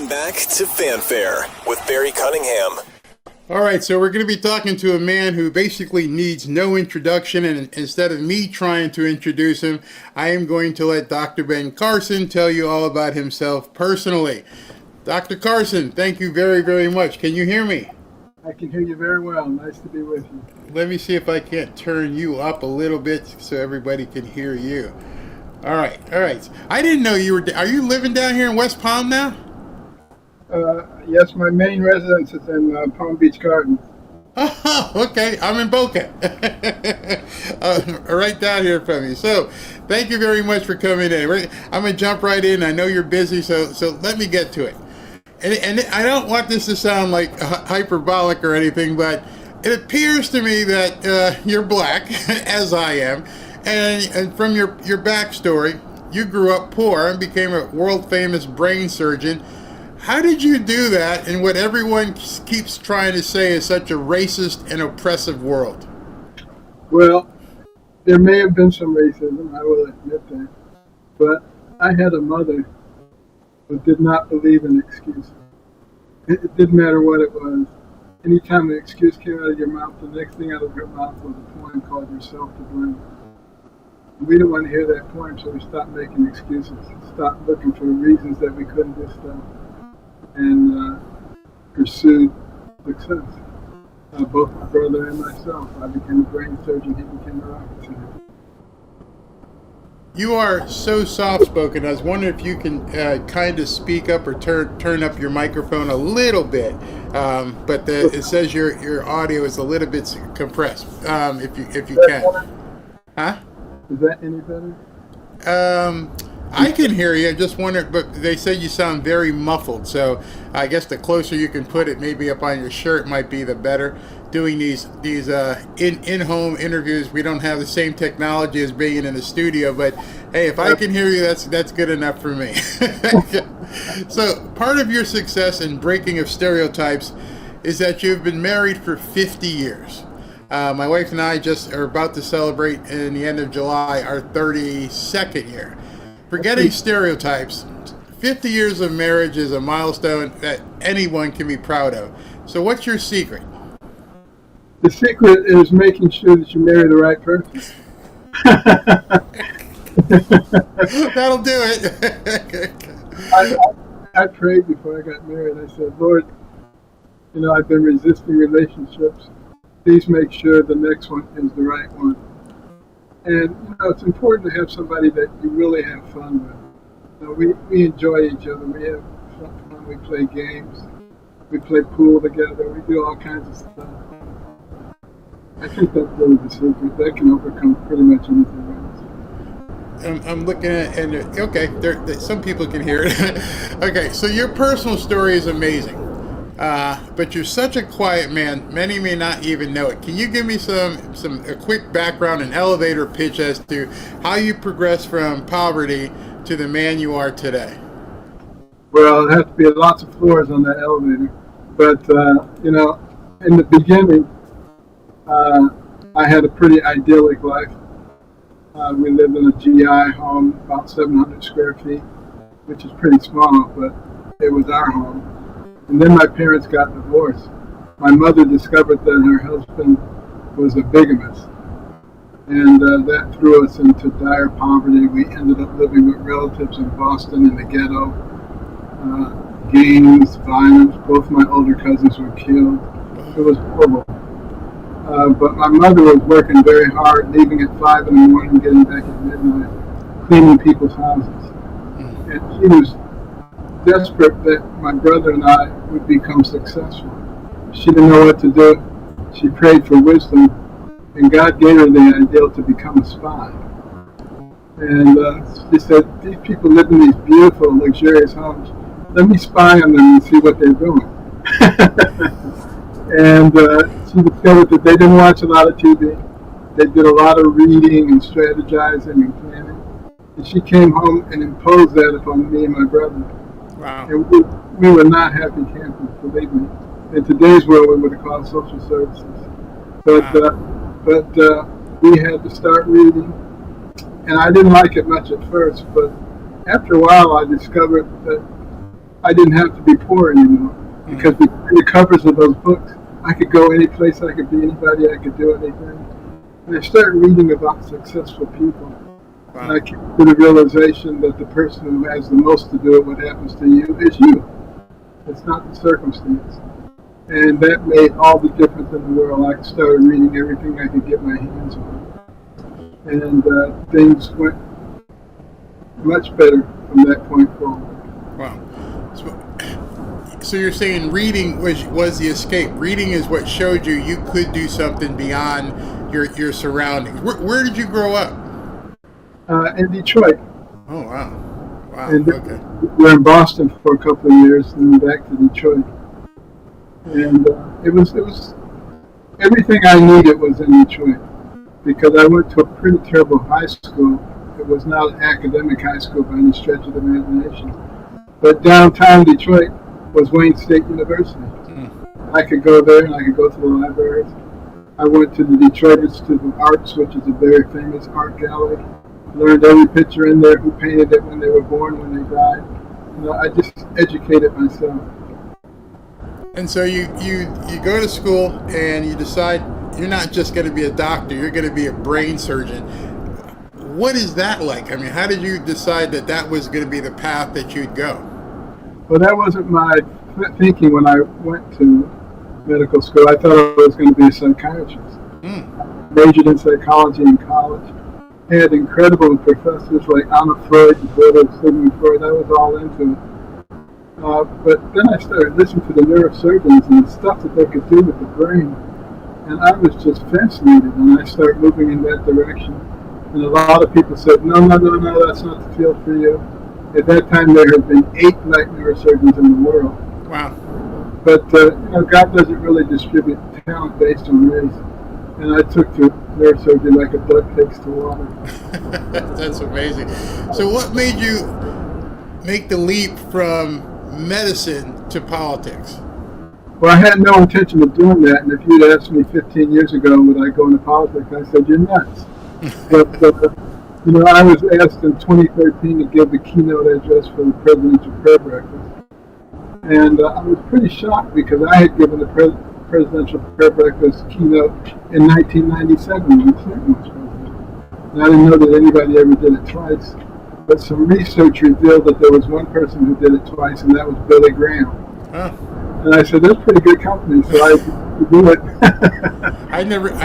Back to Fanfare with Barry Cunningham. All right, so we're going to be talking to a man who basically needs no introduction, and instead of me trying to introduce him, I am going to let Dr. Ben Carson tell you all about himself personally. Dr. Carson, thank you very, very much. Can you hear me? I can hear you very well. Nice to be with you. Let me see if I can't turn you up a little bit so everybody can hear you. All right. I didn't know you were. Are you living down here in West Palm now? Yes, my main residence is in Palm Beach Gardens. Oh, okay. I'm in Boca. Right down here from you. So, thank you very much for coming in. I'm going to jump right in. I know you're busy, so let me get to it. And I don't want this to sound like hyperbolic or anything, but it appears to me that you're black, as I am. And from your backstory, you grew up poor and became a world-famous brain surgeon. How did you do that in what everyone keeps trying to say is such a racist and oppressive world? Well, there may have been some racism, I will admit that. But I had a mother who did not believe in excuses. It didn't matter what it was. Anytime an excuse came out of your mouth, the next thing out of her mouth was a poem called Yourself to Blame. We didn't want to hear that poem, so we stopped making excuses. Stopped looking for reasons that we couldn't do stuff. And pursued success. Both my brother and myself. I became a brain surgeon, he became a rocket surgeon. You are so soft-spoken. I was wondering if you can kind of speak up or turn up your microphone a little bit. But it says your audio is a little bit compressed. If you can. Huh? Is that any better? I can hear you. I just wondered, but they say you sound very muffled. So I guess the closer you can put it, maybe up on your shirt, might be the better. Doing these in-home interviews, we don't have the same technology as being in the studio. But hey, if I can hear you, that's good enough for me. So part of your success in breaking of stereotypes is that you've been married for 50 years. My wife and I just are about to celebrate in the end of July our 32nd year. Forgetting stereotypes, 50 years of marriage is a milestone that anyone can be proud of. So what's your secret? The secret is making sure that you marry the right person. That'll do it. I prayed before I got married. I said, Lord, I've been resisting relationships. Please make sure the next one is the right one. And it's important to have somebody that you really have fun with. We enjoy each other. We have fun. We play games. We play pool together. We do all kinds of stuff. I think that's really the secret. That can overcome pretty much anything else. I'm looking at, and okay, some people can hear it. Okay, so your personal story is amazing. But you're such a quiet man, many may not even know it. Can you give me a quick background, an elevator pitch as to how you progressed from poverty to the man you are today? Well, there have to be lots of floors on that elevator. But, in the beginning, I had a pretty idyllic life. We lived in a GI home, about 700 square feet, which is pretty small, but it was our home. And then my parents got divorced. My mother discovered that her husband was a bigamist. And that threw us into dire poverty. We ended up living with relatives in Boston in the ghetto. Gangs, violence, both my older cousins were killed. It was horrible. But my mother was working very hard, leaving at 5 in the morning, getting back at midnight, cleaning people's houses. And she was desperate that my brother and I would become successful. She didn't know what to do. She prayed for wisdom, and God gave her the ideal to become a spy. And she said, these people live in these beautiful, luxurious homes. Let me spy on them and see what they're doing. And she discovered that they didn't watch a lot of TV. They did a lot of reading and strategizing and planning. And she came home and imposed that upon me and my brother. Wow. And we were not happy campers, believe me. In today's world, we would have called social services. But we had to start reading. And I didn't like it much at first, but after a while I discovered that I didn't have to be poor anymore. Because behind the covers of those books, I could go any place, I could be anybody, I could do anything. And I started reading about successful people. Wow. And I came to the realization that the person who has the most to do with what happens to you is you. It's not the circumstance. And that made all the difference in the world. I started reading everything I could get my hands on. And things went much better from that point forward. Wow. So you're saying reading was the escape. Reading is what showed you could do something beyond your surroundings. Where did you grow up? In Detroit. Oh, wow. Wow, and okay. We were in Boston for a couple of years, and then back to Detroit. And it was everything I needed was in Detroit, because I went to a pretty terrible high school. It was not an academic high school by any stretch of the imagination. But downtown Detroit was Wayne State University. I could go there and I could go to the libraries. I went to the Detroit Institute of Arts, which is a very famous art gallery. Learned every picture in there, who painted it, when they were born, when they died. I just educated myself. And so you go to school and you decide you're not just going to be a doctor, you're going to be a brain surgeon. What is that like? I mean, how did you decide that was going to be the path that you'd go? Well, that wasn't my thinking when I went to medical school. I thought I was going to be a psychiatrist. Majored in psychology in college. Had incredible professors like Anna Freud, the daughter of Sigmund Freud. I was all into it. But then I started listening to the neurosurgeons and the stuff that they could do with the brain. And I was just fascinated, and I started moving in that direction. And a lot of people said, no, that's not the field for you. At that time, there had been 8 black neurosurgeons in the world. Wow. But, God doesn't really distribute talent based on race. And I took to neurosurgery like a duck takes to water. That's amazing. So what made you make the leap from medicine to politics? Well, I had no intention of doing that. And if you'd asked me 15 years ago, would I go into politics, I said, you're nuts. But, I was asked in 2013 to give the keynote address for the presidential prayer breakfast. And I was pretty shocked, because I had given the presidential prayer breakfast keynote in 1997 when Clinton was president. And I didn't know that anybody ever did it twice. But some research revealed that there was one person who did it twice, and that was Billy Graham. Huh. And I said, that's pretty good company, so I do it. I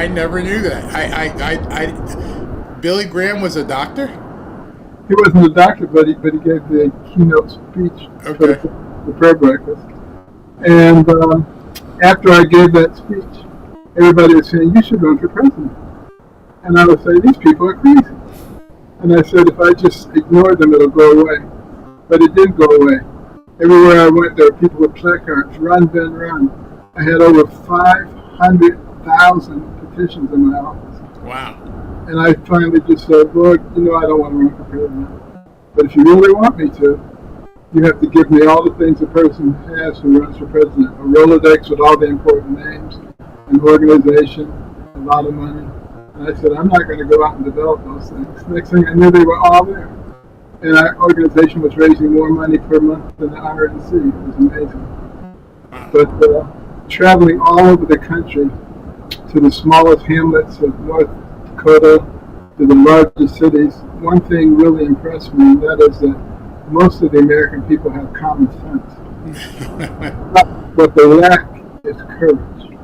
never knew that. Billy Graham was a doctor? He wasn't a doctor, but he gave the keynote speech for the prayer breakfast. And after I gave that speech, everybody was saying, you should run for president. And I would say, these people are crazy. And I said, if I just ignore them, it'll go away. But it did go away. Everywhere I went, there were people with placards, run, Ben, run. I had over 500,000 petitions in my office. Wow. And I finally just said, Lord, I don't want to run for president. But if you really want me to, you have to give me all the things a person has who runs for president. A Rolodex with all the important names, an organization, a lot of money. And I said, I'm not going to go out and develop those things. Next thing I knew, they were all there. And our organization was raising more money per month than the RNC. It was amazing. But traveling all over the country to the smallest hamlets of North Dakota to the largest cities, one thing really impressed me, and that is that most of the American people have common sense. What they lack is courage.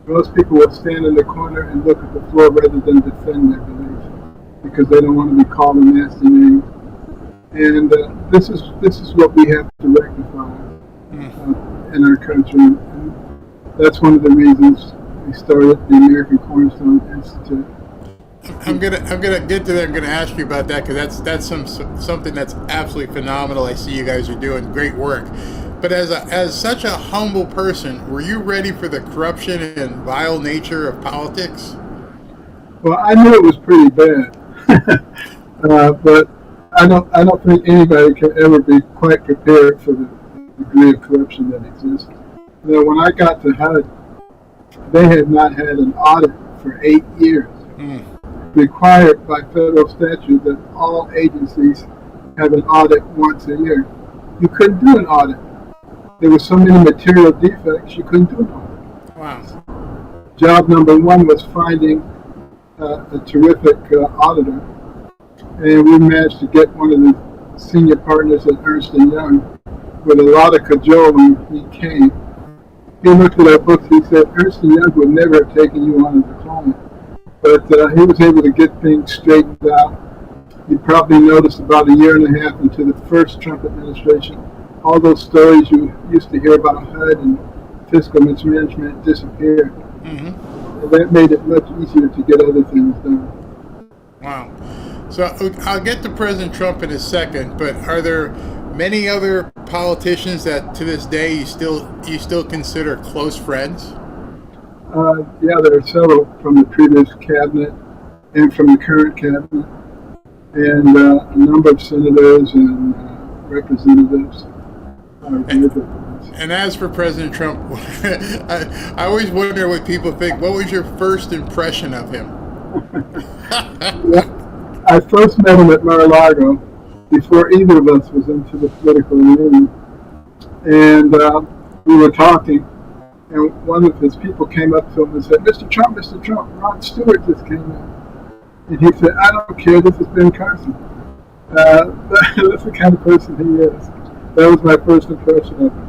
Most people will stand in the corner and look at the floor rather than defend their beliefs, because they don't want to be called a nasty name. And this is what we have to rectify in our country. And that's one of the reasons we started the American Cornerstone Institute. I'm gonna get to that. I'm gonna ask you about that, because that's something that's absolutely phenomenal. I see you guys are doing great work. But as such a humble person, were you ready for the corruption and vile nature of politics? Well, I knew it was pretty bad, but I don't think anybody can ever be quite prepared for the degree of corruption that exists. When I got to HUD, they had not had an audit for 8 years. Required by federal statute that all agencies have an audit once a year. You couldn't do an audit. There were so many material defects, you couldn't do an audit. Wow. Job number one was finding a terrific auditor. And we managed to get one of the senior partners at Ernst & Young. With a lot of cajoling, he came. he looked at our books. He said Ernst & Young would never have taken you on as a client, but he was able to get things straightened out. You probably noticed about a year and a half into the first Trump administration, all those stories you used to hear about HUD and fiscal mismanagement disappeared. And that made it much easier to get other things done. Wow. So I'll get to President Trump in a second, but are there many other politicians that to this day you still consider close friends? Yeah, there are several from the previous cabinet and from the current cabinet, and a number of senators and representatives are good friends. And as for President Trump, I always wonder what people think. What was your first impression of him? I first met him at Mar-a-Lago before either of us was into the political arena. And we were talking, and one of his people came up to him and said, Mr. Trump, Ron Stewart just came in. And he said, I don't care, this is Ben Carson. That's the kind of person he is. That was my first impression of him.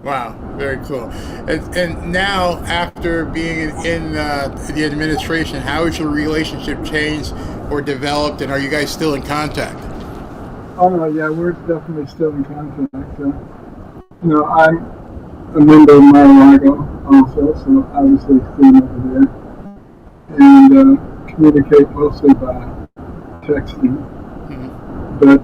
Wow, very cool. And now, after being in the administration, how has your relationship changed or developed, and are you guys still in contact? Oh, yeah, we're definitely still in contact. I'm a member of Mar-a-Lago also, so obviously still over there. And communicate mostly by texting. But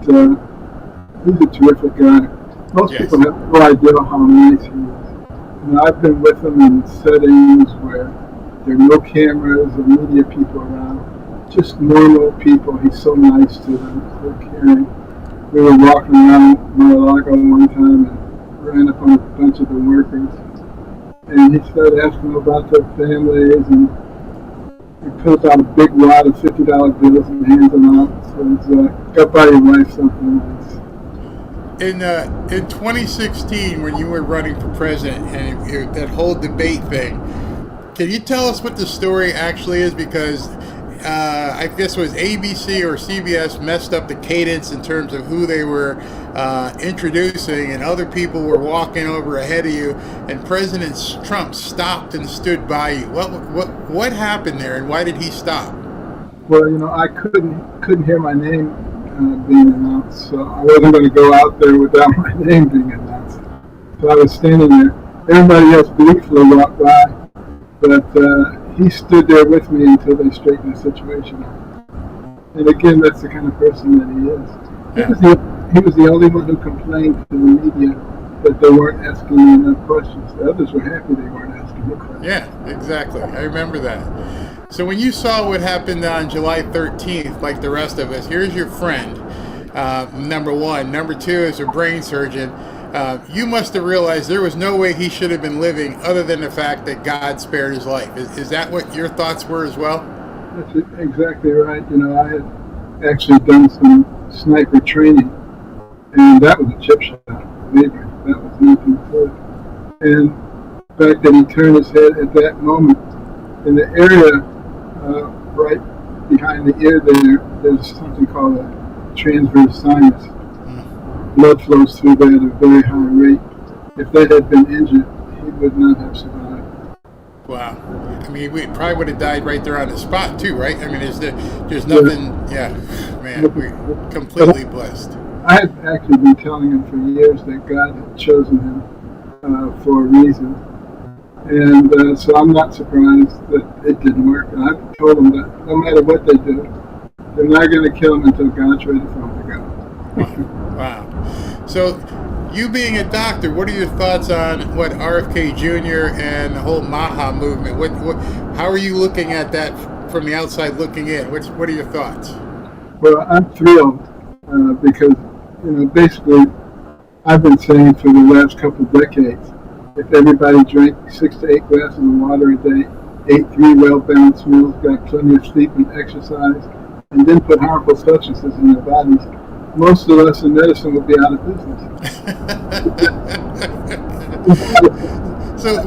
he's a terrific guy. Most people have no idea how nice he is. I've been with him in settings where there are no cameras or media people around. Just normal people. He's so nice to them, so caring. We were walking around Mar-a-Lago one time and ran up on a bunch of the workers. And he started asking them about their families, and he pulls out a big wad of $50 bills and hands them out. So it's go buy your wife something nice. In 2016, when you were running for president and that whole debate thing, can you tell us what the story actually is? Because I guess it was ABC or CBS messed up the cadence in terms of who they were introducing, and other people were walking over ahead of you, and President Trump stopped and stood by you. What happened there, and why did he stop? Well, I couldn't hear my name being announced, so I wasn't going to go out there without my name being announced. So I was standing there. Everybody else briefly walked by, but he stood there with me until they straightened the situation out. And again, that's the kind of person that he is. He was the only one who complained to the media that they weren't asking enough questions. The others were happy they weren't asking the questions. Yeah, exactly. I remember that. So when you saw what happened on July 13th, like the rest of us, here's your friend, number one. Number two, as a brain surgeon, you must have realized there was no way he should have been living other than the fact that God spared his life. Is that what your thoughts were as well? That's exactly right. I had actually done some sniper training, and that was a chip shot. Believe me, that was nothing to it. And the fact that he turned his head at that moment, in the area right behind the ear there's something called a transverse sinus. Blood flows through that at a very high rate. If that had been injured, he would not have survived. Wow. I mean, we probably would have died right there on the spot too, right? I mean, there's nothing, man, we're completely blessed. I had actually been telling him for years that God had chosen him for a reason. And so I'm not surprised that it didn't work. And I've told them that no matter what they do, they're not going to kill him until God's ready for him to go. Wow. So, you being a doctor, what are your thoughts on what RFK Jr. and the whole MAHA movement? How are you looking at that from the outside looking in? What are your thoughts? Well, I'm thrilled because, basically, I've been saying for the last couple of decades, if everybody drank 6 to 8 glasses of water a day, ate 3 well-balanced meals, got plenty of sleep and exercise, and didn't put harmful substances in their bodies, most of us in medicine would be out of business. So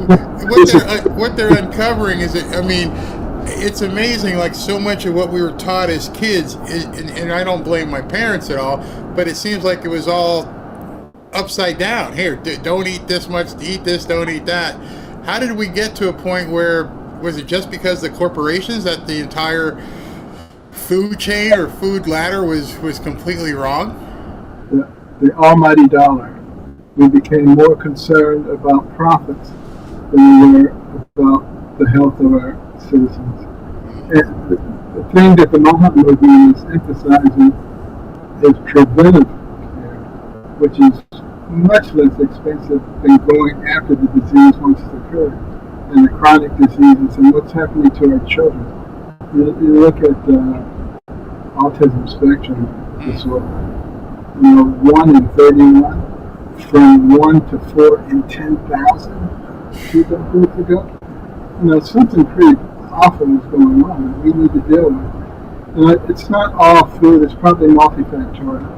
what they're uncovering is, it's amazing, like so much of what we were taught as kids, and I don't blame my parents at all, but it seems like it was all upside down. Here, don't eat this much, eat this, don't eat that. how did we get to a point where, was it just because the corporations that the entire food chain or food ladder was completely wrong? The almighty dollar. We became more concerned about profits than we were about the health of our citizens. And the thing that the Mohammed movement is emphasizing is preventive care, which is much less expensive than going after the disease once it's occurred, and the chronic diseases and what's happening to our children. You look at autism spectrum disorder. 1 in 31, from 1 to 4 in 10,000 people ago. Something pretty awful is going on that we need to deal with. And it's not all food, it's probably multifactorial.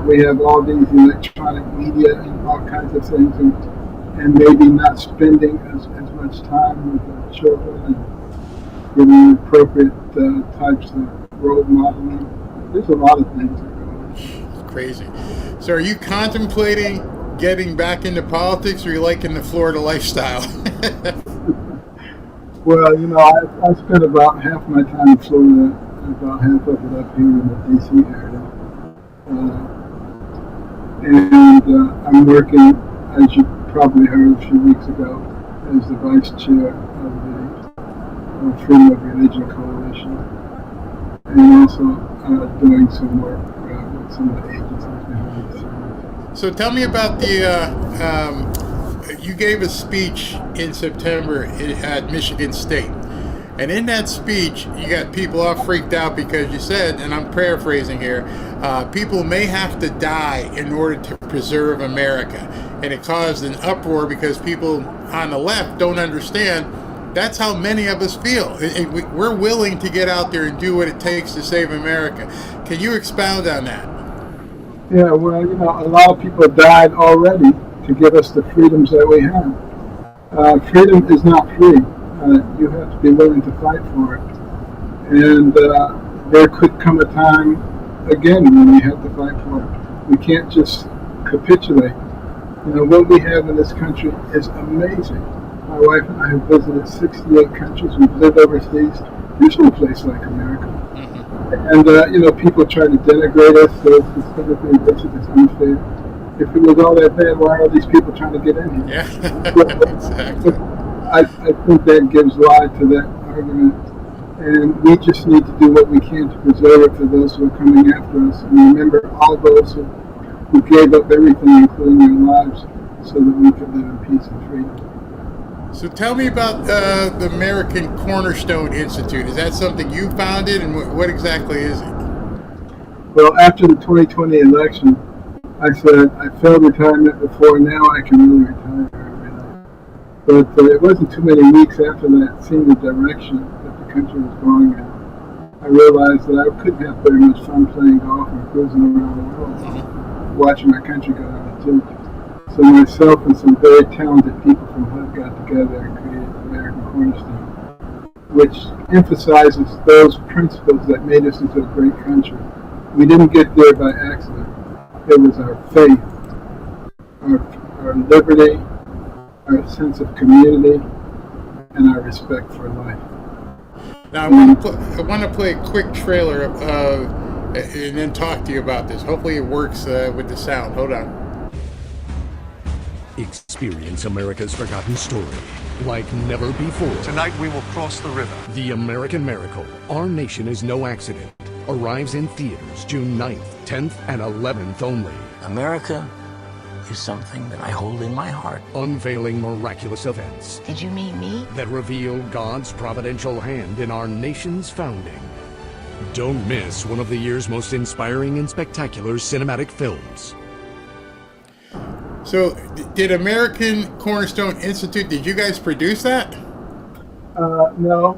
We have all these electronic media and all kinds of things, and maybe not spending as much time with the children and giving appropriate types of role modeling. There's a lot of things that go on. It's crazy. So are you contemplating getting back into politics, or are you liking the Florida lifestyle? Well, I spent about half my time in Florida and about half of it up here in the D.C. area. I'm working, as you probably heard a few weeks ago, as the vice chair of the Freedom of Religion Coalition, and also doing some work with some of the agencies behind the scenes. So tell me about you gave a speech in September at Michigan State. And in that speech, you got people all freaked out because you said, and I'm paraphrasing here, people may have to die in order to preserve America. And it caused an uproar because people on the left don't understand that's how many of us feel. We're willing to get out there and do what it takes to save America. Can you expound on that? Yeah, well, a lot of people died already to give us the freedoms that we have. Freedom is not free. You have to be willing to fight for it. And there could come a time, again, when we have to fight for it. We can't just capitulate. What we have in this country is amazing. My wife and I have visited 68 countries. We've lived overseas. There's no place like America. And, people try to denigrate us, so systemically this is unfair. If it was all that bad, why are these people trying to get in here? Yeah, exactly. I think that gives lie to that argument. And we just need to do what we can to preserve it for those who are coming after us. And remember all those who gave up everything, including their lives, so that we could live in peace and freedom. So tell me about the American Cornerstone Institute. Is that something you founded, and what exactly is it? Well, after the 2020 election, I said I failed retirement before, now I can really retire. But it wasn't too many weeks after that, seeing the direction that the country was going in, I realized that I couldn't have very much fun playing golf and cruising around the world, watching my country go down the tubes. So myself and some very talented people from HUD got together and created the American Cornerstone, which emphasizes those principles that made us into a great country. We didn't get there by accident. It was our faith, our liberty, our sense of community, and our respect for life. Now, I want to play a quick trailer and then talk to you about this. Hopefully it works with the sound. Hold on. Experience America's forgotten story like never before. Tonight we will cross the river. The American Miracle, Our Nation is No Accident, arrives in theaters June 9th, 10th, and 11th only. America is something that I hold in my heart. Unveiling miraculous events. Did you mean me? That reveal God's providential hand in our nation's founding. Don't miss one of the year's most inspiring and spectacular cinematic films. So, did American Cornerstone Institute, did you guys produce that? No,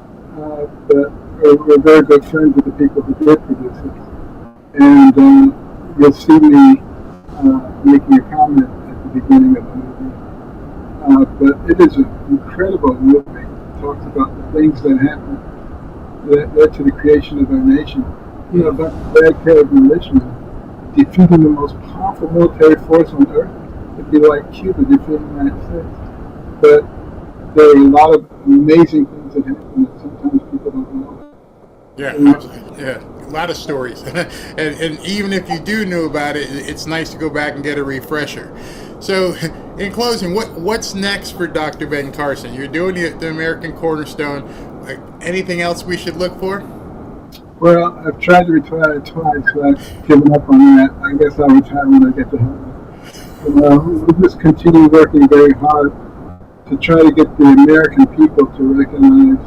but we're very good friends with the people who did produce it. And you'll see me making a comment at the beginning of the movie. But it is an incredible movie. It talks about the things that happened that led to the creation of our nation. About the Preemptive Enrichment, defeating the most powerful military force on earth. It'd be like Cuba defeating the United States. But there are a lot of amazing things that happen that sometimes people don't know. Yeah, a lot of stories. and even if you do know about it, it's nice to go back and get a refresher. So, in closing, what's next for Dr. Ben Carson? You're doing the American Cornerstone. Anything else we should look for? Well, I've tried to retire twice, so I've given up on that. I guess I'll retire when I get to heaven. We'll just continue working very hard to try to get the American people to recognize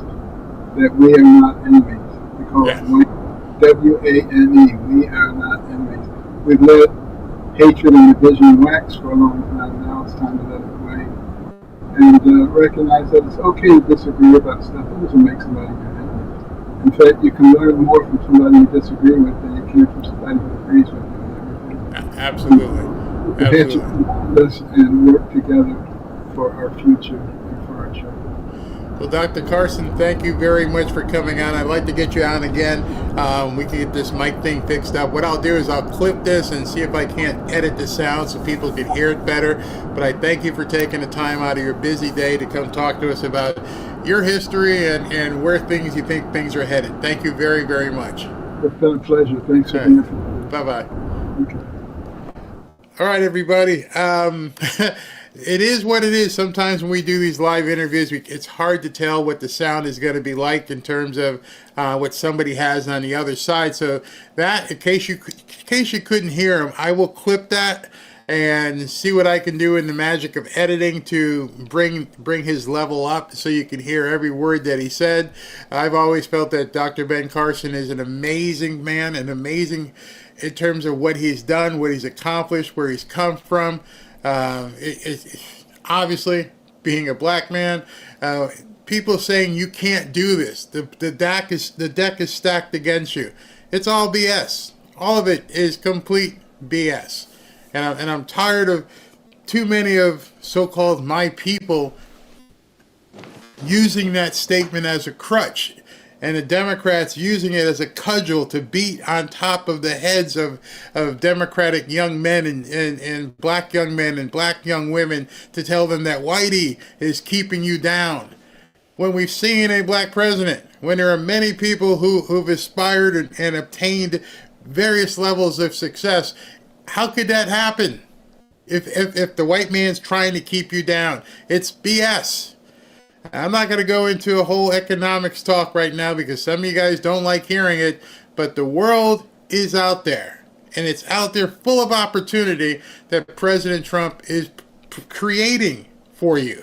that we are not enemies. We call it W-A-N-E. We are not enemies. We've let hatred and division wax for a long time. Now it's time to let it wane. And recognize that it's okay to disagree about stuff. It doesn't make somebody your enemy. In fact, you can learn more from somebody you disagree with than you can from somebody who agrees with you and everything. Absolutely. We have to combine this and work together for our future and for our children. Well, Dr. Carson, thank you very much for coming on. I'd like to get you on again. We can get this mic thing fixed up. What I'll do is I'll clip this and see if I can't edit the sound so people can hear it better. But I thank you for taking the time out of your busy day to come talk to us about your history and where you think things are headed. Thank you very, very much. It's been a pleasure. Thanks for being here. Bye-bye. Okay. All right, everybody. It is what it is. Sometimes when we do these live interviews, it's hard to tell what the sound is going to be like in terms of what somebody has on the other side. So that, in case you couldn't hear him, I will clip that and see what I can do in the magic of editing to bring his level up so you can hear every word that he said. I've always felt that Dr. Ben Carson is an amazing man, an amazing in terms of what he's done, what he's accomplished, where he's come from. Obviously, being a black man, people saying you can't do this. The deck is stacked against you. It's all BS. All of it is complete BS. And I'm tired of too many of so-called my people using that statement as a crutch, and the Democrats using it as a cudgel to beat on top of the heads of Democratic young men and black young men and black young women to tell them that whitey is keeping you down. When we've seen a black president, when there are many people who've aspired and obtained various levels of success, how could that happen if the white man's trying to keep you down? It's BS. I'm not going to go into a whole economics talk right now because some of you guys don't like hearing it, but the world is out there, and it's out there full of opportunity that President Trump is creating for you.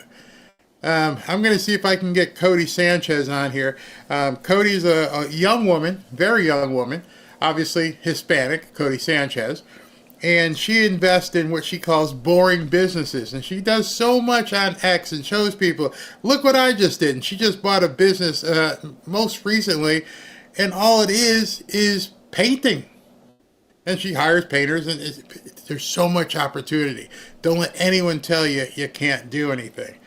I'm going to see if I can get Cody Sanchez on here. Cody's a young woman, very young woman, obviously Hispanic, Cody Sanchez. And she invests in what she calls boring businesses. And she does so much on X and shows people, look what I just did. And she just bought a business most recently. And all it is painting. And she hires painters. And there's so much opportunity. Don't let anyone tell you you can't do anything.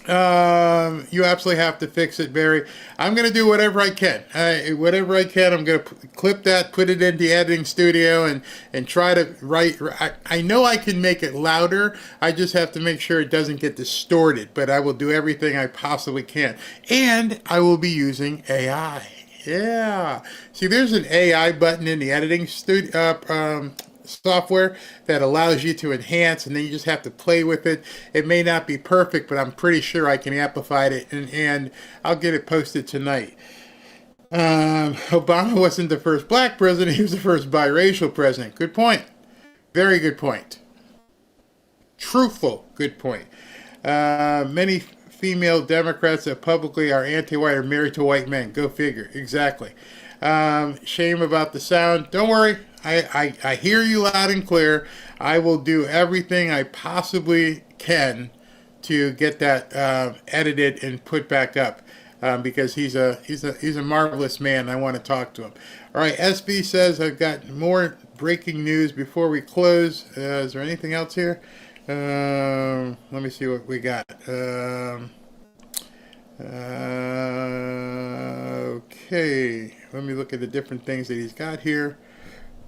You absolutely have to fix it, Barry. I'm going to do whatever I can. Whatever I can, I'm going to clip that, put it in the editing studio, and try to write. I know I can make it louder. I just have to make sure it doesn't get distorted, but I will do everything I possibly can. And I will be using AI. Yeah. See, there's an AI button in the editing studio software that allows you to enhance, and then you just have to play with it. It may not be perfect, but I'm pretty sure I can amplify it, and I'll get it posted tonight. Obama wasn't the first black president, he was the first biracial president. Good point. Very good point. Truthful good point. Many female Democrats that publicly are anti-white are married to white men. Go figure. Exactly. Shame about the sound. Don't worry. I hear you loud and clear. I will do everything I possibly can to get that edited and put back up because he's a marvelous man. I want to talk to him. All right, SB says I've got more breaking news before we close. Is there anything else here? Let me see what we got. Okay, let me look at the different things that he's got here.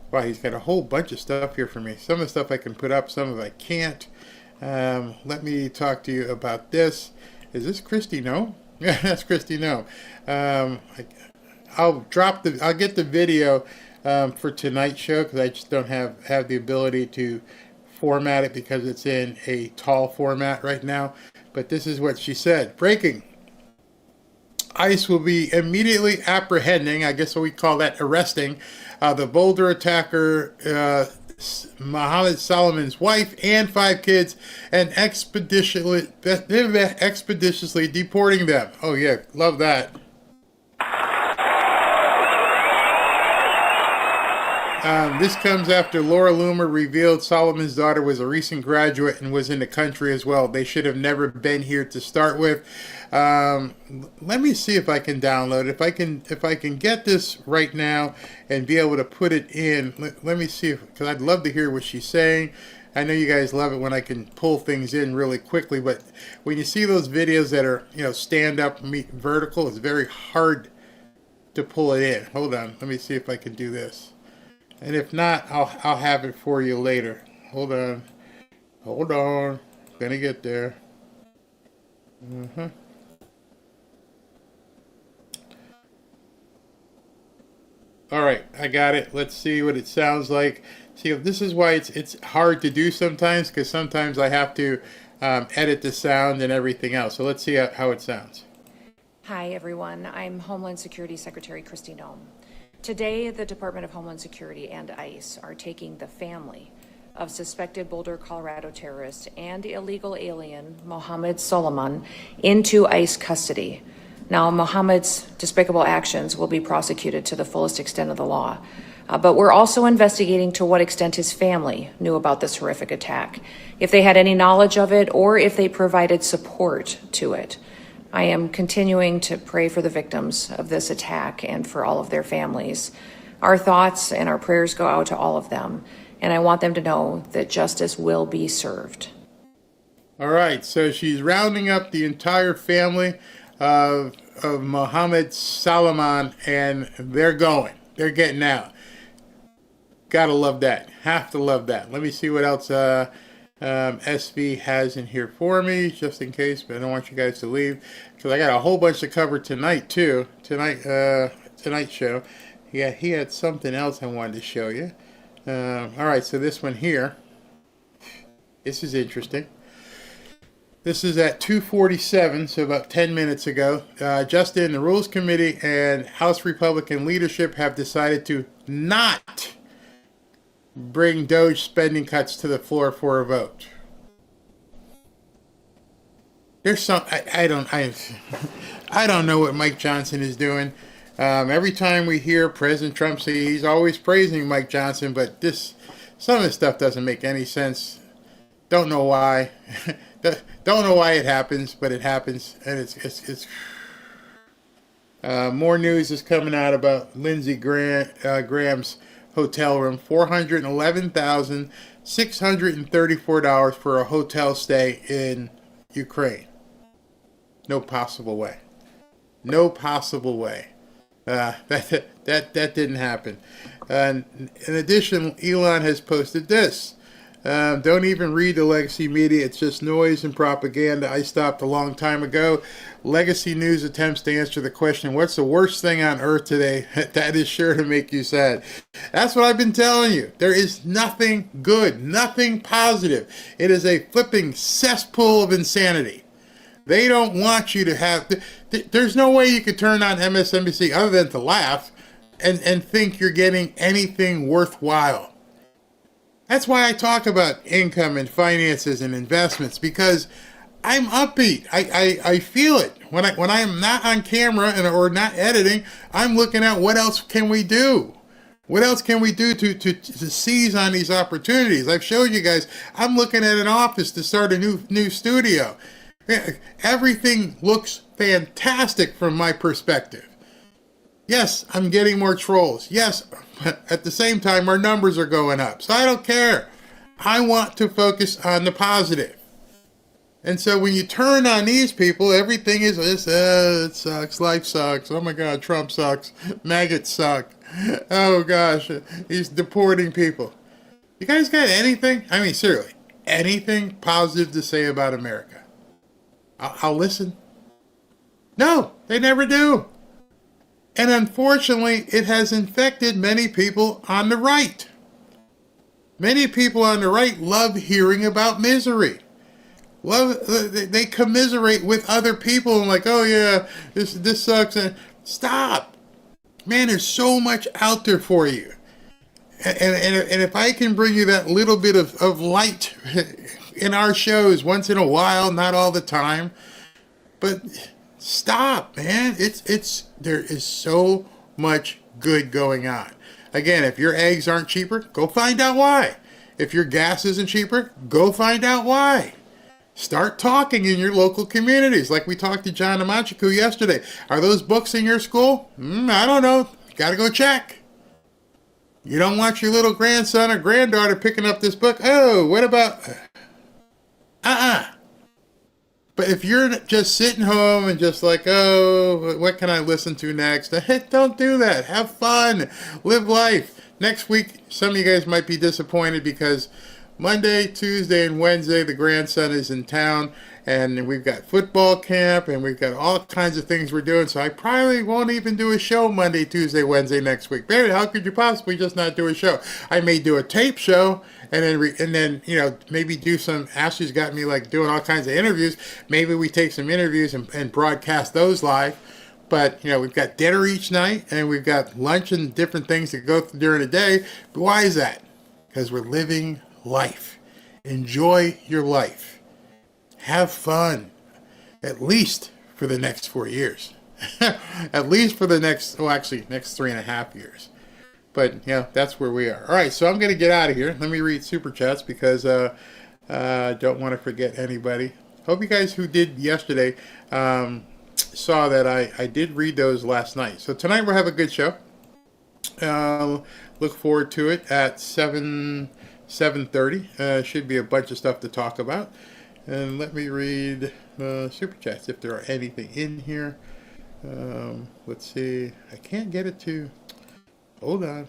Wow, he's got a whole bunch of stuff here for me. Some of the stuff I can put up, some of it I can't. Let me talk to you about this. Is this Christy? No? Yeah, that's Christy. No. I'll get the video for tonight's show because I just don't have the ability to format it because it's in a tall format right now. But this is what she said. Breaking. ICE will be immediately apprehending, I guess what we call that arresting, the Boulder attacker, Mohammed Salomon's wife and 5 kids, and expeditiously deporting them. Oh yeah, love that. This comes after Laura Loomer revealed Solomon's daughter was a recent graduate and was in the country as well. They should have never been here to start with. Let me see if I can download it. If I can get this right now and be able to put it in. Let me see, because I'd love to hear what she's saying. I know you guys love it when I can pull things in really quickly, but when you see those videos that are, stand up, vertical, it's very hard to pull it in. Hold on, let me see if I can do this. And if not, I'll have it for you later. Hold on. Gonna get there. All right, I got it. Let's see what it sounds like. See, this is why it's hard to do sometimes, because sometimes I have to edit the sound and everything else. So let's see how it sounds. Hi, everyone. I'm Homeland Security Secretary Kristi Noem. Today, the Department of Homeland Security and ICE are taking the family of suspected Boulder, Colorado terrorist and illegal alien Mohammed Solomon into ICE custody. Now, Mohammed's despicable actions will be prosecuted to the fullest extent of the law, but we're also investigating to what extent his family knew about this horrific attack, if they had any knowledge of it, or if they provided support to it. I am continuing to pray for the victims of this attack and for all of their families. Our thoughts and our prayers go out to all of them, and I want them to know that justice will be served. All right, so she's rounding up the entire family of Mohammed Solomon, and they're getting out. Gotta love that. Have to love that. Let me see what else SV has in here for me, just in case, but I don't want you guys to leave, because I got a whole bunch to cover tonight too. Tonight's show. Yeah, he had something else I wanted to show you. All right, so this one here. This is interesting. This is at 2:47, so about 10 minutes ago. Just in, the Rules Committee and House Republican leadership have decided to not bring DOJ spending cuts to the floor for a vote. There's some, I don't know what Mike Johnson is doing. Every time we hear President Trump say, he's always praising Mike Johnson, but some of this stuff doesn't make any sense. Don't know why. Don't know why it happens, but it happens, and it's more news is coming out about Lindsey Graham's hotel room. $411,634 for a hotel stay in Ukraine. No possible way. No possible way. That didn't happen. In addition, Elon has posted this. Don't even read the legacy media. It's just noise and propaganda. I stopped a long time ago. Legacy news attempts to answer the question, what's the worst thing on earth today? That is sure to make you sad. That's what I've been telling you. There is nothing good, nothing positive. It is a flipping cesspool of insanity. They don't want you to have... There's no way you could turn on MSNBC other than to laugh and think you're getting anything worthwhile. That's why I talk about income and finances and investments, because I'm upbeat. I feel it. When I am not on camera or not editing, I'm looking at what else can we do. What else can we do to seize on these opportunities? I've showed you guys, I'm looking at an office to start a new studio. Everything looks fantastic from my perspective. Yes, I'm getting more trolls. Yes, but at the same time, our numbers are going up. So I don't care. I want to focus on the positive. And so when you turn on these people, everything is this, it sucks, life sucks, oh my God, Trump sucks, maggots suck, oh gosh, he's deporting people. You guys got anything? I mean, seriously, anything positive to say about America. I'll listen. No, they never do. And unfortunately, it has infected many people on the right. Many people on the right love hearing about misery. They commiserate with other people and like, oh yeah, this sucks. And stop. Man, there's so much out there for you. And if I can bring you that little bit of light in our shows once in a while, not all the time, but stop, man. There is so much good going on. Again, if your eggs aren't cheaper, go find out why. If your gas isn't cheaper, go find out why. Start talking in your local communities, like we talked to John Amachiku yesterday. Are those books in your school? I don't know. Got to go check. You don't want your little grandson or granddaughter picking up this book. Oh, what about... But if you're just sitting home and just like, oh, what can I listen to next? Don't do that. Have fun. Live life. Next week, some of you guys might be disappointed because Monday, Tuesday, and Wednesday, the grandson is in town, and we've got football camp, and we've got all kinds of things we're doing, so I probably won't even do a show Monday, Tuesday, Wednesday next week. Barry, how could you possibly just not do a show? I may do a tape show, and then maybe do some, Ashley's got me like doing all kinds of interviews. Maybe we take some interviews and broadcast those live. But, we've got dinner each night, and we've got lunch and different things that go through during the day. But why is that? Because we're living life. Enjoy your life. Have fun. At least for the next 4 years. At least for the next 3.5 years. But, that's where we are. All right, so I'm going to get out of here. Let me read Super Chats because I don't want to forget anybody. Hope you guys who did yesterday saw that I did read those last night. So tonight we'll have a good show. Look forward to it at 7:30. Should be a bunch of stuff to talk about. And let me read Super Chats if there are anything in here. Let's see. I can't get it to... Hold on.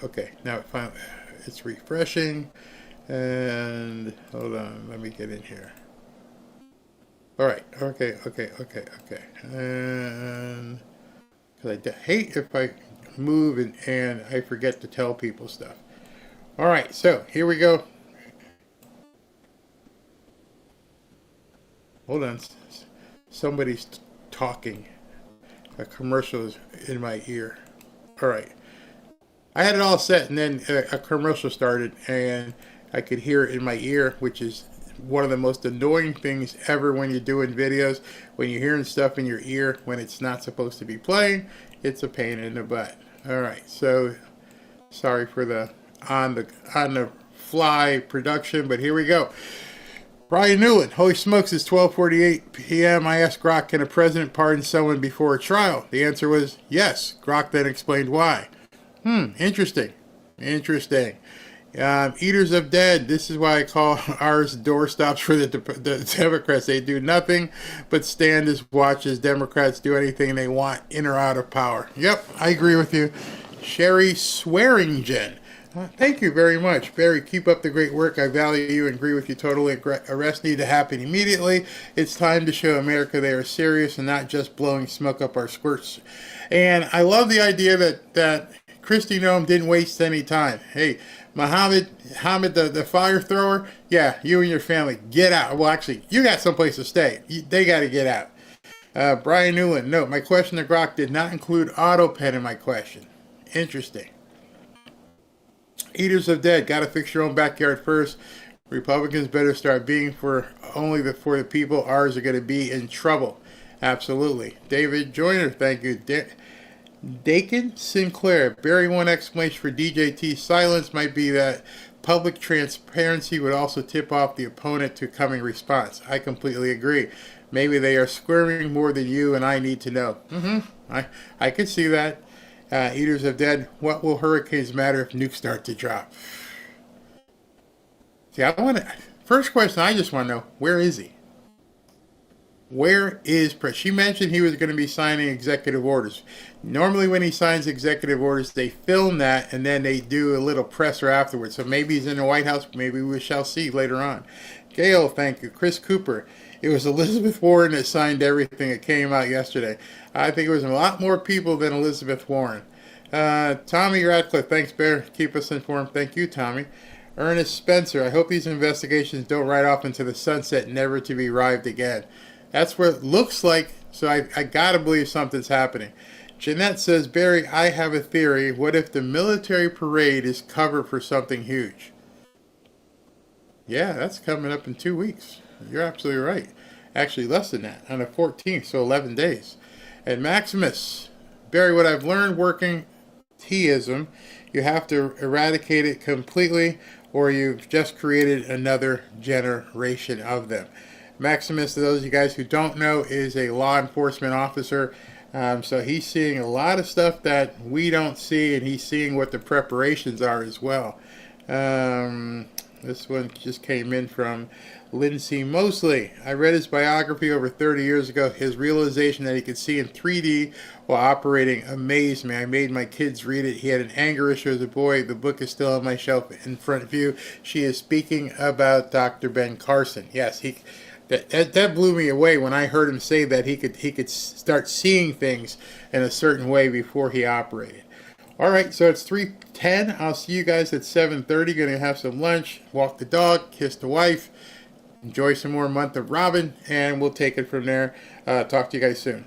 Okay, now it's refreshing. And hold on, let me get in here. All right, okay. And because I hate if I move and I forget to tell people stuff. All right, so here we go. Hold on, somebody's talking. A commercial is in my ear. All right. I had it all set, and then a commercial started, and I could hear it in my ear, which is one of the most annoying things ever when you're doing videos. When you're hearing stuff in your ear when it's not supposed to be playing, it's a pain in the butt. All right, so sorry for the on the fly production, but here we go. Brian Newland, holy smokes, it's 12:48 p.m. I asked Grok, can a president pardon someone before a trial? The answer was yes. Grok then explained why. Interesting. Eaters of dead. This is why I call ours doorstops for the Democrats. They do nothing but stand as watch as Democrats do anything they want in or out of power. Yep, I agree with you. Sherry Swearingen. Thank you very much. Barry, keep up the great work. I value you and agree with you totally. Arrests need to happen immediately. It's time to show America they are serious and not just blowing smoke up our skirts. And I love the idea that Kristi Noem didn't waste any time. Hey, Mohammed the fire thrower, yeah, you and your family, get out. Well, actually, you got someplace to stay. They got to get out. Brian Newland, no, my question to Grok did not include Autopen in my question. Interesting. Eaters of dead, got to fix your own backyard first. Republicans better start being for the people. Ours are going to be in trouble. Absolutely. David Joyner, thank you. Dakin Sinclair, Barry, one explanation for DJT's silence might be that public transparency would also tip off the opponent to coming response. I completely agree. Maybe they are squirming more than you and I need to know. I could see that. Eaters of dead, what will hurricanes matter if nukes start to drop? See, first question I just want to know, where is he? Where is she mentioned he was going to be signing executive orders. Normally when he signs executive orders, they film that and then they do a little presser afterwards. So maybe he's in the White House. Maybe we shall see later on. Gail, thank you. Chris Cooper. It was Elizabeth Warren that signed everything that came out yesterday. I think it was a lot more people than Elizabeth Warren. Tommy Radcliffe, thanks, Bear. Keep us informed. Thank you, Tommy. Ernest Spencer, I hope these investigations don't ride off into the sunset, never to be revived again. That's what it looks like, so I gotta believe something's happening. Jeanette says, Barry, I have a theory. What if the military parade is cover for something huge? Yeah, that's coming up in 2 weeks. You're absolutely right. Actually, less than that, on the 14th, so 11 days. And Maximus, Barry, what I've learned working T-ism, you have to eradicate it completely, or you've just created another generation of them. Maximus, to those of you guys who don't know, is a law enforcement officer. So he's seeing a lot of stuff that we don't see, and he's seeing what the preparations are as well. This one just came in from Lindsay Mosley. I read his biography over 30 years ago. His realization that he could see in 3D while operating amazed me. I made my kids read it. He had an anger issue as a boy. The book is still on my shelf in front of you. She is speaking about Dr. Ben Carson. Yes, that blew me away when I heard him say that he could start seeing things in a certain way before he operated. All right, so it's 3:10. I'll see you guys at 7:30. Going to have some lunch, walk the dog, kiss the wife, enjoy some more Month of Robin, and we'll take it from there. Talk to you guys soon.